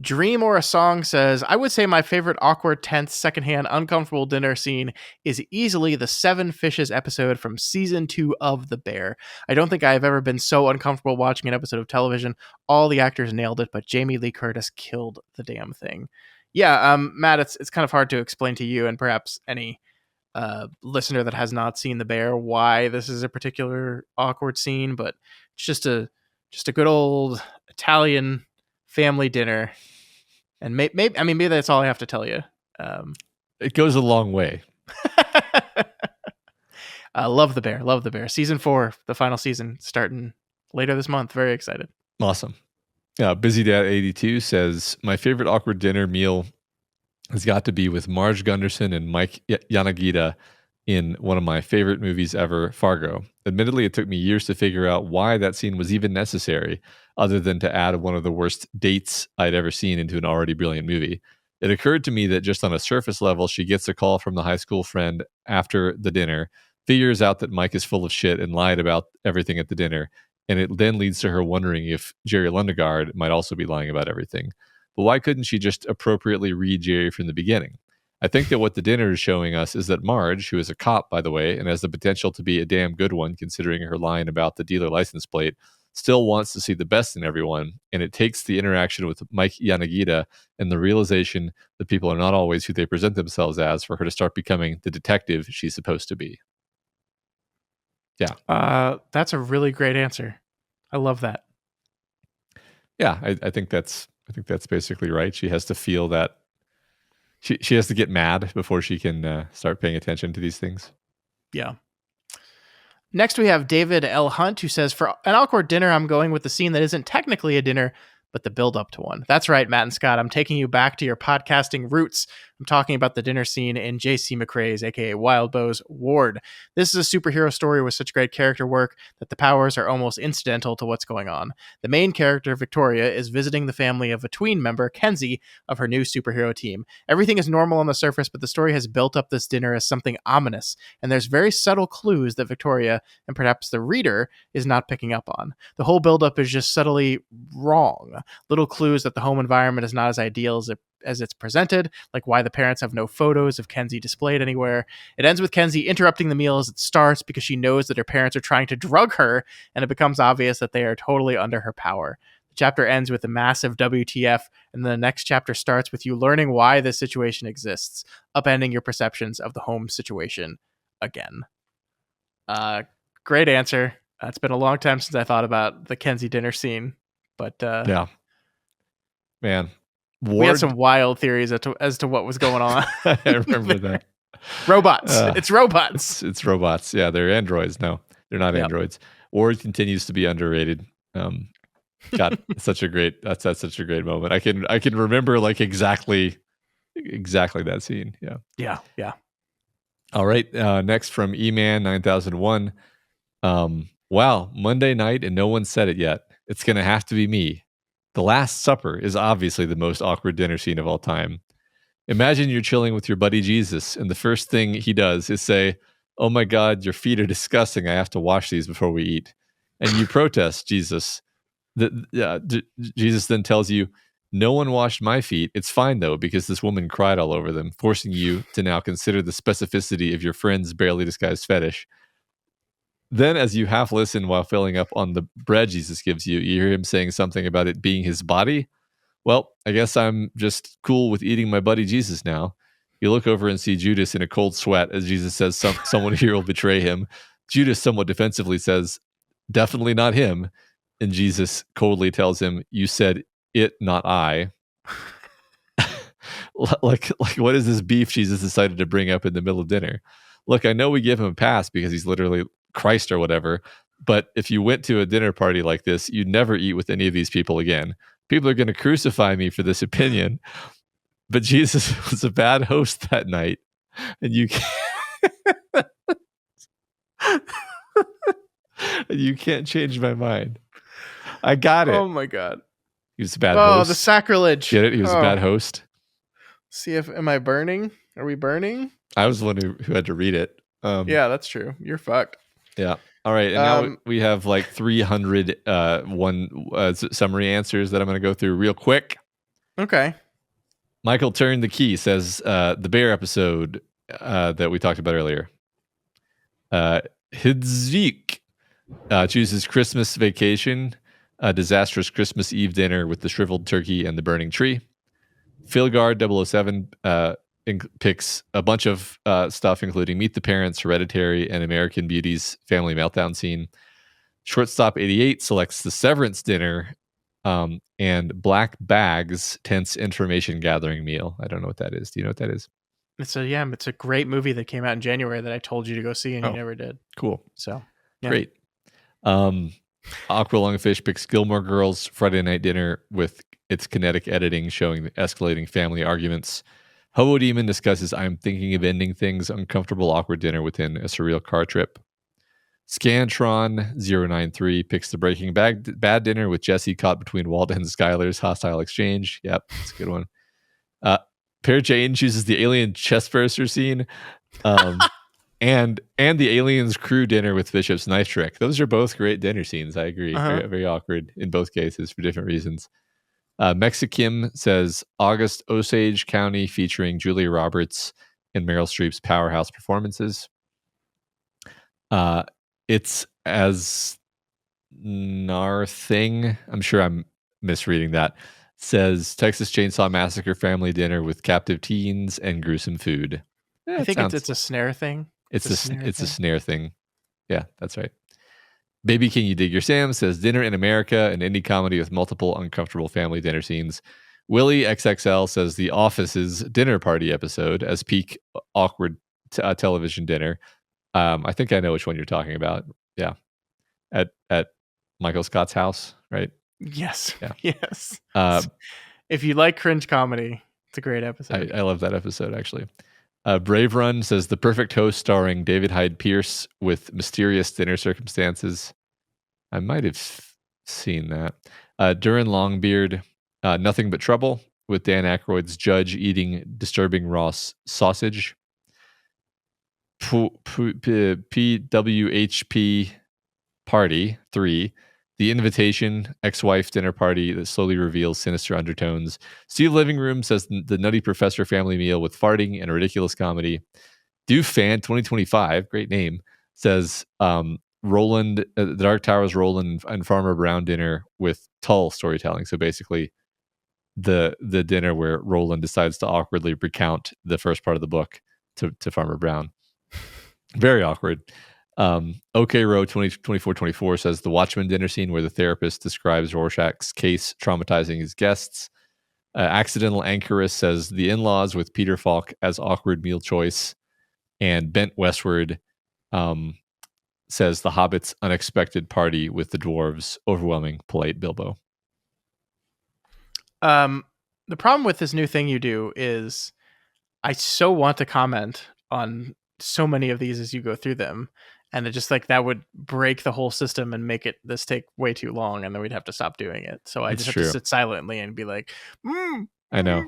Dream or a Song says, I would say my favorite awkward, tense, secondhand, uncomfortable dinner scene is easily the 7 Fishes episode from season 2 of The Bear. I don't think I have ever been so uncomfortable watching an episode of television. All the actors nailed it, but Jamie Lee Curtis killed the damn thing. Yeah, Matt, it's kind of hard to explain to you and perhaps any listener that has not seen The Bear why this is a particular awkward scene, but it's just a good old Italian family dinner, and maybe that's all I have to tell you.
It goes a long way.
Love the Bear. Season 4, the final season, starting later this month. Very excited.
Awesome. Busy Dad 82 says, my favorite awkward dinner meal has got to be with Marge Gunderson and Mike Yanagita in one of my favorite movies ever, Fargo. Admittedly, it took me years to figure out why that scene was even necessary, other than to add one of the worst dates I'd ever seen into an already brilliant movie. It occurred to me that just on a surface level, she gets a call from the high school friend after the dinner, figures out that Mike is full of shit and lied about everything at the dinner, and it then leads to her wondering if Jerry Lundegaard might also be lying about everything. But why couldn't she just appropriately read Jerry from the beginning? I think that what the dinner is showing us is that Marge, who is a cop, by the way, and has the potential to be a damn good one considering her line about the dealer license plate, still wants to see the best in everyone. And it takes the interaction with Mike Yanagita and the realization that people are not always who they present themselves as for her to start becoming the detective she's supposed to be. Yeah.
That's a really great answer. I love that.
Yeah, I think that's basically right. She has to feel that she has to get mad before she can start paying attention to these things.
Yeah. Next, we have David L. Hunt, who says, for an awkward dinner, I'm going with the scene that isn't technically a dinner, but the build up to one. That's right, Matt and Scott. I'm taking you back to your podcasting roots. I'm talking about the dinner scene in J.C. McCrae's, aka Wild Bo's, Ward. This is a superhero story with such great character work that the powers are almost incidental to what's going on. The main character, Victoria, is visiting the family of a tween member, Kenzie, of her new superhero team. Everything is normal on the surface, but the story has built up this dinner as something ominous, and there's very subtle clues that Victoria, and perhaps the reader, is not picking up on. The whole buildup is just subtly wrong. Little clues that the home environment is not as ideal as it's presented, like why the parents have no photos of Kenzie displayed anywhere. It ends with Kenzie interrupting the meal as it starts because she knows that her parents are trying to drug her, and it becomes obvious that they are totally under her power. The chapter ends with a massive WTF, and the next chapter starts with you learning why this situation exists, upending your perceptions of the home situation again. Great answer. It's been a long time since I thought about the Kenzie dinner scene, but
yeah, man,
we had some wild theories as to what was going on.
I remember that.
Robots. It's robots.
It's robots. Yeah, they're androids. No, they're not androids. Ward continues to be underrated. God, that's such a great moment. I can remember like exactly that scene.
Yeah.
All right. Next from E-Man 9001. Wow, Monday night and no one said it yet. It's gonna have to be me. The Last Supper is obviously the most awkward dinner scene of all time. Imagine you're chilling with your buddy Jesus, and the first thing he does is say, "Oh my God, your feet are disgusting. I have to wash these before we eat." And you protest Jesus. Jesus then tells you, "No one washed my feet. It's fine though, because this woman cried all over them," forcing you to now consider the specificity of your friend's barely disguised fetish. Then, as you half listen while filling up on the bread Jesus gives you, you hear him saying something about it being his body. Well, I guess I'm just cool with eating my buddy Jesus now. You look over and see Judas in a cold sweat as Jesus says someone here will betray him. Judas somewhat defensively says, "Definitely not him." And Jesus coldly tells him, "You said it, not I." like what is this beef Jesus decided to bring up in the middle of dinner? Look, I know we give him a pass because he's literally Christ or whatever, but if you went to a dinner party like this, you'd never eat with any of these people again. People are going to crucify me for this opinion, but Jesus was a bad host that night, and you can't change my mind. I got it.
Oh my God.
He was a bad host.
Oh, the sacrilege.
Get it? He was a bad host.
See if am I burning? Are we burning?
I was the one who had to read it.
Yeah, that's true. You're fucked.
Yeah. All right. And now we have like 300 summary answers that I'm going to go through real quick.
Okay.
Michael Turn the Key says the bear episode that we talked about earlier. Hidzik chooses Christmas Vacation, a disastrous Christmas Eve dinner with the shriveled turkey and the burning tree. Philgard 007 picks a bunch of stuff, including Meet the Parents, Hereditary, and American Beauty's family meltdown scene. Shortstop 88 selects the Severance dinner and Black Bag's tense information gathering meal. I don't know what that is. Do you know what that is?
It's a great movie that came out in January that I told you to go see and you never did.
Cool.
So yeah.
Great. Aqua Lungfish picks Gilmore Girls Friday Night Dinner with its kinetic editing showing the escalating family arguments. Hobo Demon discusses I'm thinking of ending things, uncomfortable, awkward dinner within a surreal car trip. Scantron093 picks the Breaking Bad dinner with Jesse caught between Walt and Skyler's hostile exchange. Yep, that's a good one. Pear Jane chooses the alien chestburster scene. And the aliens crew dinner with Bishop's knife trick. Those are both great dinner scenes. I agree. Very, very awkward in both cases for different reasons. Mexikim says August Osage County featuring Julia Roberts and Meryl Streep's powerhouse performances. It's as Narthing. I'm sure I'm misreading that. Says Texas Chainsaw Massacre family dinner with captive teens and gruesome food.
I think it's a snare thing.
It's a snare thing. Yeah, that's right. Baby King You Dig Your Sam says dinner in America, an indie comedy with multiple uncomfortable family dinner scenes. Willie XXL says The Office's dinner party episode as peak awkward television dinner. I think I know which one you're talking about. Yeah, at Michael Scott's house, right?
Yes.
Yeah.
Yes. If you like cringe comedy, it's a great episode.
I love that episode actually. Brave Run says the perfect host starring David Hyde Pierce with mysterious dinner circumstances. I might have seen that. Duran Longbeard, Nothing But Trouble with Dan Aykroyd's judge eating disturbing raw sausage. PWHP Party 3. The Invitation, ex-wife dinner party that slowly reveals sinister undertones. Steve Living Room says the Nutty Professor family meal with farting and ridiculous comedy. Do Fan 2025, great name, says Roland, the Dark Tower's Roland and Farmer Brown dinner with Tull storytelling. So basically, the dinner where Roland decides to awkwardly recount the first part of the book to Farmer Brown. Very awkward. OK Row 2424 says the Watchmen dinner scene where the therapist describes Rorschach's case traumatizing his guests. Accidental Anchoress says the in-laws with Peter Falk as awkward meal choice. And Bent Westward says the Hobbit's unexpected party with the dwarves overwhelming polite Bilbo.
The problem with this new thing you do is I so want to comment on so many of these as you go through them. And it just like that would break the whole system and make this take way too long, and then we'd have to stop doing it. So I just have to sit silently and be like,
I know.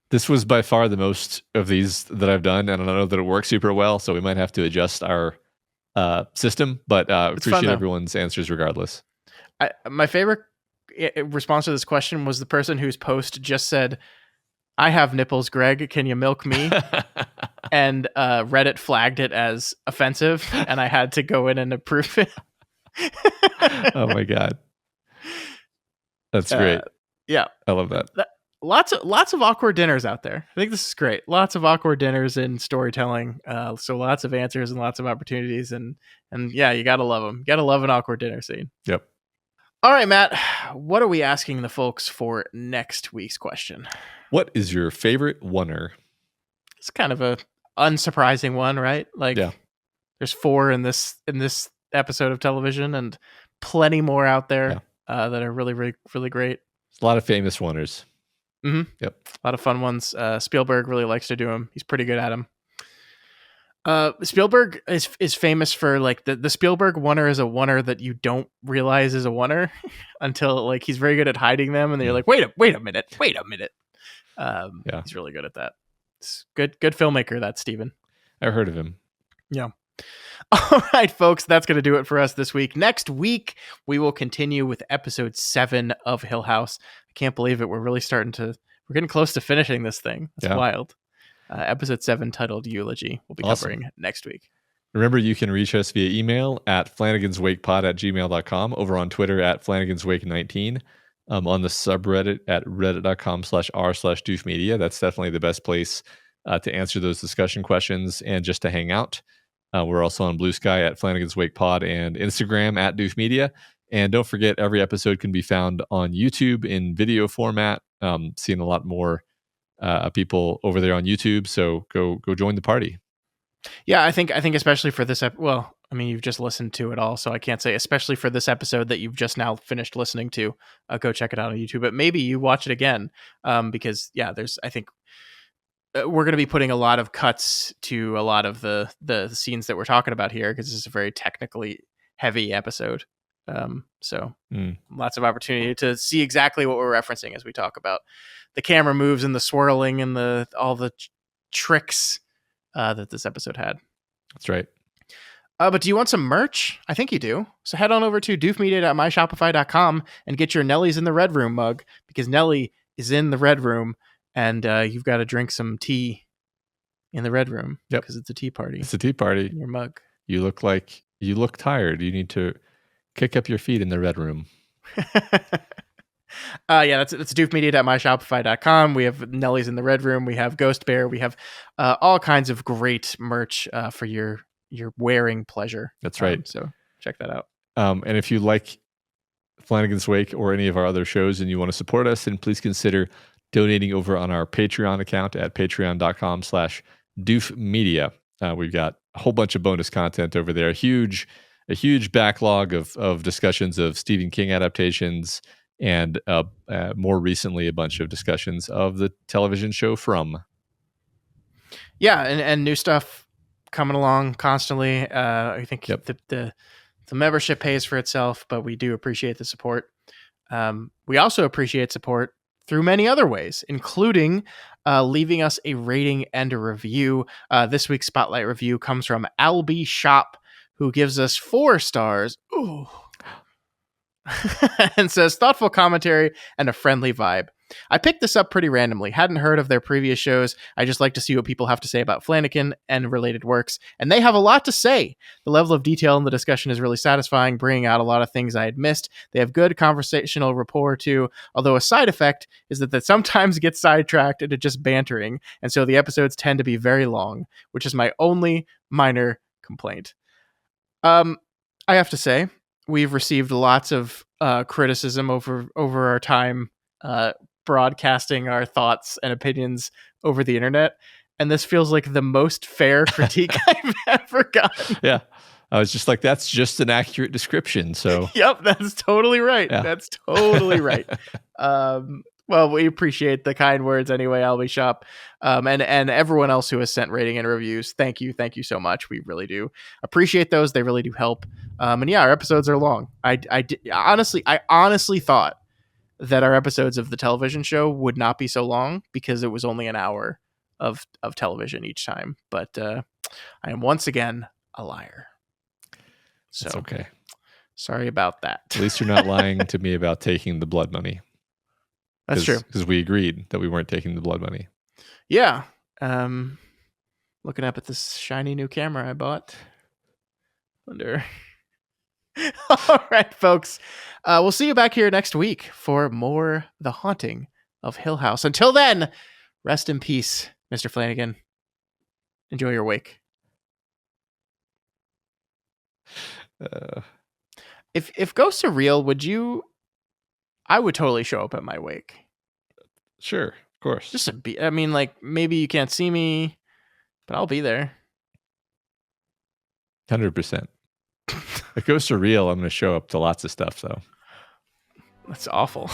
This was by far the most of these that I've done, and I don't know that it works super well, so we might have to adjust our system, but appreciate everyone's answers regardless.
My favorite response to this question was the person whose post just said, I have nipples, Greg. Can you milk me? And Reddit flagged it as offensive, and I had to go in and approve it.
Oh my God. That's great.
Yeah.
I love that.
Lots of awkward dinners out there. I think this is great. Lots of awkward dinners in storytelling. So lots of answers and lots of opportunities. And yeah, you got to love them. You got to love an awkward dinner scene.
Yep.
All right, Matt, what are we asking the folks for next week's question?
What is your favorite oner?
It's kind of a unsurprising one, right? Like, there's 4 in this episode of television, and plenty more out there that are really, really, really great.
There's a lot of famous oners.
Mm-hmm.
Yep.
A lot of fun ones. Spielberg really likes to do them. He's pretty good at them. Spielberg is famous for like the Spielberg oner is a oner that you don't realize is a oner until like he's very good at hiding them, and then you're like, wait a minute. He's really good at that. It's good filmmaker, that Steven.
I've heard of him.
Yeah. All right, folks, that's going to do it for us this week. Next week, we will continue with episode 7 of Hill House. I can't believe it. We're getting close to finishing this thing. That's wild. Episode 7 titled Eulogy. We'll be covering next week.
Remember, you can reach us via email at flanaganswakepod@gmail.com, over on Twitter at flanaganswake19, on the subreddit at reddit.com/r/doofmedia. That's definitely the best place to answer those discussion questions and just to hang out. We're also on Blue Sky at Flanagan's Wake Pod and Instagram at Doof Media. And don't forget, every episode can be found on YouTube in video format. Seeing a lot more people over there on YouTube, so go join the party.
Yeah, I think especially for this I mean, you've just listened to it all, so I can't say, especially for this episode that you've just now finished listening to, go check it out on YouTube. But maybe you watch it again, because yeah, I think we're going to be putting a lot of cuts to a lot of the scenes that we're talking about here, because this is a very technically heavy episode. So lots of opportunity to see exactly what we're referencing as we talk about the camera moves and the swirling and all the tricks that this episode had.
That's right.
But do you want some merch? I think you do. So head on over to doofmedia.myshopify.com and get your Nellie's in the Red Room mug, because Nellie is in the Red Room, and you've got to drink some tea in the Red Room.
Yep.
Because it's a tea party.
It's a tea party.
In your mug.
You look tired. You need to kick up your feet in the Red Room.
That's doofmedia.myshopify.com. We have Nellie's in the Red Room. We have Ghost Bear. We have all kinds of great merch for your wearing pleasure.
That's right.
So check that out.
And if you like Flanagan's Wake or any of our other shows and you want to support us, then please consider donating over on our Patreon account at patreon.com/doofmedia. We've got a whole bunch of bonus content over there. A huge backlog of discussions of Stephen King adaptations, and more recently a bunch of discussions of the television show From.
Yeah, and new stuff coming along constantly. I think the membership pays for itself, but we do appreciate the support. We also appreciate support through many other ways, including leaving us a rating and a review. This week's Spotlight review comes from Albie Shop, who gives us 4 stars. Ooh. And says, thoughtful commentary and a friendly vibe. I picked this up pretty randomly. Hadn't heard of their previous shows. I just like to see what people have to say about Flanagan and related works, and they have a lot to say. The level of detail in the discussion is really satisfying, bringing out a lot of things I had missed. They have good conversational rapport too, although a side effect is that sometimes get sidetracked into just bantering, and so the episodes tend to be very long, which is my only minor complaint. I have to say, we've received lots of criticism over our time broadcasting our thoughts and opinions over the internet, and this feels like the most fair critique I've ever gotten.
Yeah, I was just like, that's just an accurate description. So
yep, that's totally right. Yeah. That's totally right. Well, we appreciate the kind words anyway, Albie Shop, and everyone else who has sent rating and reviews. Thank you so much. We really do appreciate those. They really do help. And yeah, our episodes are long. I honestly thought that our episodes of the television show would not be so long because it was only an hour of television each time. But I am once again a liar. So
it's okay.
Sorry about that.
At least you're not lying to me about taking the blood money.
That's true.
Because we agreed that we weren't taking the blood money.
Yeah. Looking up at this shiny new camera I bought. Wonder. All right, folks. We'll see you back here next week for more The Haunting of Hill House. Until then, rest in peace, Mr. Flanagan. Enjoy your wake. If ghosts are real, I would totally show up at my wake.
Sure, of course.
Just I mean, like, maybe you can't see me, but I'll be there.
100%. If ghosts are real, I'm going to show up to lots of stuff, though.
That's awful.